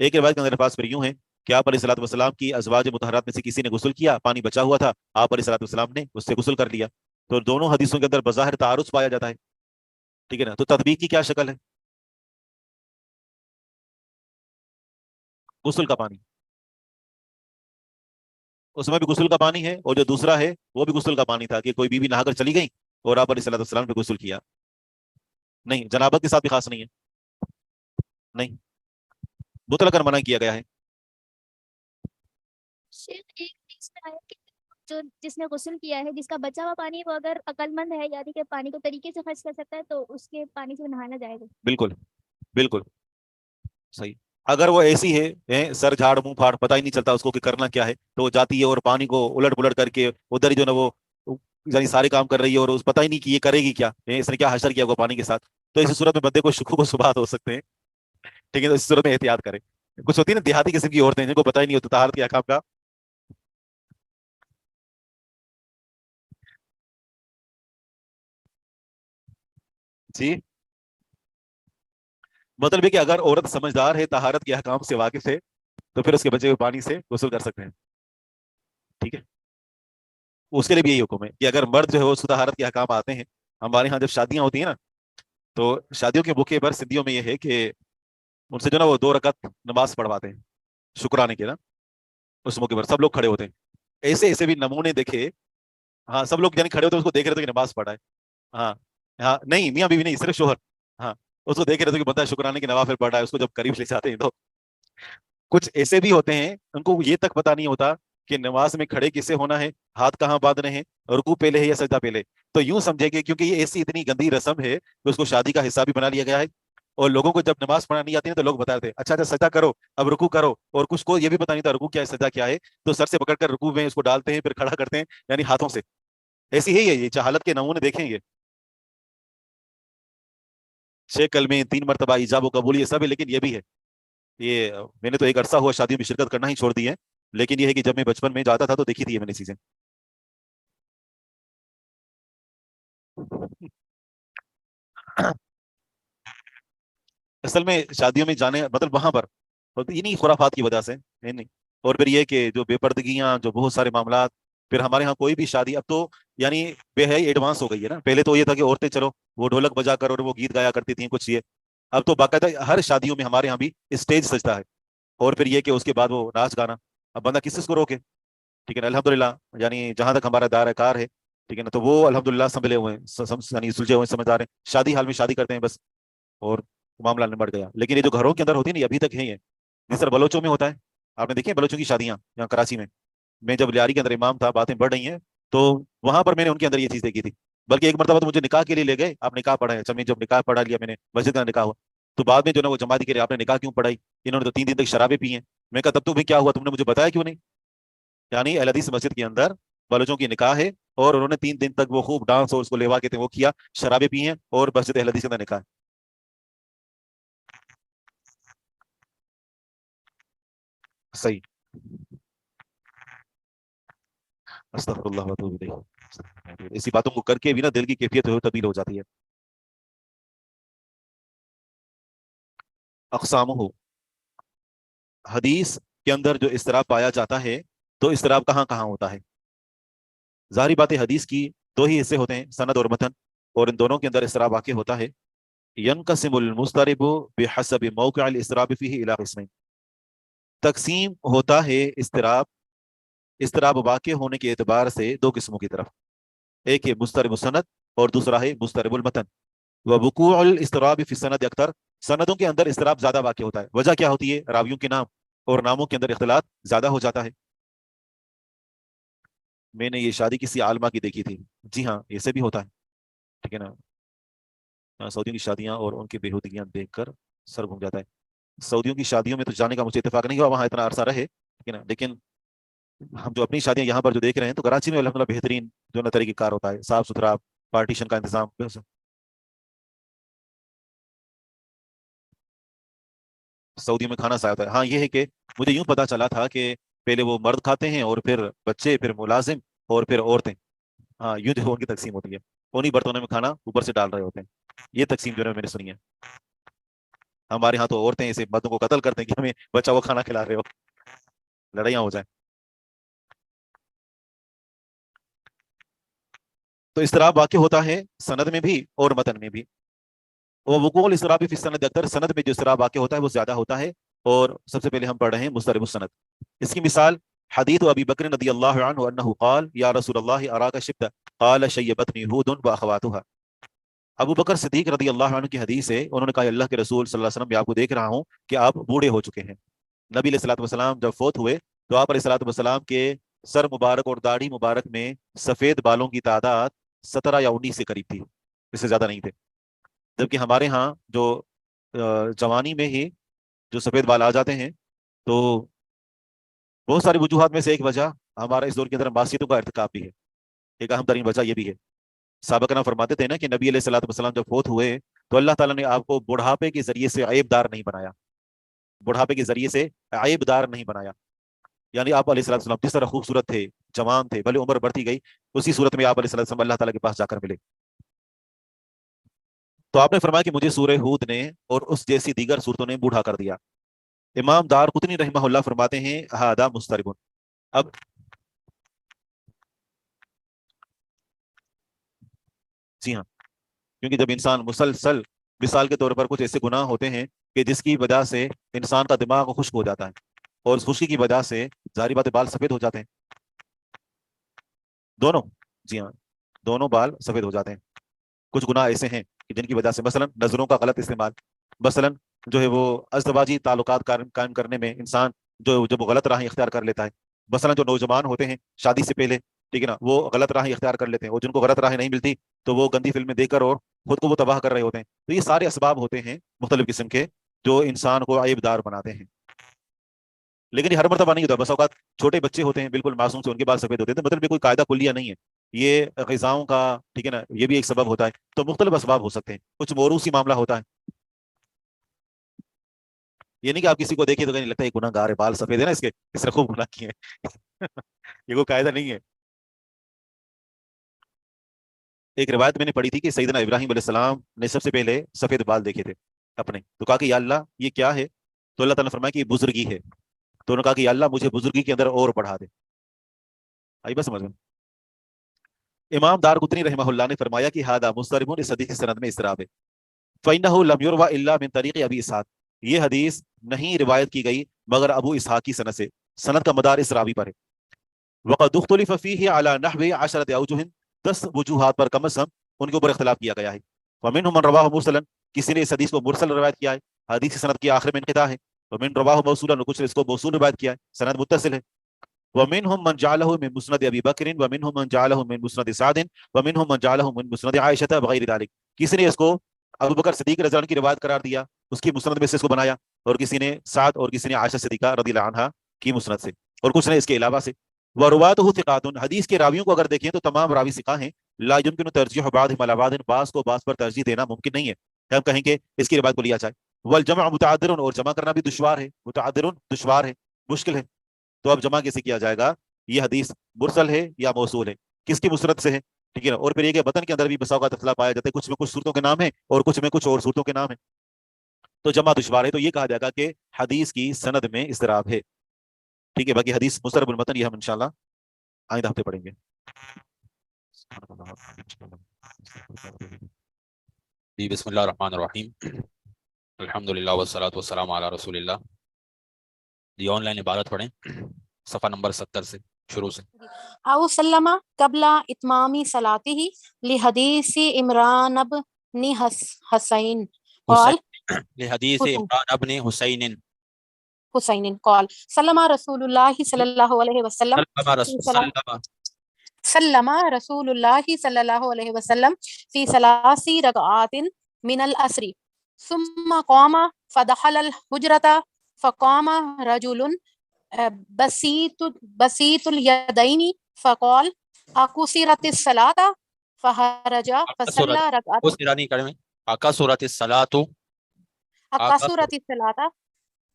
C: ایک روایت کے اندر الفاظ پھر یوں ہیں کہ آپ علیہ الصلوۃ والسلام کی ازواج مطہرات میں سے کسی نے غسل کیا, پانی بچا ہوا تھا, آپ علیہ الصلوۃ والسلام نے اس سے غسل کر لیا. تو دونوں حدیثوں کے اندر بظاہر تعارض پایا جاتا ہے, ٹھیک ہے نا. تو تطبیق کی کیا شکل ہے؟ غسل کا پانی, اس میں بھی غسل کا پانی ہے, اور جو دوسرا ہے وہ بھی غسل کا پانی تھا کہ کوئی بیوی نہا کر چلی گئی اور آپ علیہ الصلوۃ والسلام نے غسل کیا. نہیں, جنابت کے ساتھ بھی خاص نہیں ہے, نہیں, مطلقاً منع کیا گیا ہے.
D: شیخ ایک چیز میں آیا کہ جو جس نے غسل کیا ہے جس کا بچا ہوا پانی وہ اگر عقل مند ہے یعنی کہ پانی کو طریقے سے خرچ کر سکتا ہے تو اس کے پانی سے نہانا جائے گا.
C: بالکل بالکل صحیح. اگر وہ ایسی ہے سر جھاڑ منہ پھاڑ پتہ ہی نہیں چلتا اس کو کہ کرنا کیا ہے, تو وہ جاتی ہے اور پانی کو الٹ پلٹ کر کے ادھر ہی جو نا وہ یعنی سارے کام کر رہی ہے اور اس پتہ ہی نہیں کہ یہ کرے گی کیا, اس نے کیا حشر کیا وہ پانی کے ساتھ, تو اسی صورت میں بندے کو شکوک و شبہات ہو سکتے ہیں, ٹھیک ہے. تو اس صورت میں احتیاط کریں. کچھ ہوتی ہے نا دیہاتی قسم کی عورتیں جن کو پتہ ہی نہیں ہوتا طہارت کے احکام کا. جی, مطلب ہے کہ اگر عورت سمجھدار ہے, طہارت کے احکام سے واقف ہے, تو پھر اس کے بچے ہوئے پانی سے غسل کر سکتے ہیں, ٹھیک ہے. اس کے لیے بھی یہی حکم ہے کہ اگر مرد جو ہے وہ اس کو طہارت کے احکام آتے ہیں. ہمارے ہاں جب شادیاں ہوتی ہیں نا, تو شادیوں کے موقع پر سندھیوں میں یہ ہے کہ ان سے جو نا وہ 2 رکعت نماز پڑھواتے ہیں شکرانے کے نا. اس موقع پر سب لوگ کھڑے ہوتے ہیں, ایسے ایسے بھی نمونے دیکھے. ہاں, سب لوگ یعنی کھڑے ہوتے ہیں, اس کو دیکھ رہے تھے کہ نماز پڑھا ہے. ہاں ہاں, نہیں میاں بیوی نہیں, صرف شوہر. ہاں, اس کو دیکھ رہے تھے کہ بندہ شکرانے کی نوافل پڑھ رہا ہے. اس کو جب قریب لے جاتے ہیں تو کچھ ایسے بھی ہوتے ہیں ان کو یہ تک پتا نہیں ہوتا کہ نماز میں کھڑے کس سے ہونا ہے, ہاتھ کہاں باندھنے ہیں, رکوع پہلے ہے یا سجدہ پہلے. تو یوں سمجھے کہ کیونکہ یہ ایسی اتنی گندی رسم ہے کہ اس کو شادی کا حصہ بھی بنا لیا گیا ہے. اور لوگوں کو جب نماز پڑھانی نہیں آتی ہے تو لوگ بتاتے ہیں اچھا اچھا سجدہ کرو, اب رکوع کرو. اور کچھ کو یہ بھی پتا نہیں تھا رکوع کیا ہے سجدہ کیا ہے, تو سر سے پکڑ کر رکوع میں اس کو ڈالتے ہیں, پھر کھڑا کرتے ہیں یعنی ہاتھوں سے. ایسی ہے یہ جہالت کے نمونے دیکھیں گے. 6 کلمے 3 مرتبہ ایجاب و قبول یہ سب ہے, لیکن یہ بھی ہے. یہ میں نے تو ایک عرصہ ہوا شادیوں میں شرکت کرنا ہی چھوڑ دی ہے, لیکن یہ ہے کہ جب میں بچپن میں جاتا تھا تو دیکھی تھی یہ میں نے چیزیں. اصل میں شادیوں میں جانے مطلب وہاں پر انہیں خرافات کی وجہ سے نہیں. اور پھر یہ کہ جو بے پردگیاں, جو بہت سارے معاملات. پھر ہمارے ہاں کوئی بھی شادی اب تو یعنی بے حیائی ایڈوانس ہو گئی ہے نا. پہلے تو یہ تھا کہ عورتیں چلو وہ ڈھولک بجا کر اور وہ گیت گایا کرتی تھیں کچھ یہ. اب تو باقاعدہ ہر شادیوں میں ہمارے ہاں بھی اسٹیج سجتا ہے, اور پھر یہ کہ اس کے بعد وہ ناچ گانا. اب بندہ کس چیز کو روکے, ٹھیک ہے نا. الحمدللہ یعنی جہاں تک ہمارا دائرہ کار ہے, ٹھیک ہے نا, تو وہ الحمدللہ سنبھلے ہوئے ہیں, یعنی سلجھے ہوئے سمجھدار ہیں. شادی حال میں شادی کرتے ہیں بس, اور معاملہ نمٹ گیا. لیکن یہ جو گھروں کے اندر ہوتی ہے نا یہ ابھی تک ہے. یہ جس طرح بلوچوں میں ہوتا ہے, آپ نے دیکھی ہیں بلوچوں کی شادیاں یہاں کراچی میں. میں جب لیاری کے اندر امام تھا, باتیں بڑھ رہی ہیں, تو وہاں پر میں نے ان کے اندر یہ چیز دیکھی تھی. بلکہ ایک مرتبہ تو مجھے نکاح کے لیے لے گئے, آپ نکاح پڑھا ہے. اچھا, میں جب نکاح پڑھا لیا میں نے, مسجد کا نکاح ہوا, تو بعد میں جو نا وہ جماعتی کے لیے آپ نے نکاح کیوں پڑھائی, انہوں نے تو 3 دن تک شرابیں پی ہیں. میں کہا تب تو بھی کیا ہوا, تم نے مجھے بتایا کیوں نہیں. یعنی اہل حدیث مسجد کے اندر بلوچوں کی نکاح ہے, اور انہوں نے 3 دن تک وہ خوب ڈانس اور اس کو لیوا کے تھے وہ کیا, شرابیں پی ہیں, اور مسجد اہل حدیث کے اندر نکاح ہے. صحیح. استغفر اللہ واتوب الیہ. ایسی باتوں کو کر کے بھی نا دل کی کیفیت جو ہے تبدیل ہو جاتی ہے. اقسام ہو, حدیث کے اندر جو اضطراب پایا جاتا ہے, تو اضطراب کہاں کہاں ہوتا ہے. ظاہری بات ہے حدیث کی 2 ہی حصے ہوتے ہیں, سند اور متن, اور ان دونوں کے اندر اضطراب واقع ہوتا ہے. ينقسم المضطرب بحسب موقع الاضطراب فيه الى قسمين. تقسیم ہوتا ہے اضطراب واقع ہونے کے اعتبار سے 2 قسموں کی طرف. ایک ہے مضطرب السند اور دوسرا ہے مضطرب المتن. ووقوع الاضطراب فی السند اکثر, سندوں کے اندر اضطراب زیادہ واقع ہوتا ہے. وجہ کیا ہوتی ہے, راویوں کے نام اور ناموں کے اندر اختلاط زیادہ ہو جاتا ہے. میں نے یہ شادی کسی عالمہ کی دیکھی تھی. جی ہاں, ایسے بھی ہوتا ہے, ٹھیک ہے نا. سعودیوں کی شادیاں اور ان کی بےہودگیاں دیکھ کر سر گھوم جاتا ہے. سعودیوں کی شادیوں میں تو جانے کا مجھے اتفاق نہیں ہوا, وہاں اتنا عرصہ رہے, ٹھیک ہے نا. لیکن ہم جو اپنی شادیاں یہاں پر جو دیکھ رہے ہیں, تو کراچی میں الحمدللہ بہترین جو نا طریقہ کار ہوتا ہے, صاف ستھرا, پارٹیشن کا انتظام. سعودی میں کھانا ضائع ہوتا ہے. ہاں یہ ہے کہ مجھے یوں پتا چلا تھا کہ پہلے وہ مرد کھاتے ہیں, اور پھر بچے, پھر ملازم, اور پھر عورتیں. ہاں یوں جو ان کی تقسیم ہوتی ہے. انہیں برتنوں میں کھانا اوپر سے ڈال رہے ہوتے ہیں. یہ تقسیم جو ہے میں نے سنی ہے. ہمارے ہاں تو عورتیں اسے مردوں کو قتل کرتے ہیں کہ ہمیں بچہ وہ کھانا کھلا رہے ہو, لڑائیاں ہو جائیں. تو اضطراب واقع ہوتا ہے سند میں بھی اور متن میں بھی. وہ وقوع الاضطراب فی السند, اکثر سند میں جو اضطراب واقع ہوتا ہے وہ زیادہ ہوتا ہے. اور سب سے پہلے ہم پڑھ رہے ہیں مضطرب السند. اس کی مثال حدیث ابی بکر رضی اللہ عنہ انہ قال یا رسول اللہ اراک شبت قال شیبتنی ہود واخواتها. ابو بکر صدیق رضی اللہ عنہ کی حدیث ہے, انہوں نے کہا اللہ کے رسول صلی اللہ علیہ وسلم میں آپ کو دیکھ رہا ہوں کہ آپ بوڑھے ہو چکے ہیں. نبی علیہ الصلوۃ والسلام جب فوت ہوئے تو آپ علیہ الصلوۃ والسلام کے سر مبارک اور داڑھی مبارک میں سفید بالوں کی تعداد 17 یا 19 کے قریب تھی, اس سے زیادہ نہیں تھے. جبکہ ہمارے ہاں جو جوانی میں ہی جو سفید بال آ جاتے ہیں تو بہت ساری وجوہات میں سے ایک وجہ ہمارا اس دور کے اندر معصیتوں کا ارتکاب بھی ہے. ایک اہم ترین وجہ یہ بھی ہے. سابقہ فرماتے تھے نا کہ نبی علیہ الصلوۃ والسلام جب فوت ہوئے تو اللہ تعالیٰ نے آپ کو بڑھاپے کے ذریعے سے عیب دار نہیں بنایا, بڑھاپے کے ذریعے سے عیب دار نہیں بنایا. یعنی آپ علیہ الصلوۃ والسلام جس طرح خوبصورت تھے, جوان تھے, بھلے عمر بڑھتی گئی, اسی صورت میں آپ علیہ الصلوۃ والسلام اللہ تعالیٰ کے پاس جا کر ملے. تو آپ نے فرمایا کہ مجھے سورہ ہود نے اور اس جیسی دیگر صورتوں نے بوڑھا کر دیا. امام دار قطنی رحمہ اللہ فرماتے ہیں ہذا مضطرب. اب جی ہاں, کیونکہ جب انسان مسلسل مثال کے طور پر کچھ ایسے گناہ ہوتے ہیں کہ جس کی وجہ سے انسان کا دماغ خشک ہو جاتا ہے, اور اس خشکی کی وجہ سے ظاہری بات بال سفید ہو جاتے ہیں دونوں. جی ہاں, دونوں بال سفید ہو جاتے ہیں. کچھ گناہ ایسے ہیں کہ جن کی وجہ سے مثلا نظروں کا غلط استعمال, مثلا جو ہے وہ ازدواجی تعلقات قائم کرنے میں انسان جب وہ غلط راہیں اختیار کر لیتا ہے. مثلا جو نوجوان ہوتے ہیں شادی سے پہلے, ٹھیک ہے نا, وہ غلط راہیں اختیار کر لیتے ہیں, اور جن کو غلط راہیں نہیں ملتی تو وہ گندی فلمیں دیکھ کر اور خود کو وہ تباہ کر رہے ہوتے ہیں. تو یہ سارے اسباب ہوتے ہیں مختلف قسم کے جو انسان کو عیب دار بناتے ہیں. لیکن یہ ہر مرتبہ نہیں ہوتا. بس اوقات چھوٹے بچے ہوتے ہیں بالکل معصوم سے, ان کے بال سفید ہوتے ہیں, تو مطلب یہ کوئی قاعدہ کلیہ نہیں ہے, یہ غذاؤں کا, ٹھیک ہے نا, یہ بھی ایک سبب ہوتا ہے. تو مختلف اسباب ہو سکتے ہیں. کچھ موروثی معاملہ ہوتا ہے. یہ نہیں کہ آپ کسی کو دیکھیں تو کہیں لگتا ہے یہ گناہ گار ہے, بال سفید ہے نا اس کے, اس نے خوب گناہ کیے ہیں. یہ کوئی قاعدہ نہیں ہے. ایک روایت میں نے پڑھی تھی کہ سیدنا ابراہیم علیہ السلام نے سب سے پہلے سفید بال دیکھے تھے اپنے, تو کہا کہ یا اللہ یہ کیا ہے, تو اللہ تعالیٰ نے فرمایا کہ یہ بزرگی ہے. تو انہوں نے کہا کہ یا اللہ مجھے بزرگی کے اندر اور بڑھا دے. آئی بس سمجھ میں. امام دار قطنی رحمہ اللہ نے فرمایا کہ ہادہ مضطرب, اس حدیث کی سند میں اضطراب ہے. فَإِنَّهُ لَمْ يُرْوَى إِلَّا مِنْ طَرِيقِ أَبِي إِسْحَاقَ. یہ حدیث نہیں روایت کی گئی مگر ابو اسحاق کی سند سے. سند کا مدار اس راوی پر ہے. وَقَدْ اخْتُلِفَ فِيهِ عَلَى نَحْوِ 10 أَوْجُهٍ, 10 وجوہات پر کم از کم ان کے اوپر اختلاف کیا گیا ہے. وَمِنْهُمْ مَنْ رَوَاهُ مُرْسَلًا, کسی نے اس حدیث کو مرسل روایت کیا ہے, حدیث کی سند کے آخر میں انقطاع ہے. وَمِنْ رَوَاهُ مَوْصُولًا, کچھ نے اس کو موصول روایت کیا ہے, سند متصل ہے. وَمِنْهُمْ مَنْ جَعَلَهُ مِنْ مُسْنَدِ أَبِي بَكْرٍ وَمِنْهُمْ مَنْ جَعَلَهُ مِنْ مُسْنَدِ سَعْدٍ وَمِنْهُمْ مَنْ جَعَلَهُ مِنْ مُسْنَدِ عَائِشَةَ وغير ذلك. کسی نے اس کو ابو بکر صدیق رضی اللہ عنہ کی روایت قرار دیا, اس کی مسند میں سے اس کو بنایا, اور کسی نے سعد اور کسی نے عائشہ صدیقہ رضی اللہ عنہا کی مسند سے, اور کچھ نے اس کے علاوہ سے. وَرُوَاتُهُ ثِقَاتٌ, حدیث کے راویوں کو اگر دیکھیں تو تمام راوی ثقہ ہیں. لا يمكن ترجیح بعضهم على بعض, بعض کو بعض پر ترجیح دینا ممکن نہیں ہے. ہم کہیں کہ اس کی روایت کو لیا جائے. والجمع متعذر, اور جمع کرنا بھی دشوار ہے. متعذر دشوار ہے, مشکل ہے. تو اب جمع کیسے کیا جائے گا؟ یہ حدیث مرسل ہے یا موصول ہے, کس کی مسند سے ہے, ٹھیک ہے نا. اور پھر یہ کہ بدن کے اندر بھی بسا اوقات اختلاف پایا جاتا ہے, کچھ میں کچھ صورتوں کے نام ہیں اور کچھ میں کچھ اور صورتوں کے نام ہیں, تو جمع دشوار ہے. تو یہ کہا جائے گا کہ حدیث کی سند میں اضطراب ہے, ٹھیک ہے. باقی حدیث مضطرب المتن یہ ہم انشاءاللہ آئندہ ہفتے پڑھیں گے.
E: جی بسم اللہ الرحمن الرحیم. الحمدللہ والصلاۃ والسلام علی رسول اللہ. جی آن لائن عبارت پڑھیں صفحہ نمبر 70 سے شروع سے.
F: او سلم قبل اتمامی صلاته لحدیث عمران بن حسین قال
E: لحدیث عمران ابن حسین
F: قال سلم رسول اللہ صلی اللہ علیہ وسلم سلم رسول اللہ صلی اللہ علیہ وسلم فی ثلاث رکعات من العصر ثم قام فدخل الحجرۃ فقام رجل بسيط اليدين فقال أقصرت الصلاة فخرج فصلى ركعتين.
E: اس ایرانی کڑے میں اقصرت الصلاۃ,
F: أقصرت الصلاة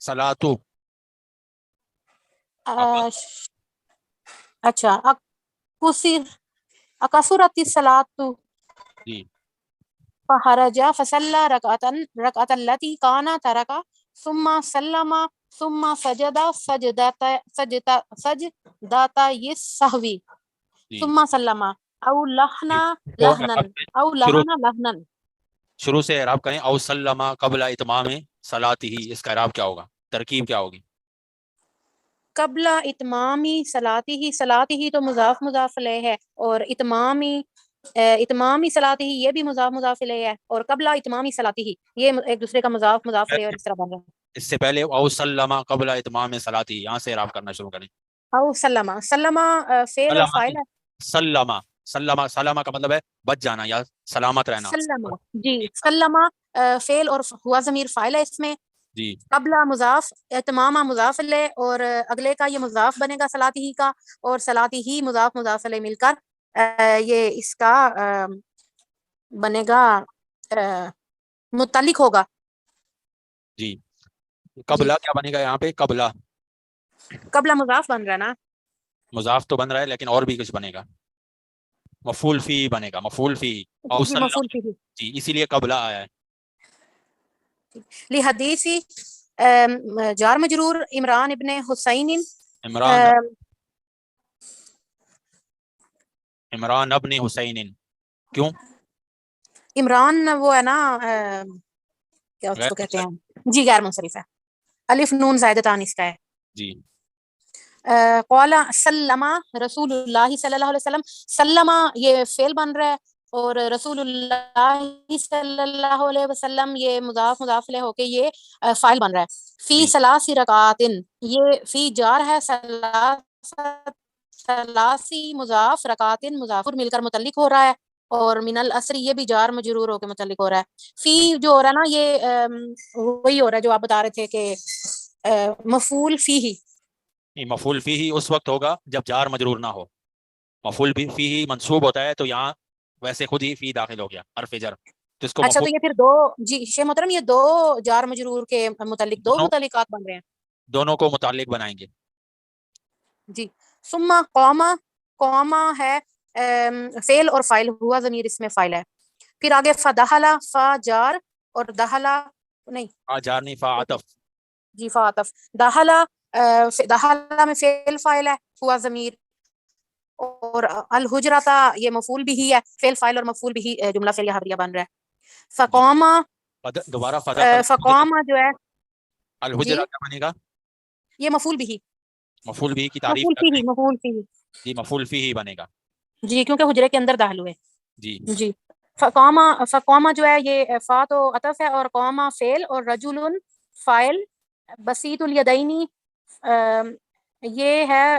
E: صلاۃ,
F: اچھا أقصرت الصلاة فخرج فصلى ركعة التي كان ترك ثم سلم ثم سجد سجدتي السهو
E: جی
F: ثم سلم او لحنا
E: تو
F: لحنا او
E: شروع
F: لحنا لحنا
E: شروع سے اعراب کریں. او سلم قبل اتمام صلاتی، اس کا اعراب کیا ہوگا، ترکیب کیا ہوگی؟
F: قبل اتمامی صلاتی تو مضاف مضاف الیہ ہے، اور اتمامی صلاتی یہ بھی مضاف مضاف الیہ ہے، اور قبل اتمامی صلاتی یہ ایک دوسرے کا مضاف مضاف الیہ اور اس طرح بن رہا ہے.
E: اس سے پہلے او سلم قبل اتمام صلاتی، یہاں سے اعراب کرنا شروع کریں.
F: او سلم فعل اور فاعل ہے.
E: سلم سلم سلامہ کا مطلب ہے بچ جانا یا سلامت رہنا.
F: سلم جی سلم فعل اور ہوا ضمیر فاعل ہے اس میں.
E: جی
F: قبل مضاف اتمام مضاف الیہ، اور اگلے کا یہ مضاف بنے گا صلاتی ہی کا، اور صلاتی ہی مضاف مضاف الیہ مل کر یہ اس کا بنے گا متعلق ہوگا.
E: جی قبلہ کیا بنے گا یہاں پہ؟ قبلہ
F: قبل مضاف بن رہا ہے نا.
E: مضاف تو بن رہا ہے لیکن اور بھی کچھ بنے گا، مفعول فی بنے گا، مفعول فی. او
F: جی مفعول
E: سلم
F: فیہ.
E: جی اسی لیے قبلہ آیا ہے.
F: لحدیثی جار مجرور عمران ابن حسین
E: عمران ابن حسین. کیوں؟
F: عمران وہ ہے نا کیا اس کو کہتے ہیں جی غیر منصرف ہے، الف نون زائدتان اس کا ہے.
E: جی
F: قال سلم رسول اللہ صلی اللہ علیہ وسلم، سلم یہ فعل بن رہا ہے، اور رسول اللہ صلی اللہ علیہ وسلم یہ مضاف مضاف الیہ ہو کے یہ فاعل بن رہا ہے. فی ثلاث رکعات یہ فی جار ہے، ثلاثی مضاف رکعات مضاف مل کر متعلق ہو رہا ہے، اور من العصر یہ بھی جار مجرور ہو کے متعلق ہو رہا ہے. فی جو ہو رہا ہے نا یہ وہی ہو رہا ہے جو آپ بتا رہے تھے کہ مفعول فیہ.
E: مفعول فی ہی اس وقت ہوگا جب جار مجرور نہ ہو. مفعول فی ہی منصوب ہوتا ہے تو یہاں ویسے خود ہی فی داخل ہو گیا حرف جر، تو اس کو
F: اچھا تو
E: مفعول
F: یہ پھر دو جی شیخ محترم یہ دو جار مجرور کے متعلق دو متعلقات بن رہے ہیں.
E: دونوں کو متعلق بنائیں گے.
F: جی ثم قوما ہے فعل اور فاعل، ہوا ضمیر اس میں فاعل ہے. پھر آگے فدخلا فا جار اور دخلا نہیں
E: جار نہیں، فا عطف.
F: جی فا عطف. دخلا میں فعل فاعل ہے ہوا ضمیر، اور الحجرتا یہ مفعول بھی ہی ہے، فعل فاعل اور مفعول بھی جملہ فعلیہ خبریہ بن رہا ہے. فقوما
E: دوبارہ
F: فقوما جو ہے
E: الحجرہ کیا بنے گا؟
F: یہ مفعول بھی
E: مفعول بھی کی تعریف
F: مفعول
E: کر رہے
F: فیہ
E: ہیں.
F: مفعول فیہ
E: جی مفعول فی ہی بنے گا.
F: جی کیونکہ حجرے کے اندر داخل ہوئے.
E: جی
F: جی فقوما جو ہے یہ فا تو عطف ہے، اور قوما فعل، اور رجل فاعل. بسیط الیدینی یہ ہے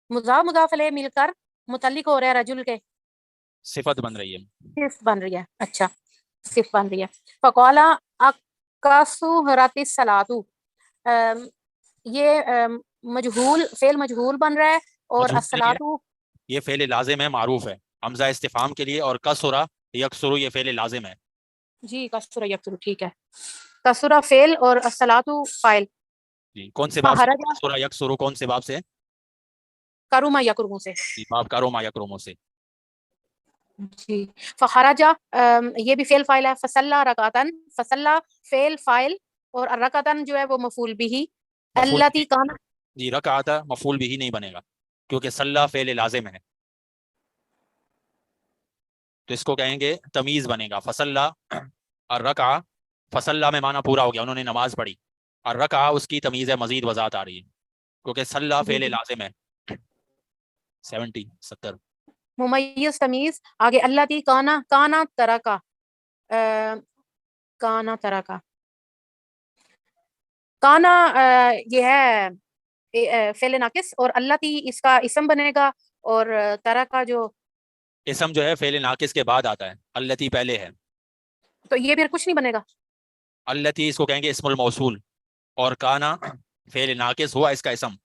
F: مضاف مضاف الیہ مل کر متعلق ہو رہا ہے رجل کے،
E: صفت بن رہی ہے.
F: صفت بن رہی ہے. اچھا صفت بن رہی ہے. فقالا اکاسورت الصلاۃ یہ مجہول فعل مجہول بن رہا ہے، اور
E: مجہول کے لیے
F: الصلاۃ
E: یہ فعل لازم ہے، معروف ہے حمزہ استفہام کے لیے، اور کسرہ یکسر یہ فعل لازم ہے.
F: جی کسرہ یکسر ٹھیک ہے. کسرہ فعل اور الصلاۃ فاعل.
E: جی کون سے باب سے؟
F: فخرج
E: کسرہ یکسر کون سے باب سے؟
F: کروما یکرمو سے.
E: جی باب کروما یکرمو سے.
F: جی فخرج یہ بھی فعل فاعل ہے. فصلی رکعتن فصلی فعل فاعل، اور رکعتن جو ہے وہ مفعول بھی.
E: مفعول
F: اللاتی کان
E: جی رکعت مفعول بھی نہیں بنے گا کیونکہ صلی فعل لازم ہے، تو اس کو کہیں گے تمیز بنے گا. فصلی الرکع، فصلی میں معنی پورا ہو گیا، انہوں نے نماز پڑھی. الرکع اس کی تمیز ہے، مزید وضاحت آ رہی ہے کیونکہ صلی فعل لازم ہے. 70
F: ممیز تمیز. آگے اللاتی کانا ترکا کانا ترکا کانا یہ ہے فعل ناقص، اور اللاتی اس کا اسم بنے گا، اور ترکا جو
E: اسم جو ہے فعل ناقص کے بعد آتا ہے، التی پہلے ہے.
F: تو یہ پھر کچھ نہیں بنے گا.
E: التی اس کو کہیں گے اسم الموصول، اور کانا فعل ناقص ہوا اس کا اسم،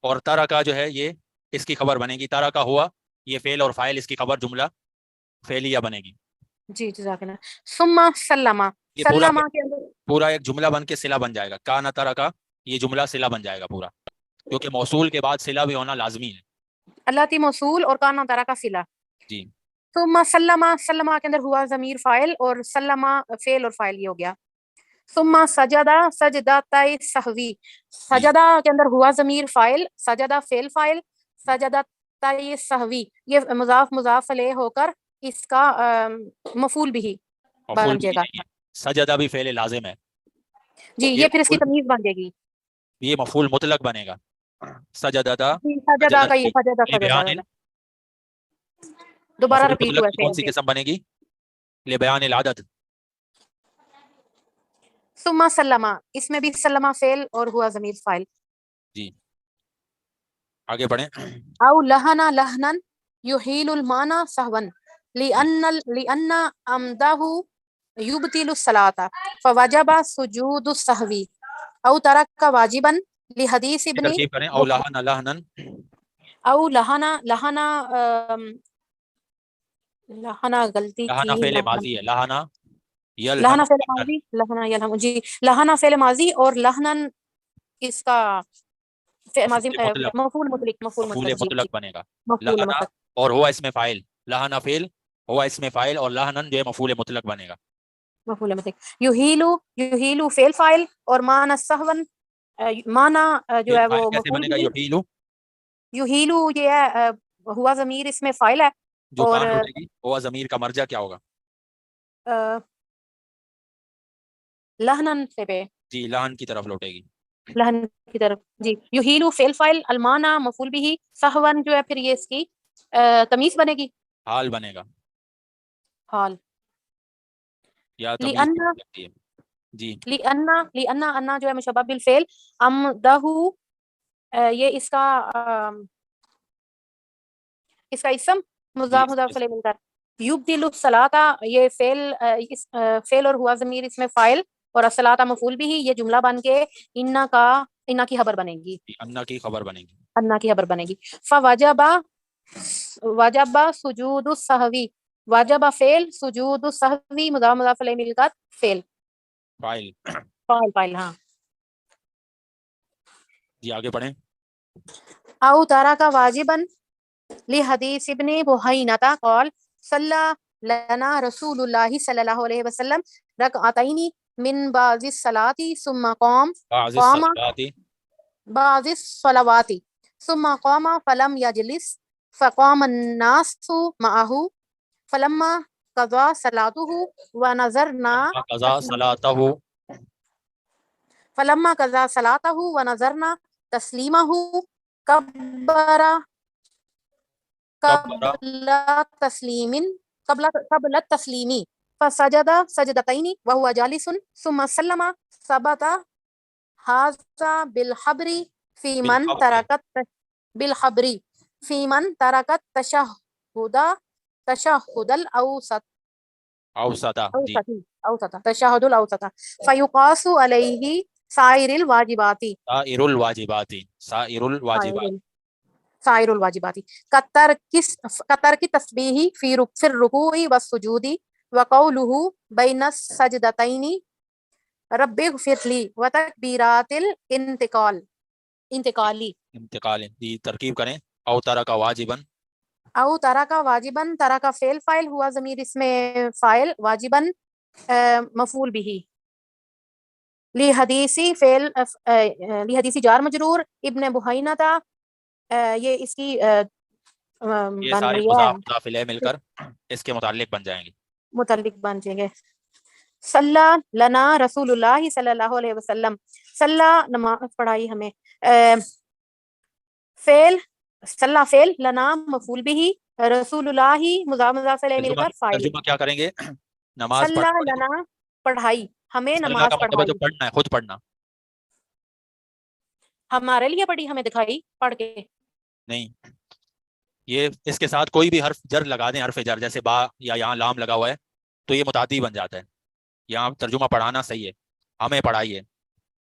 E: اور ترکا جو ہے یہ اس کی خبر بنے گی. ترکا ہوا یہ فعل اور فاعل، اس کی خبر جملہ فعلیہ بنے گی.
F: جی جزاک اللہ. ثم سلم
E: یہ
F: سلم کے اندر
E: پورا ایک جملہ بن کے صلہ بن جائے گا. کانا ترکا یہ جملہ صلہ بن جائے گا پورا، کیونکہ موصول کے بعد صلہ بھی ہونا لازمی ہے.
F: اللاتی موصول اور کانا ترکا صلہ.
E: جی
F: ثم سلمہ، سلمہ کے اندر ہوا ضمیر فاعل اور سلمہ فعل اور فاعل یہ ہو گیا. ثم سجدہ، سجدتای سہوی، سجدہ کے اندر ہوا ضمیر فاعل، سجدہ فعل فاعل، سجدتای سہوی یہ مضاف مضاف علیہ ہو کر اس کا مفعول بھی
E: مفعول
F: بن
E: بھی
F: جائے گا.
E: نہیں ہے. سجدہ بھی فعل لازم ہے.
F: جی یہ پھر اس کی تمیز بن جائے گی.
E: یہ مفعول مطلق بنے گا. سجدہ
F: جی سجدہ کا یہ سجدہ سجدہ دوبارہ
E: مفعول
F: رپیٹ
E: مطلق
F: ہوا
E: کی کون سی
F: ہے.
E: قسم بنے گی؟ لبیان العدد.
F: ثم سلمہ، اس میں بھی سلمہ فعل اور ہوا ضمیر فاعل.
E: جی آگے پڑھیں.
F: او لہنا لہنا یحیل المعنی سہوا لأن عمدہ یبطل الصلاۃ فوجب سجود السہوی او ترک واجبا لحدیث ابن
E: ترکیب کریں. او لہن لہنن.
F: او لہنا لہنا لہنا غلطی
E: لہنا
F: کی
E: فعل ماضی ہے. لہنا
F: لہنا فعل
E: یلہن.
F: ماضی، لہنا یلہم، جی لہنا فعل ماضی اور لہنن اس کا فعل ماضی مفعول مطلق، مفعول
E: مفعول
F: مطلق، جی
E: مطلق
F: جی
E: بنے گا.
F: مفعول
E: لہنا
F: مطلق،
E: اور ہوا اس میں فاعل. لہنا فعل، ہوا اس میں فاعل اور لہنن جو ہے مفعول مطلق بنے گا.
F: مفعول مطلق. یحیلو فعل فاعل اور معنی سہون معنی جو ہے
E: فاعل
F: وہ
E: کیسے
F: مفعول
E: بنے گا؟
F: بھی.
E: یحیلو
F: یحیلو یہ ہے ہوا ضمیر اس میں فاعل ہے
E: جو
F: اور
E: کہاں لوٹے گی؟ ہوا ضمیر کا مرجع کیا ہوگا؟
F: لہنن سے پہ
E: جی لہن کی طرف لوٹے گی.
F: لہن کی طرف. جی یحیلو فعل فاعل، المانا مفعول بھی، سہون جو ہے پھر یہ اس کی تمیز بنے گی،
E: حال بنے گا
F: حال.
E: یا تمیز
F: لأن
E: بھی ہو سکتی ہے. جی
F: لأن جو ہے مشبہ بالفعل، عمدہ یہ اس کا اسم
E: جی
F: مضاف مضاف علیہ مل کر یبدل الصلاۃ یہ فعل اور ہوا ضمیر اس میں فاعل اور الصلاۃ مفعول بھی، یہ جملہ بن کے انا کی خبر بنے گی،
E: انا کی خبر بنے گی.
F: انا کی خبر بنے گی. وجب سجود السہوی، واجب فعل، سجود السہوی مضاف مضاف علیہ مل کر فعل
E: فاعل.
F: فاعل ہاں.
E: جی آگے پڑھیں.
F: او تارا کا واجبن لحدیث ابن بحینۃ قال صلی لنا رسول اللہ صلی اللہ علیہ وسلم رکعتین من بعض الصلاۃ ثم قام
E: بعض
F: قام
E: الصلوات.
F: بعض الصلوات ثم قام فلم يجلس فقام الناس معه فلما قضى صلاته ونظرنا
E: قضا صلاتہ.
F: فلما قضى صلاته ونظرنا تسلیمه کبر قبل التسلیم فسجد سجدتين وهو جالس ثم سلم ثبت هذا بالحبر في من ترك تشهد الاوسط
E: اوسطہ. جی
F: تشهد الاوسط فيقاس عليه سائر الواجبات
E: سائر الواجبات. سائر الواجبات.
F: سائر الواجبات کتر کی تسبیح فی الرکوع والسجود وقوله بین السجدتین رب اغفر لی وتکبیرات انتقالی.
E: جی ترکیب کریں. او ترک واجبن.
F: او ترا کا واجبن، ترا کا فعل فاعل ہوا ضمیر اس میں فاعل، واجبن مفعول بھی. لی حدیثی فعل لی حدیثی جار مجرور، ابن بحینہ تھا یہ اس کی
E: یہ
F: بن
E: سارے
F: رہی ہے
E: مضاف مضاف الیہ مل کر اس کے متعلق بن جائیں گے.
F: متعلق بن جائیں گے. صلی لنا رسول اللہ صلی اللہ علیہ وسلم، صلی نماز پڑھائی ہمیں، فعل صلی فعل، لنا مفعول بھی، رسول اللہ مضاف مضاف علیہ مل کر فاعل.
E: ترجمہ کیا کریں گے؟ نماز
F: صلی لنا پڑھائی ہمیں،
E: صلی
F: نماز
E: کا مطلب ہے
F: پڑھائی
E: جو پڑھنا ہے، خود پڑھنا
F: ہمارے لیے پڑھی، ہمیں دکھائی پڑھ کے
E: نہیں. یہ اس کے ساتھ کوئی بھی حرف جر لگا دیں، حرف جر جیسے با یا یہاں لام لگا ہوا ہے تو یہ متعدی بن جاتا ہے. یہاں ترجمہ پڑھانا صحیح ہے، ہمیں پڑھائیے.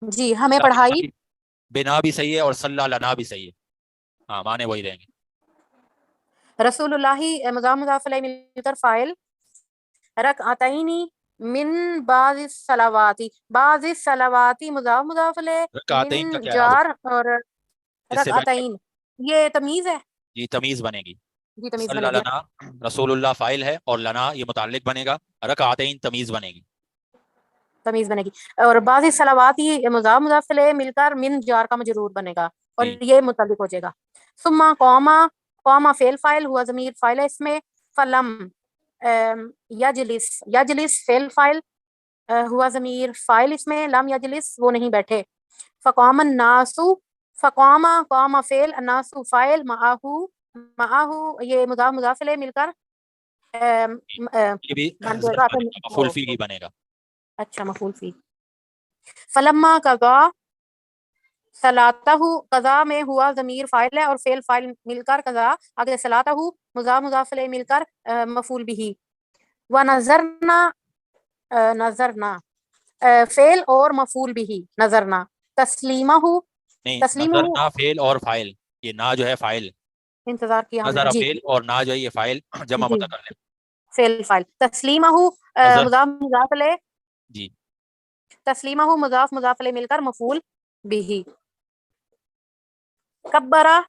F: جی ہمیں پڑھائی.
E: بنا بھی صحیح ہے اور صلی لنا بھی صحیح ہے. ہاں معنی وہی رہیں گے.
F: رسول اللہ مضاف مضاف علیہ مل کر فاعل، رکعتین من بعض الصلوات، بعض الصلوات مضاف مضاف علیہ
E: رکعتین کا
F: من
E: کیا ہے؟
F: جار اور
E: اس سے پہلے
F: رکعتین یہ تمیز ہے.
E: جی تمیز بنے گی.
F: جی تمیز
E: صلی
F: بنے گی
E: لنا رسول اللہ فائل ہے اور لنا یہ متعلق بنے گا، رکعتین تمیز بنے گی.
F: تمیز بنے گی. اور بعض صلوات ہی مضاف مضاف الیہ مل کر من جار کا مجرور بنے گا اور
E: جی.
F: یہ متعلق ہو جائے گا. ثم قوما، قوما فعل فاعل ہوا ضمیر فاعل ہے اس میں. فلم یجلس، یجلس فعل فاعل ہوا ضمیر فاعل اس میں. لم یجلس وہ نہیں بیٹھے. فقام الناس، فقام قام فعل الناس فاعل معاہو، معاہو یہ مضاف مضاف الیہ مل کر
E: یہ بھی
F: بن
E: ظرف
F: جائے گا.
E: بنے گا، مفعول فیہ بنے گا.
F: اچھا مفعول فی. فلما قضا صلاتہ، قضا میں ہوا ضمیر فاعل ہے اور فعل فاعل مل کر قضا آگے صلاتہ مضاف مضاف الیہ مل کر مفعول بھی. ونظرنا، نظرنا فعل اور مفعول بھی نظرنا. تسلیمہ،
E: نہیں،
F: تسلیمہ
E: نظر نا فعل اور فائل، یہ نا جو ہے فائل،
F: انتظار کیا ہم نے.
E: نظر
F: جی
E: فعل اور نا جو ہے یہ فائل جمع
F: جی
E: متکلم.
F: فعل فاعل. تسلیمہ
E: نظر
F: مضاف مضاف الیہ،
E: جی.
F: تسلیمہ مضاف مضاف الیہ مل کر مفعول بھی. کبرا،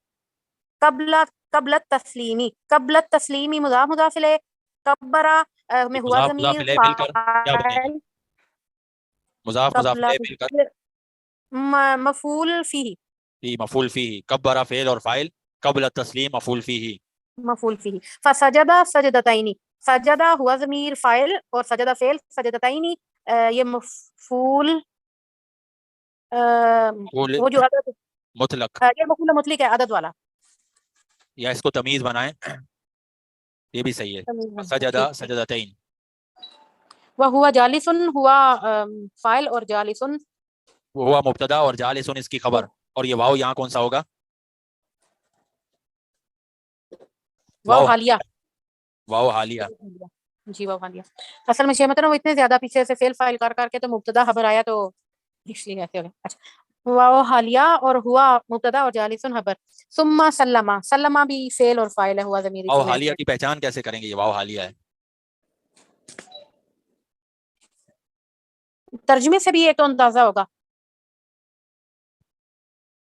F: قبل، قبل التسلیمی، قبل التسلیمی مضاف مضاف الیہ. کبرا میں ہوا
E: مضاف مضاف
F: ضمیر
E: الیہ مل کر کیا بنے گی؟
F: فاعل
E: مضاف مضاف
F: قبل
E: الیہ مل کر
F: مفعول فیہ،
E: جی مفعول فیہ. کبرا فعل اور فائل، قبل التسلیم مفعول فیہ.
F: مفعول فیہ. فسجدہ سجدتین، سجدہ ہوا ضمیر فاعل اور سجدہ فعل. سجدتین یہ مفعول
E: مفعول
F: وہ جو عدد
E: مطلق،
F: یہ مفعول مطلق ہے عدد والا.
E: یا اس کو تمیز بنائیں، یہ بھی صحیح ہے. سجدہ سجدتین.
F: وہوا جالسن ہوا فاعل اور جالسن
E: وہ ہوا مبتدا اور جالسن اس کی خبر. اور یہ واو یہاں کون سا ہوگا؟
F: واو حالیہ.
E: واو حالیہ.
F: جی واو حالیہ. اصل میں شیمت نا وہ اتنے زیادہ پیچھے سے فعل فاعل کر کر کے تو مبتدا خبر آیا تو اس لیے ایسے ہو گیا. اچھا واو حالیہ اور ہوا مبتدا اور جالسن خبر. ثم سلمہ، سلمہ بھی فعل اور فاعل ہے ہوا ضمیر
E: واو
F: اس میں.
E: حالیہ کی پہچان کیسے کریں گے؟ یہ واو حالیہ ہے.
F: ترجمے سے بھی یہ تو اندازہ ہوگا.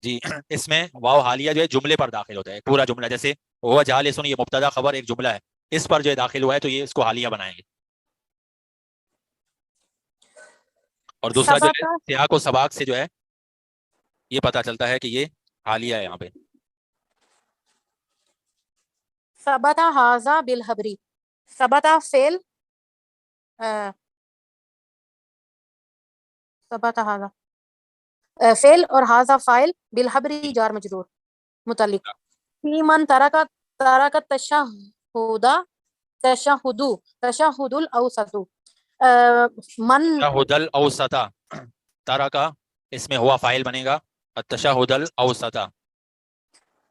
E: جی اس میں واو حالیہ جو ہے جملے پر داخل ہوتا ہے، پورا جملہ. جیسے وہ جالسن یہ مبتدا خبر ایک جملہ ہے، اس پر جو ہے داخل ہوا ہے تو یہ اس کو حالیہ بنائیں گے. اور دوسرا جو ہے
F: سبق،
E: سیاق و سباق سے جو ہے یہ پتہ چلتا ہے کہ یہ حالیہ ہے. یہاں پہ
F: ثبت ھذا بالحبری، ثبت فعل ثبت ھذا فعل اور ھذا فاعل بالحبری جار مجرور متعلق. فی من ترک، ترک تشہد، تشہد، تشہد الاوسط. من
E: تشہد الاوسط، ترکا اس میں ہوا فاعل بنے گا التشہد الاوسط.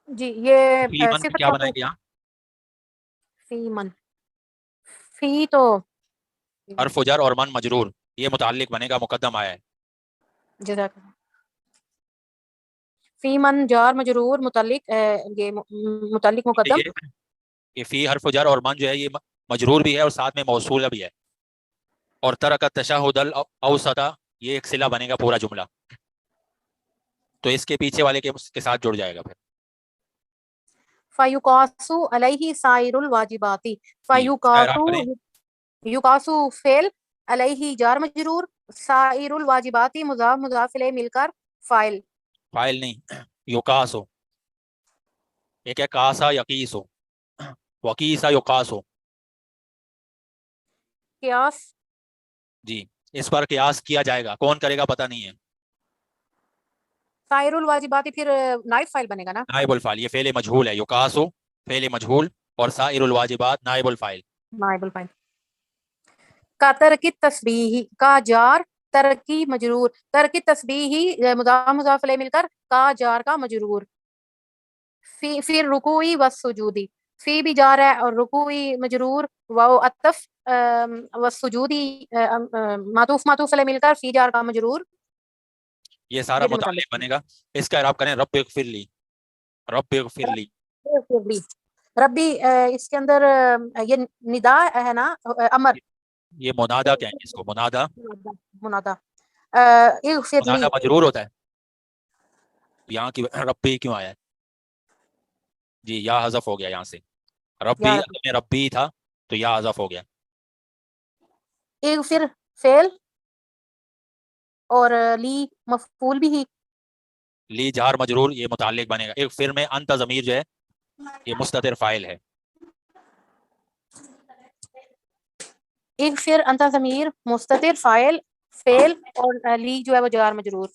F: جی یہ
E: فی من
F: صفت
E: کیا بنائیں گے یہاں؟
F: فی من، فی تو
E: حرف جر اور من مجرور، یہ متعلق بنے گا مقدم آیا ہے.
F: جزاک اللہ. فی من جار مجرور متعلق یہ متعلق مقدم.
E: یہ فی حرف جر اور من جو ہے یہ مجرور بھی ہے اور ساتھ میں موصولہ بھی ہے. اور ترک التشہد الاوسط یہ ایک صلہ بنے گا پورا جملہ، تو اس کے پیچھے والے کے ساتھ جڑ جائے گا پھر.
F: فیقاس علیہ سائر الواجبات،
E: اس کا اعراب کریں.
F: یقاس فعل، علیہ جار مجرور، سائر الواجبات مضاف مضاف الیہ مل کر فاعل.
E: فاعل نہیں، یقاس ہو. ایک ہے کاسا یقیس ہو، وقیسا یقاس ہو.
F: قیاس
E: جی اس پر قیاس کیا جائے گا، کون کرے گا پتہ نہیں ہے.
F: سائر الواجبات پھر نائب فاعل بنے گا نا.
E: نائب الفاعل، یہ فعل مجہول ہے. یقاس ہو فعل مجہول اور سائر الواجبات نائب الفاعل.
F: نائب الفاعل. کا ترک تسبیح، کا جار ترکی مجرور، ترک تسبیح مضاف مضاف الیہ مل کر کا جار کا مجرور. فی پھر رکوعی والسجودی، فی بھی جار ہے اور رکوعی مجرور، واو عطف والسجودی معطوف معطوف علیہ مل کر فی جار کا مجرور.
E: یہ سارا متعلق بنے گا. اس کا اعراب کریں رب اغفر لی، رب اغفر لی.
F: ربی اس کے اندر یہ ندا ہے نا امر.
E: یہ منادا کہیں گے اس کو، منادا.
F: منادا اغفر لی
E: منادا مجرور ہوتا ہے، یہاں کی ربی کیوں آیا ہے؟ جی یا حذف ہو گیا یہاں سے. ربی
F: یا
E: اصل میں ربی تھا تو یا حذف ہو گیا.
F: ایک پھر فعل اور لی مفعول بھی ہی.
E: لی جار مجرور یہ متعلق بنے گا. ایک پھر میں انت ضمیر جو ہے یہ مستتر فاعل ہے.
F: ایک پھر انت ضمیر مستتر فاعل فعل اور لی جو ہے وہ جار مجرور.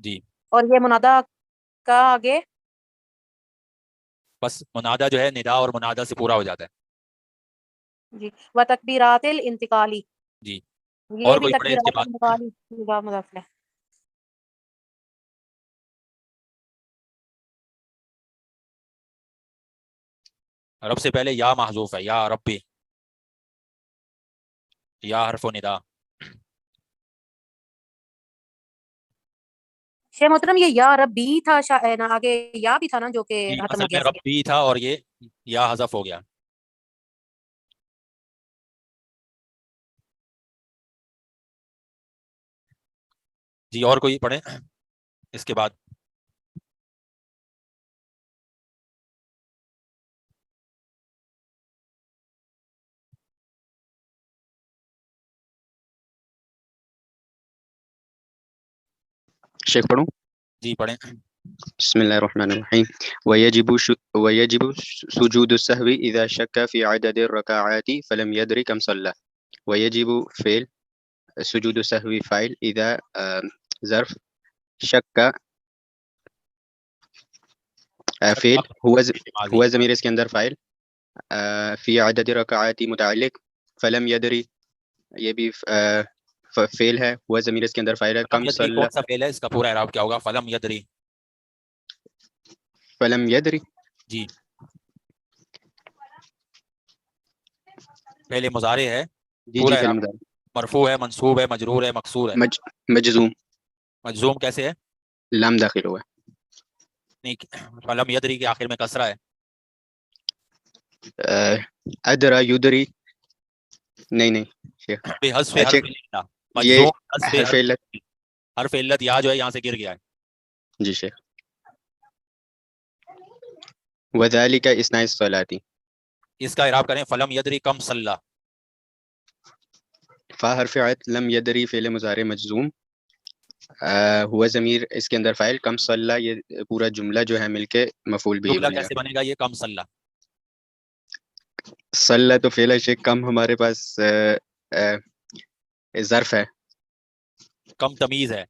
E: جی
F: اور یہ منادا کا آگے
E: بس منادا جو ہے ندا اور منادا سے پورا ہو جاتا ہے.
F: جی و تکبیرات الانتقالی.
E: جی
F: یہ
E: اور
F: بھی
E: کوئی پڑھے اس کے
F: تکبیرات
E: بعد.
F: الانتقالی مضاف مضاف ہے.
E: رب سے پہلے یا محذوف ہے. یا ربی یا حرف و ندا.
F: شیخ محترم یہ یا ربی تھا نا آگے یا بھی تھا نا جو کہ
E: جی
F: ختم
E: اصل
F: ہو
E: میں
F: گیا.
E: ربی تھا اور یہ یا حذف ہو گیا. جی اور کوئی پڑھے اس کے بعد.
G: شیخ پڑھوں؟
E: جی پڑھیں.
G: بسم الله الرحمن الرحيم ويجب سجود السهو إذا شك في عدد الركعات فلم يدر كم صلى. ويجب فعل، سجود السهو فاعل، إذا ظرف، شك فعل، هو ضمیر اس کے اندر فاعل، فی عدد رکعات متعلق، فلم یدری یہ بھی فعل ہے، ہوا ضمیر اس کے اندر فاعل ہے،
E: فلم
G: کم
E: یدری
G: صلی
E: کون سا فعل ہے؟ اس کا پورا اعراب کیا ہوگا؟ فلم یدری.
G: فلم یدری
E: جی پہلے مضارع ہے.
G: جی
E: پورا
G: جی فعل
E: اعراب
G: مضارع
E: مرفوع ہے، منصوب ہے، مجرور ہے، مکسور ہے.
G: مجزوم،
E: مجزوم کیسے ہے؟
G: لام داخل ہوا
E: نہیں، فلم یدری کے آخر میں کسرہ ہے.
G: ہے. ادرا یدری نہیں شیخ،
E: بے حذف
G: اچھا
E: حرف العلہ.
G: یہ
E: مجزوم حذف
G: حرف علت،
E: حرف علت یا جو ہے یہاں سے گر گیا ہے.
G: جی شیخ. وذالک اثناء الصلاۃ،
E: اس کا اعراب کریں فلم یدری کم صلی.
G: فا حرف عطف، لم یدری فعل مضارع مجزوم، ہوا ضمیر اس کے اندر فاعل، کم صلی یہ پورا جملہ جو ہے مل کے مفعول بھی
E: جملہ
G: بنے گا.
E: کیسے بنے گا یہ کم صلی؟
G: صلی تو فعل ہے شیخ، کم ہمارے پاس ظرف ہے.
E: کم تمیز ہے.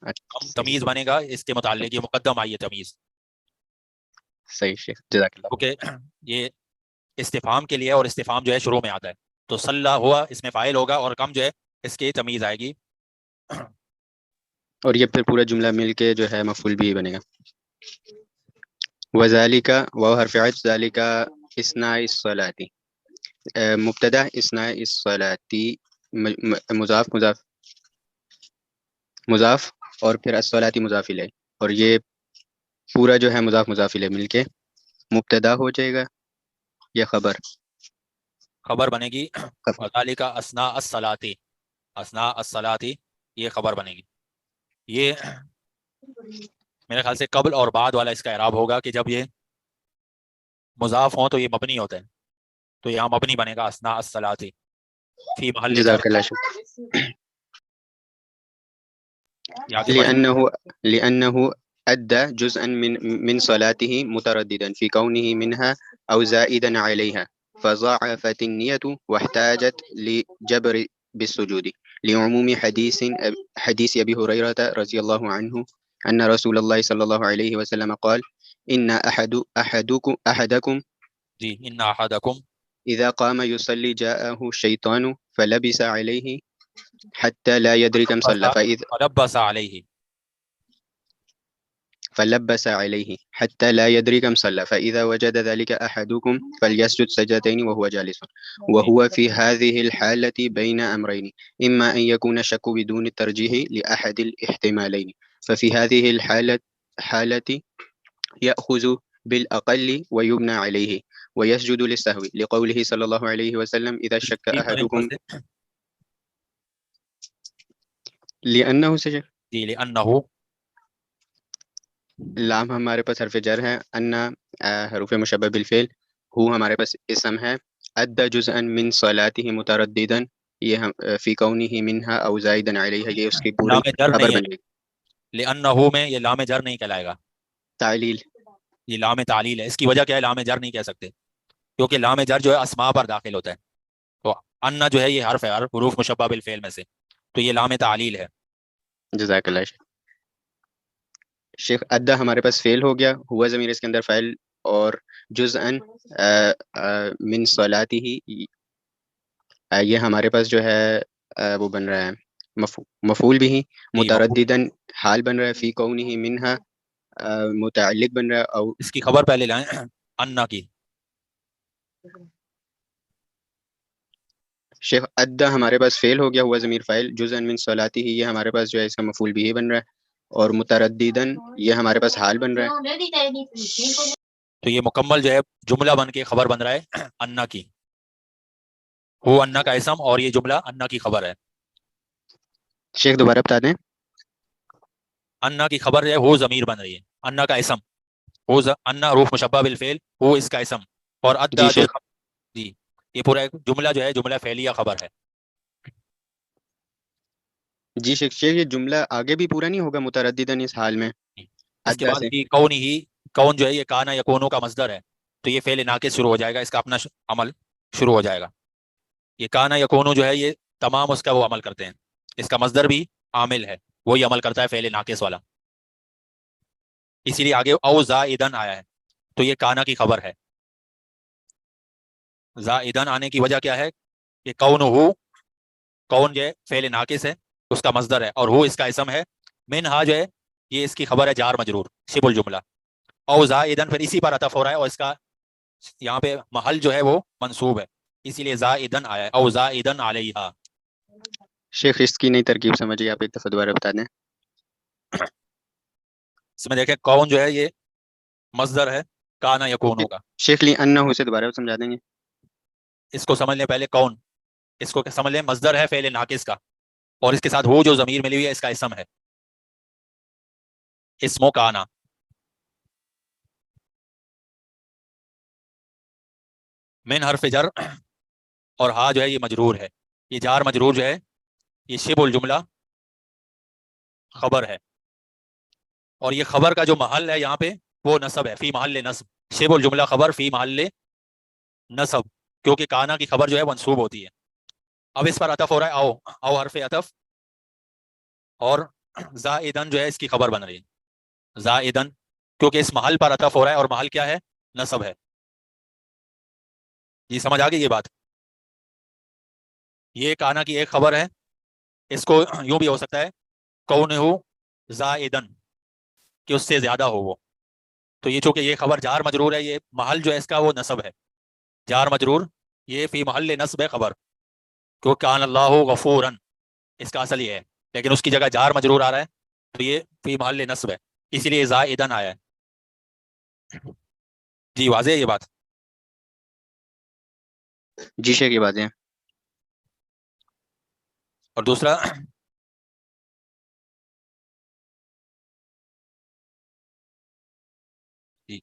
E: کم تمیز بنے گا اس کے متعلق، یہ مقدم آئی ہے تمیز.
G: صحیح شیخ، جزاک اللہ.
E: کیونکہ یہ استفہام کے لیے اور استفہام جو ہے شروع میں آتا ہے. تو صلی ہوا اس میں فاعل ہوگا اور کم جو ہے اس کی تمیز آئے گی.
G: اور یہ پھر پورا جملہ مل کے جو ہے مفعول بھی بنے گا. وذالک واو حرف عطف، ذالک اثناء الصلاۃ، مبتدا اثناء الصلاۃ، مضاف مضاف مضاف اور پھر الصلاۃ مضاف الیہ، اور یہ پورا جو ہے مضاف مضاف الیہ مل کے مبتدا ہو جائے گا یا خبر؟
E: خبر بنے گی. وذالک اثناء الصلاۃ، اثناء الصلاۃ یہ خبر بنے گی. یہ میرے خیال سے قبل اور بعد والا اس کا اعراب ہوگا کہ جب یہ مضاف ہوں تو یہ مبنی ہوتا ہے. تو یہاں مبنی بنے گا اثناء الصلاۃ فی محل جر.
G: جزاک اللہ شکر.
E: یہ آگے پڑھیں.
G: لأنه أدى جزءا من صلاته مترددا في كونه منها أو زائدا عليها، فضاعفت النية واحتاجت لجبر بالسجود، لعموم حديث أبي هريرة رضي الله عنه أن رسول الله صلى الله عليه وسلم قال إن أحدكم
E: جی ان احدکم
G: إذا قام يصلي جاءه الشيطان فلبس عليه حتى لا يدري كم صلى،
E: فلبس علیہ
G: فلبس عليه حتى لا يدري كم صلى، فإذا وجد ذلك أحدكم فليسجد سجدتين وهو جالس، وهو في هذه الحالة بين أمرين، إما أن يكون الشك بدون الترجيح لأحد الاحتمالين، ففي هذه الحالة يأخذ بالأقل ويبنى عليه ويسجد للسهو، لقوله صلى الله عليه وسلم إذا شك أحدكم، لأنه سجد.
E: جی لأنه
G: لام ہمارے پاس حرف جر ہے، انا حروف مشبہ بالفعل، ہو ہمارے پاس اسم ہے، ادى جزءا من صلاته مترددا، یہ ہم فی کونہ منہا او زائدا علیہ، یہ اس کی پوری
E: لام جر
G: خبر
E: نہیں
G: بن
E: ہے،
G: گئی.
E: لأنہ میں یہ لام جر نہیں کہلائے گا،
G: تعلیل.
E: یہ لام تعلیل ہے. اس کی وجہ کیا ہے؟ لام جر نہیں کہہ سکتے کیونکہ لام جر جو ہے اسماء پر داخل ہوتا ہے، تو ان جو ہے یہ حرف ہے، حروف مشبہ بالفعل میں سے، تو یہ لام تعلیل ہے.
G: جزاک اللہ شیخ. شیخ ادہ ہمارے پاس فعل ہو گیا، ہوا ضمیر اس کے اندر فاعل، اور جزءا من صلاته، یہ ہمارے پاس جو ہے وہ بن رہا ہے مفعول بھی،
E: جی، مفعول.
G: مترددن حال بن رہا ہے، فی کونہ منہا متعلق بن رہا ہے، او
E: اس کی خبر پہلے لائیں انا کی.
G: شیخ ادہ ہمارے پاس فعل ہو گیا، ہوا ضمیر فاعل، جزءا من صلاته، یہ ہمارے پاس جو ہے اس کا مفعول بھی بن رہا ہے، اور مترددن یہ ہمارے پاس حال بن رہا ہے.
E: تو یہ مکمل جو ہے جملہ بن کے خبر بن رہا ہے انا کی، وہ انا کا اسم اور یہ جملہ انا کی خبر ہے.
G: شیخ دوبارہ بتا دیں.
E: انا کی خبر ہے، وہ ضمیر بن رہی ہے، انا کا اسم، وہ انا حروف مشبہ بالفعل، وہ اس کا اسم، اور ادا
G: جی
E: جو
G: شیخ.
E: جی یہ پورا ایک جملہ جو ہے جملہ فعلیہ خبر ہے.
G: جی شیخ، شیخ یہ جملہ آگے بھی پورا نہیں ہوگا مترددن اس حال میں
E: اس کے
G: ادا
E: بعد
G: سے؟
E: بھی کون ہی، کون جو ہے یہ کانا یا کونوں کا مصدر ہے، تو یہ فعل ناقص شروع ہو جائے گا، اس کا اپنا عمل شروع ہو جائے گا. یہ کانا یا کونوں جو ہے یہ تمام اس کا وہ عمل کرتے ہیں، اس کا مصدر بھی عامل ہے، وہی عمل کرتا ہے فعل ناقص والا. اسی لیے آگے او زائدن آیا ہے، تو یہ کانا کی خبر ہے. زائدن آنے کی وجہ کیا ہے کہ کون ہو، کون جو ہے فعل ناقص ہے، اس کا مصدر ہے، اور وہ اس کا اسم ہے. منہا جو ہے یہ اس کی خبر ہے جار مجرور، شبہ الجملہ. او زائدن پھر اسی پر عطف ہو رہا ہے، اور اس کا یہاں پہ محل جو ہے وہ منصوب ہے، اسی لیے زائدن آیا ہے، او زائدن علیہا.
G: شیخ اس کی نئی ترکیب سمجھیے، آپ ایک دفعہ دوبارہ بتا دیں.
E: اس میں دیکھیں کون جو ہے یہ مصدر ہے کانا یکون ہوگا.
G: شیخ لی انہ سے دوبارہ سمجھا دیں گے.
E: اس کو سمجھ لیں پہلے، کون اس کو سمجھ لیں مصدر ہے فعل ناقص کا، اور اس کے ساتھ وہ جو ضمیر ملی ہوئی ہے اس کا اسم ہے، اسم و کانا. من حرف جر، اور ہا جو ہے یہ مجرور ہے، یہ جار مجرور جو ہے یہ شبہ الجملہ خبر ہے، اور یہ خبر کا جو محل ہے یہاں پہ وہ نصب ہے، فی محل نصب، شبہ الجملہ خبر فی محل نصب، کیونکہ کانا کی خبر جو ہے منصوب ہوتی ہے. اب اس پر عطف ہو رہا ہے او، او حرف عطف، اور زائدن جو ہے اس کی خبر بن رہی ہے، زائدن کیونکہ اس محل پر عطف ہو رہا ہے، اور محل کیا ہے؟ نصب ہے. یہ سمجھ آ گئی یہ بات؟ یہ کانا کی ایک خبر ہے، اس کو یوں بھی ہو سکتا ہے کون ہو زائدن، کہ اس سے زیادہ ہو وہ. تو یہ چونکہ یہ خبر جار مجرور ہے، یہ محل جو ہے اس کا وہ نصب ہے، جار مجرور یہ فی محل نصب ہے خبر، کیونکہ کان اللہ غفورن اس کا اصل یہ ہے، لیکن اس کی جگہ جار مجرور آ رہا ہے، تو یہ فی محل نصب ہے، اسی لیے زائدن آیا ہے. جی واضح ہے یہ بات؟
G: جی شیخ یہ باتیں.
E: اور دوسرا جی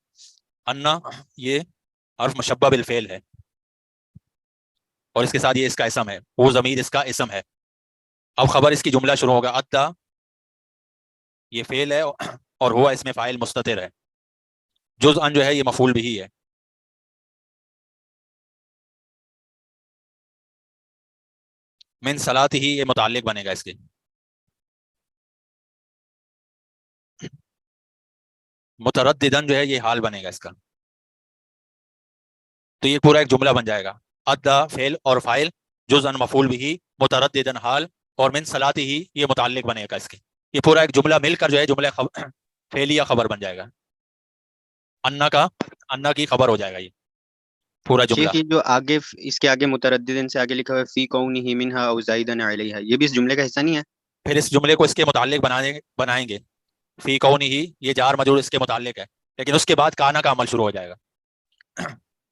E: انا، یہ حرف مشبہ بالفعل ہے، اور اس کے ساتھ یہ اس کا اسم ہے، وہ ضمیر اس کا اسم ہے. اب خبر اس کی جملہ شروع ہوگا، ادا یہ فعل ہے، اور ہوا اس میں فاعل مستتر ہے، جزءاً جو ہے یہ مفعول بھی ہے. من صلاۃ ہی یہ متعلق بنے گا اس کے، مترددن جو ہے یہ حال بنے گا اس کا. تو یہ پورا ایک جملہ بن جائے گا، ادا فعل اور فاعل، جزءاً مفعول بھی، مترددن حال، اور من صلاۃ ہی یہ متعلق بنے گا اس کے. یہ پورا ایک جملہ مل کر جو ہے جملہ فعلیہ خبر بن جائے گا، انا کی خبر ہو جائے گا یہ پورا جملہ.
G: شیخ یہ جو آگے اس کے آگے مترددن سے آگے لکھا ہوا ہے فی کونہ منہا او زائدن علیہا، یہ بھی اس جملے کا حصہ نہیں ہے؟
E: پھر اس جملے کو اس کے متعلق بنائیں گے، فی کون ہی یہ جار مجرور اس کے متعلق ہے، لیکن اس کے بعد کانا کا عمل شروع ہو جائے گا.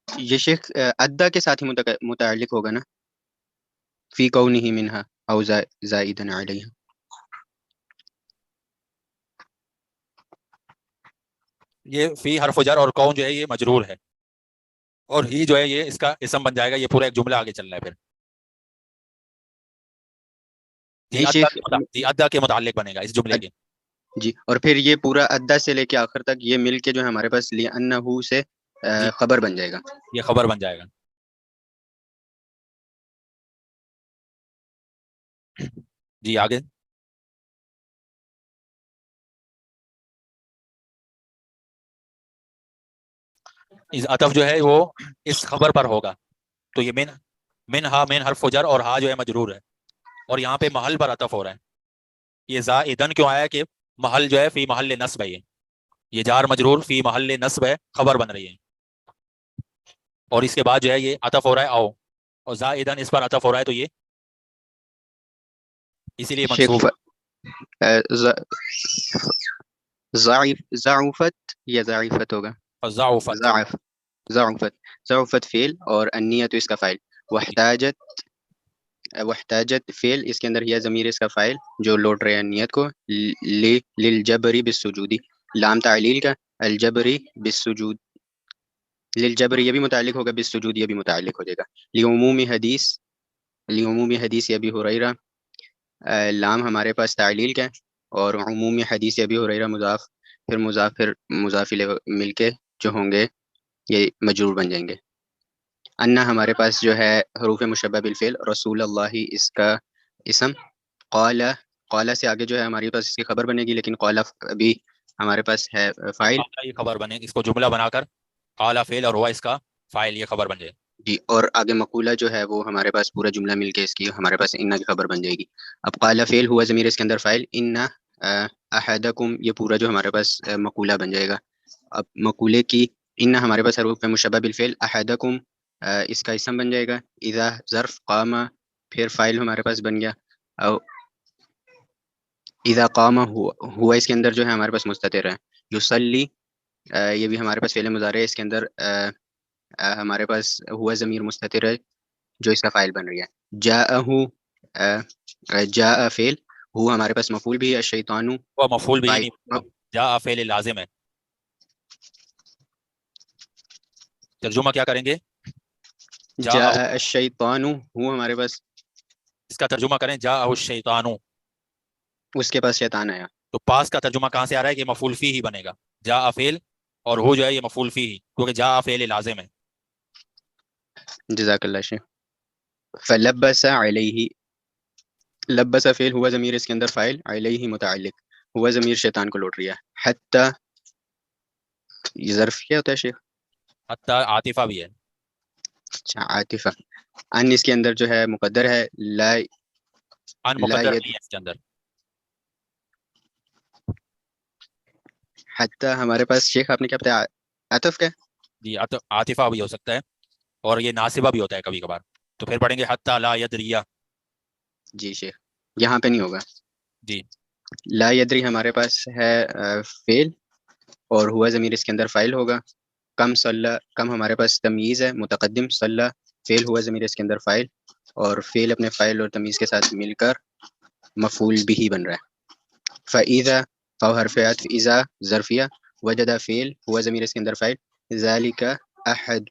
G: یہ شیخ ادا کے ساتھ ہی متعلق ہوگا نا، فی کونہ منہا او زائدن علیہا.
E: یہ فی حرف جر اور کون جو ہے یہ مجرور ہے، اور ہی جو ہے یہ اس کا اسم بن جائے گا. یہ پورا ایک جملہ آگے چل رہا ہے پھر.
G: جی شیخ.
E: جی ادا کے متعلق بنے گا اس جملے کے.
G: جی اور پھر یہ پورا ادا سے لے کے آخر تک یہ مل کے جو ہے ہمارے پاس لِأَنَّهُ سے
E: جی
G: خبر بن جائے گا.
E: یہ خبر بن جائے گا. جی آگے. اس عطف جو ہے وہ اس خبر پر ہوگا. تو یہ من حرف جر اور ہا جو ہے مجرور ہے اور یہاں پہ محل پر عطف ہو رہا ہے. یہ زائدن کیوں آیا کہ محل جو ہے فی محل نصب ہے. یہ جار مجرور فی محل نصب ہے, خبر بن رہی ہے. اور اس کے بعد جو ہے یہ عطف ہو رہا ہے او, اور زائدن اس پر عطف ہو رہا ہے تو یہ اسی لیے
G: شیخ
E: منصوب.
G: ضعفت یا ضعیفت ہوگا.
E: فضاعفت.
G: ضعفت فعل اور النیت اس کا فاعل. وحتاجت فعل, اس کے اندر یہ ضمیر اس کا فاعل جو لوٹ رہے ہیں نیت کو. للجبری بالسجودی, لام تعلیل کا, الجبری بالسجود. للجبر یہ بھی متعلق ہوگا, بالسجود یہ بھی متعلق ہو جائے گا. لعمومی حدیث ابی ہریرہ, لام ہمارے پاس تعلیل کا ہے اور عمومی حدیث ابی ہریرہ مضاف پھر مضاف مل کے جو ہوں گے یہ مجرور بن جائیں گے. انا ہمارے پاس جو ہے حروف مشبہ بالفعل, رسول اللہ اس کا اسم. قال سے آگے جو ہے ہمارے پاس اس کی خبر بنے گی, لیکن قال ابھی ہمارے پاس ہے فاعل.
E: یہ خبر بنے, اس کو جملہ بنا کر قال فعل اور ہوا اس کا فاعل, یہ خبر بن جائے.
G: جی اور آگے مقولہ جو ہے وہ ہمارے پاس پورا جملہ مل کے اس کی ہمارے پاس انا کی خبر بن جائے گی. اب قال فعل ہوا ضمیر اس کے اندر فاعل, انا احدکم یہ پورا جو ہمارے پاس مقولہ بن جائے گا. اب مقولے کی انا ہمارے پاس حروف مشبہ بالفعل, احدکم اس کا اسم بن جائے گا. اذا ظرف, قام پھر فاعل ہمارے پاس بن گیا. او اذا قام ہوا اس کے اندر جو ہے ہمارے پاس مستتر ہے. یصلی یہ بھی ہمارے پاس فعل مضارع ہے, اس کے اندر ہمارے پاس ہوا ضمیر مستتر ہے جو اس کا فاعل بن رہی ہے. جاء فعل, ہوا ہمارے پاس مفعول بھی ہے. الشیطان
E: وہ مفعول بھی نہیں, جاء فعل لازم ہے. ترجمہ کیا کریں گے؟
G: جاء الشیطان, ہوا ہمارے پاس
E: اس کا ترجمہ کریں جاء الشیطان,
G: اس کے پاس شیطان آیا.
E: تو پاس کا ترجمہ کہاں سے آ رہا ہے کہ مفعول فی ہی بنے گا. جاء فعل اور ہو جو ہے یہ مفعول فی ہی, کیونکہ جاء فعل لازم ہے.
G: جزاک اللہ شیخ. فلبس علیہ, لبس فعل ہوا ضمیر اس کے اندر فاعل, علیہ متعلق, ہوا ضمیر شیطان کو لوٹ رہا ہے. حتی یہ ظرف کیا ہوتا ہے شیخ؟
E: حتی عاطفہ بھی ہے.
G: اچھا عاطفہ. ان اس کے اندر جو ہے مقدر ہے, لا
E: ان مقدر نہیں ہے اس کے اندر.
G: حتی ہمارے پاس شیخ آپ نے کیا بتایا, عطف کا؟
E: جی عاطفہ بھی ہو سکتا ہے اور یہ ناصبہ بھی ہوتا ہے کبھی کبھار. تو پھر پڑھیں گے حتی لا یدریہ.
G: جی شیخ یہاں پہ نہیں ہوگا.
E: جی
G: لا یدری ہمارے پاس ہے فعل اور ہوا ضمیر اس کے اندر فاعل ہوگا. کم صلی, کم ہمارے پاس تمییز ہے متقدم, صلی فعل ہوا ضمیر اس کے اندر فاعل اور فعل اپنے فاعل اور تمییز کے ساتھ مل کر مفعول بھی بن رہا ہے. فَإِذَا فاء حرف عطف, اذا ظرفیہ, وجد فعل ہوا ضمیر اس کے اندر فاعل, ذالک احد,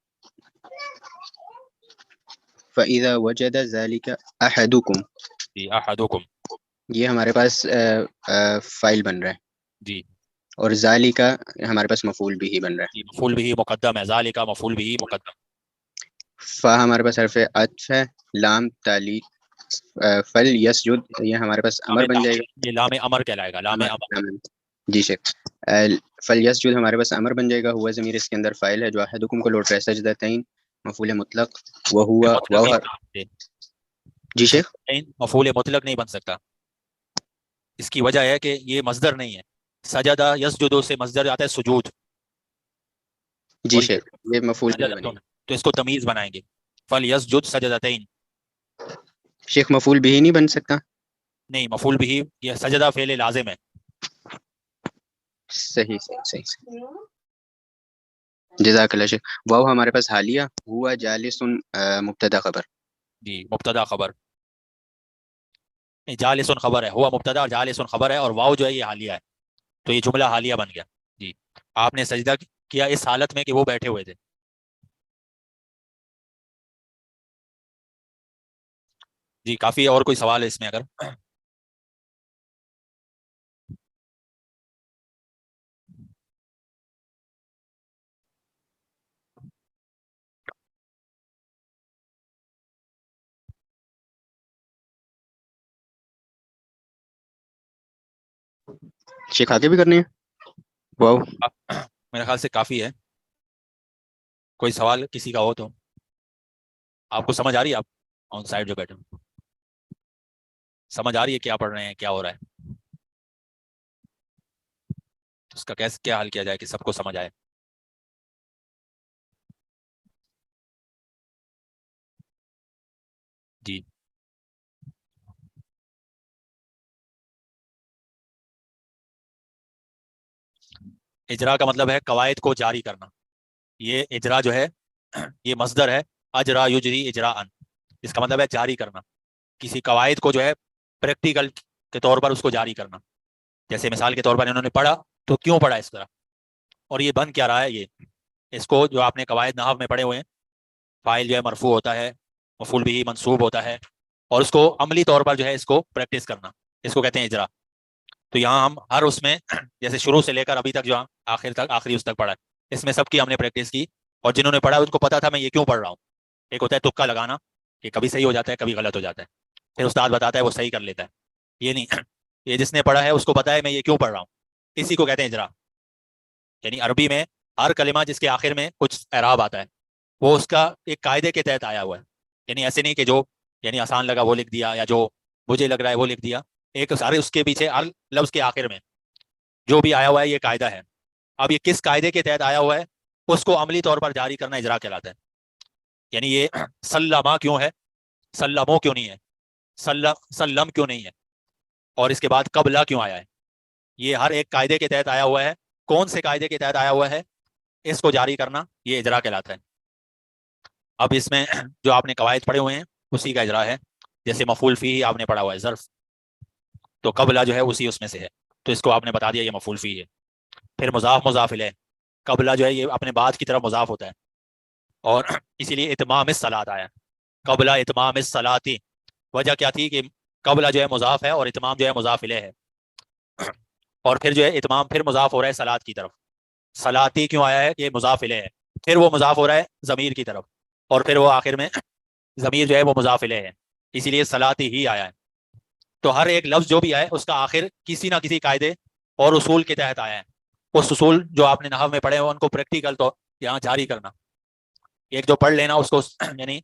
G: فَإِذَا وجد ذالک احدکم,
E: جی احدکم,
G: یہ ہمارے پاس فاعل بن رہا ہے.
E: جی
G: اور ذالک ہمارے پاس مفعول بھی بن رہا ہے.
E: مفعول بھی مقدم ہے, ذالک مفعول بھی مقدم.
G: فا ہمارے پاس حرف عطف ہے, لام تعلیق, فل یسجد یہ ہمارے پاس امر بن جائے گا.
E: یہ لام امر کہلائے گا, لام امر.
G: جی شیخ. فل یسجد ہمارے پاس امر بن جائے گا, ہوا ضمیر اس کے اندر فاعل ہے جو احدکم کو لوٹ رہا ہے. سجدتین مفعول مطلق, وہوا جی شیخ
E: مفعول مطلق نہیں بن سکتا. اس کی وجہ ہے کہ یہ مصدر نہیں ہے. سجدہ یسجد سے مصدر آتا ہے سجود.
G: جی شیخ یہ مفعول بھی بنے گا.
E: تو اس کو تمیز بنائیں گے, فل یسجد سجدتین.
G: شیخ مفعول بھی نہیں بن سکتا.
E: نہیں مفعول بھی, یہ سجدہ فعل لازم ہے.
G: صحیح صحیح صحیح. جزاک اللہ شیخ. واو ہمارے پاس حالیہ, ہوا جالس مبتدا خبر.
E: جی مبتدا خبر, جالسن خبر ہے, ہوا مبتدا اور جالسن خبر ہے, اور واو جو ہے یہ حالیہ ہے. تو یہ جملہ حالیہ بن گیا. جی آپ نے سجدہ کیا اس حالت میں کہ وہ بیٹھے ہوئے تھے. جی کافی ہے، اور کوئی سوال ہے اس میں اگر؟
G: شیخ آگے بھی کرنی ہے؟ واو،
E: میرے خیال سے کافی ہے. کوئی سوال کسی کا ہو تو؟ آپ کو سمجھ آ رہی ہے؟ آپ آن سائڈ جو بیٹھے ہو، سمجھ آ رہی ہے کیا پڑھ رہے ہیں، کیا ہو رہا ہے؟ اس کا کیسے کیا حل کیا جائے کہ سب کو سمجھ آئے؟ جی اجرا کا مطلب ہے قواعد کو جاری کرنا. یہ اجرا جو ہے یہ مصدر ہے، اجرا یجری اجراءن، اس کا مطلب ہے جاری کرنا. کسی قواعد کو جو ہے پریکٹیکل کے طور پر اس کو جاری کرنا. جیسے مثال کے طور پر انہوں نے پڑھا تو کیوں پڑھا اس طرح، اور یہ بن کیا رہا ہے. یہ اس کو جو آپ نے قواعد نحو میں پڑھے ہوئے ہیں، فاعل جو ہے مرفوع ہوتا ہے، مفعول بھی منصوب ہوتا ہے، اور اس کو عملی طور پر جو ہے اس کو پریکٹس کرنا، اس کو کہتے ہیں اجرا. تو یہاں ہم ہر اس میں جیسے شروع سے لے کر ابھی تک جو آخر تک آخری اس تک پڑھا ہے، اس میں سب کی ہم نے پریکٹس کی. اور جنہوں نے پڑھا ان کو پتا تھا میں یہ کیوں پڑھ رہا ہوں. ایک ہوتا ہے تکا لگانا کہ کبھی صحیح ہو جاتا ہے کبھی غلط ہو جاتا ہے، پھر استاد بتاتا ہے وہ صحیح کر لیتا ہے. یہ نہیں، یہ جس نے پڑھا ہے اس کو پتا ہے میں یہ کیوں پڑھ رہا ہوں. اسی کو کہتے ہیں اجرا. یعنی عربی میں ہر کلمہ جس کے آخر میں کچھ اعراب آتا ہے وہ اس کا ایک قاعدے کے تحت آیا ہوا ہے. یعنی ایسے نہیں کہ جو یعنی آسان لگا وہ لکھ دیا، یا جو مجھے لگ رہا ہے وہ لکھ دیا. ایک سارے اس کے پیچھے ہر لفظ کے آخر میں جو بھی آیا ہوا ہے یہ قاعدہ ہے. اب یہ کس قاعدے کے تحت آیا ہوا ہے اس کو عملی طور پر جاری کرنا اجرا کہلاتا ہے. یعنی یہ سلمہ کیوں ہے، سلمو کیوں نہیں ہے، سلم کیوں نہیں ہے، اور اس کے بعد قبلہ کیوں آیا ہے، یہ ہر ایک قاعدے کے تحت آیا ہوا ہے. کون سے قاعدے کے تحت آیا ہوا ہے اس کو جاری کرنا یہ اجرا کہلاتا ہے. اب اس میں جو آپ نے قواعد پڑھے ہوئے ہیں اسی کا اجرا ہے. جیسے مفعول فیہ آپ نے پڑھا ہوا ہے ظرف، تو قبلہ جو ہے اسی اس میں سے ہے، تو اس کو آپ نے بتا دیا یہ مفعول فیہ ہے. پھر مضاف مضاف الیہ، قبلہ جو ہے یہ اپنے بعد کی طرف مضاف ہوتا ہے، اور اسی لیے اتمام الصلاۃ آیا قبلہ اتمام الصلاۃ. وجہ کیا تھی کہ قبلہ جو ہے مضاف ہے اور اتمام جو ہے مضاف الیہ ہے، اور پھر جو ہے اتمام پھر مضاف ہو رہا ہے صلاۃ کی طرف. صلاتی کیوں آیا ہے کہ مضاف الیہ ہے، پھر وہ مضاف ہو رہا ہے ضمیر کی طرف، اور پھر وہ آخر میں ضمیر جو ہے وہ مضاف الیہ ہے، اسی لیے صلاتی ہی آیا ہے. تو ہر ایک لفظ جو بھی آئے اس کا آخر کسی نہ کسی قاعدے اور اصول کے تحت آیا ہے. اس اصول جو آپ نے نحو میں پڑھے ہیں ان کو پریکٹیکل تو یہاں جاری کرنا. ایک جو پڑھ لینا اس کو یعنی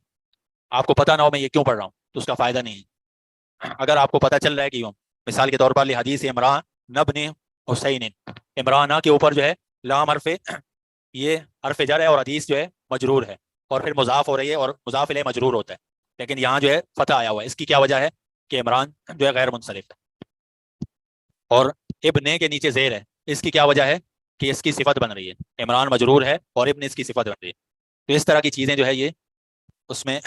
E: آپ کو پتہ نہ ہو میں یہ کیوں پڑھ رہا ہوں تو اس کا فائدہ نہیں ہے. اگر آپ کو پتہ چل رہا ہے کہ یوں، مثال کے طور پر حدیث عمران نبن حسین، عمرانہ کے اوپر جو ہے لام حرف یہ حرف جر ہے اور حدیث جو ہے مجرور ہے، اور پھر مضاف ہو رہی ہے اور مضاف الیہ مجرور ہوتا ہے، لیکن یہاں جو ہے فتح آیا ہوا ہے. اس کی کیا وجہ ہے کہ عمران جو ہے غیر منصرف ہے، اور ابن کے نیچے زیر ہے. اس کی کیا وجہ ہے کہ اس کی صفت بن رہی ہے، عمران مجرور ہے اور ابن اس کی صفت بن رہی ہے. تو اس طرح کی چیزیں جو ہے یہ اس میں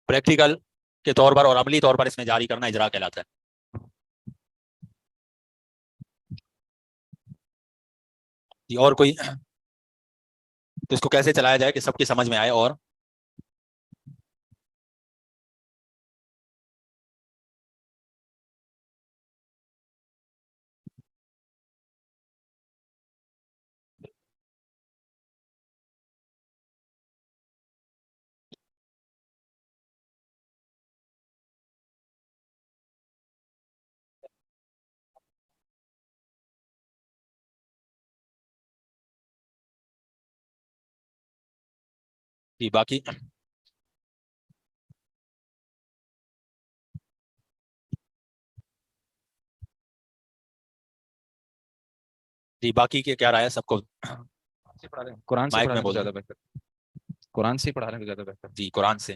E: پریکٹیکل کے طور پر اور عملی طور پر اس میں جاری کرنا اجرا کہلاتا ہے. جی اور کوئی؟ تو اس کو کیسے چلایا جائے کہ سب کی سمجھ میں آئے؟ اور جی باقی جی باقی کے کیا رائے ہے سب کو؟
H: قرآن سے
E: مائک
H: پڑھا
E: میں
H: رہے ہیں تو
E: بول
H: زیادہ بہتر، قرآن سے پڑھا رہے ہیں تو زیادہ بہتر.
E: جی قرآن سے.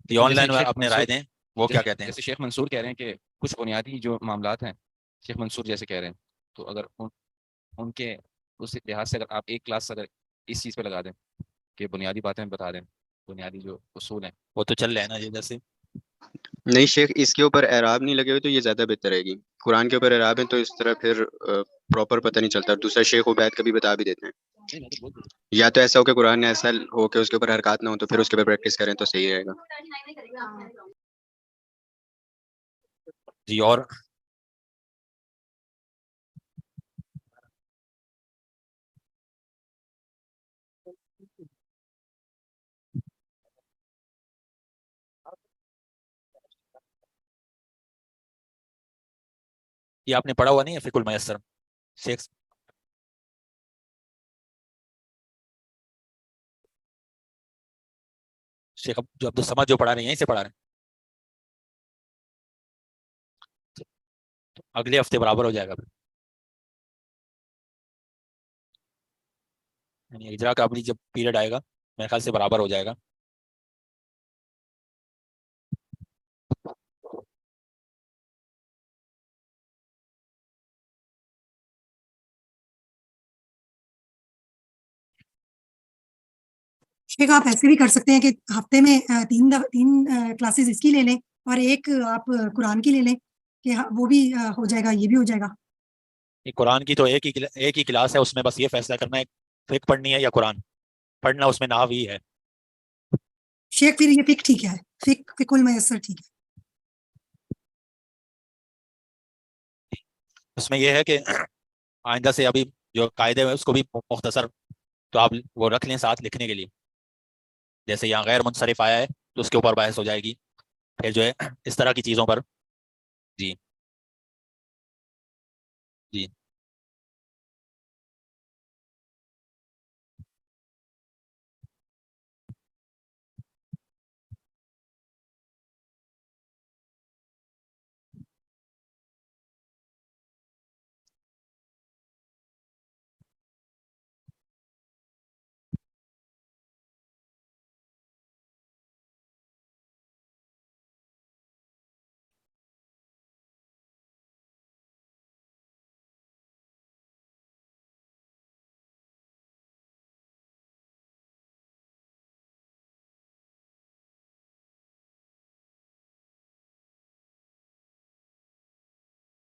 E: جی آن
H: جیسے
E: لائن
H: شیخ
E: اپنے رائے
H: منصور-
E: دیں وہ کیا
H: جیسے-
E: کہتے ہیں.
H: جیسے شیخ منصور کہہ رہے ہیں کہ کچھ بنیادی جو معاملات ہیں شیخ منصور جیسے کہہ رہے ہیں، تو اگر ان کے اس لحاظ سے اگر آپ ایک کلاس اگر اس چیز پہ لگا دیں کہ بنیادی باتیں بتا دیں، بنیادی جو اصول ہیں.
E: وہ تو چل رہے ہیں نا یہ جیسے.
G: نہیں شیخ، اس کے اوپر اعراب نہیں لگے ہوئے تو یہ زیادہ بہتر رہے گی. قرآن کے اوپر اعراب ہے تو اس طرح پھر پراپر پتہ نہیں چلتا. دوسرا شیخ عبید کبھی بتا بھی دیتے ہیں.
H: نہیں، میں تو بول دوں.
G: یا تو ایسا ہو کہ قرآن نے ایسا ہو کہ اس کے اوپر حرکات نہ ہو تو پھر اس کے اوپر پریکٹس کریں تو صحیح رہے گا.
E: جی اور یہ آپ نے پڑھا ہوا نہیں ہے فقہ المیسر شیخ شیخ جو عبد الصمد جو پڑھا رہے ہیں یہیں سے پڑھا رہے ہیں؟ اگلے ہفتے برابر ہو جائے گا. یعنی اجرا کا ابھی جب پیریڈ آئے گا میرے خیال سے برابر ہو جائے گا.
I: شیخ آپ ایسے بھی کر سکتے ہیں کہ ہفتے میں تین کلاسز اس کی لے لیں اور ایک آپ قرآن کی لے لیں کہ وہ بھی ہو جائے گا یہ بھی ہو جائے گا.
E: قرآن کی تو ایک ہی کلاس ہے, اس میں بس یہ فیصلہ کرنا ہے فقہ پڑھنی ہے یا قرآن پڑھنا, اس میں نحو ہی ہے.
I: شیخ پھر یہ فقہ ٹھیک ہے, فقہ المیسر ٹھیک ہے.
E: اس میں یہ ہے کہ آئندہ سے ابھی جو قاعدے ہیں اس کو بھی مختصر تو آپ وہ رکھ لیں ساتھ لکھنے کے لیے. جیسے یہاں غیر منصرف آیا ہے تو اس کے اوپر بحث ہو جائے گی, پھر جو ہے اس طرح کی چیزوں پر. جی جی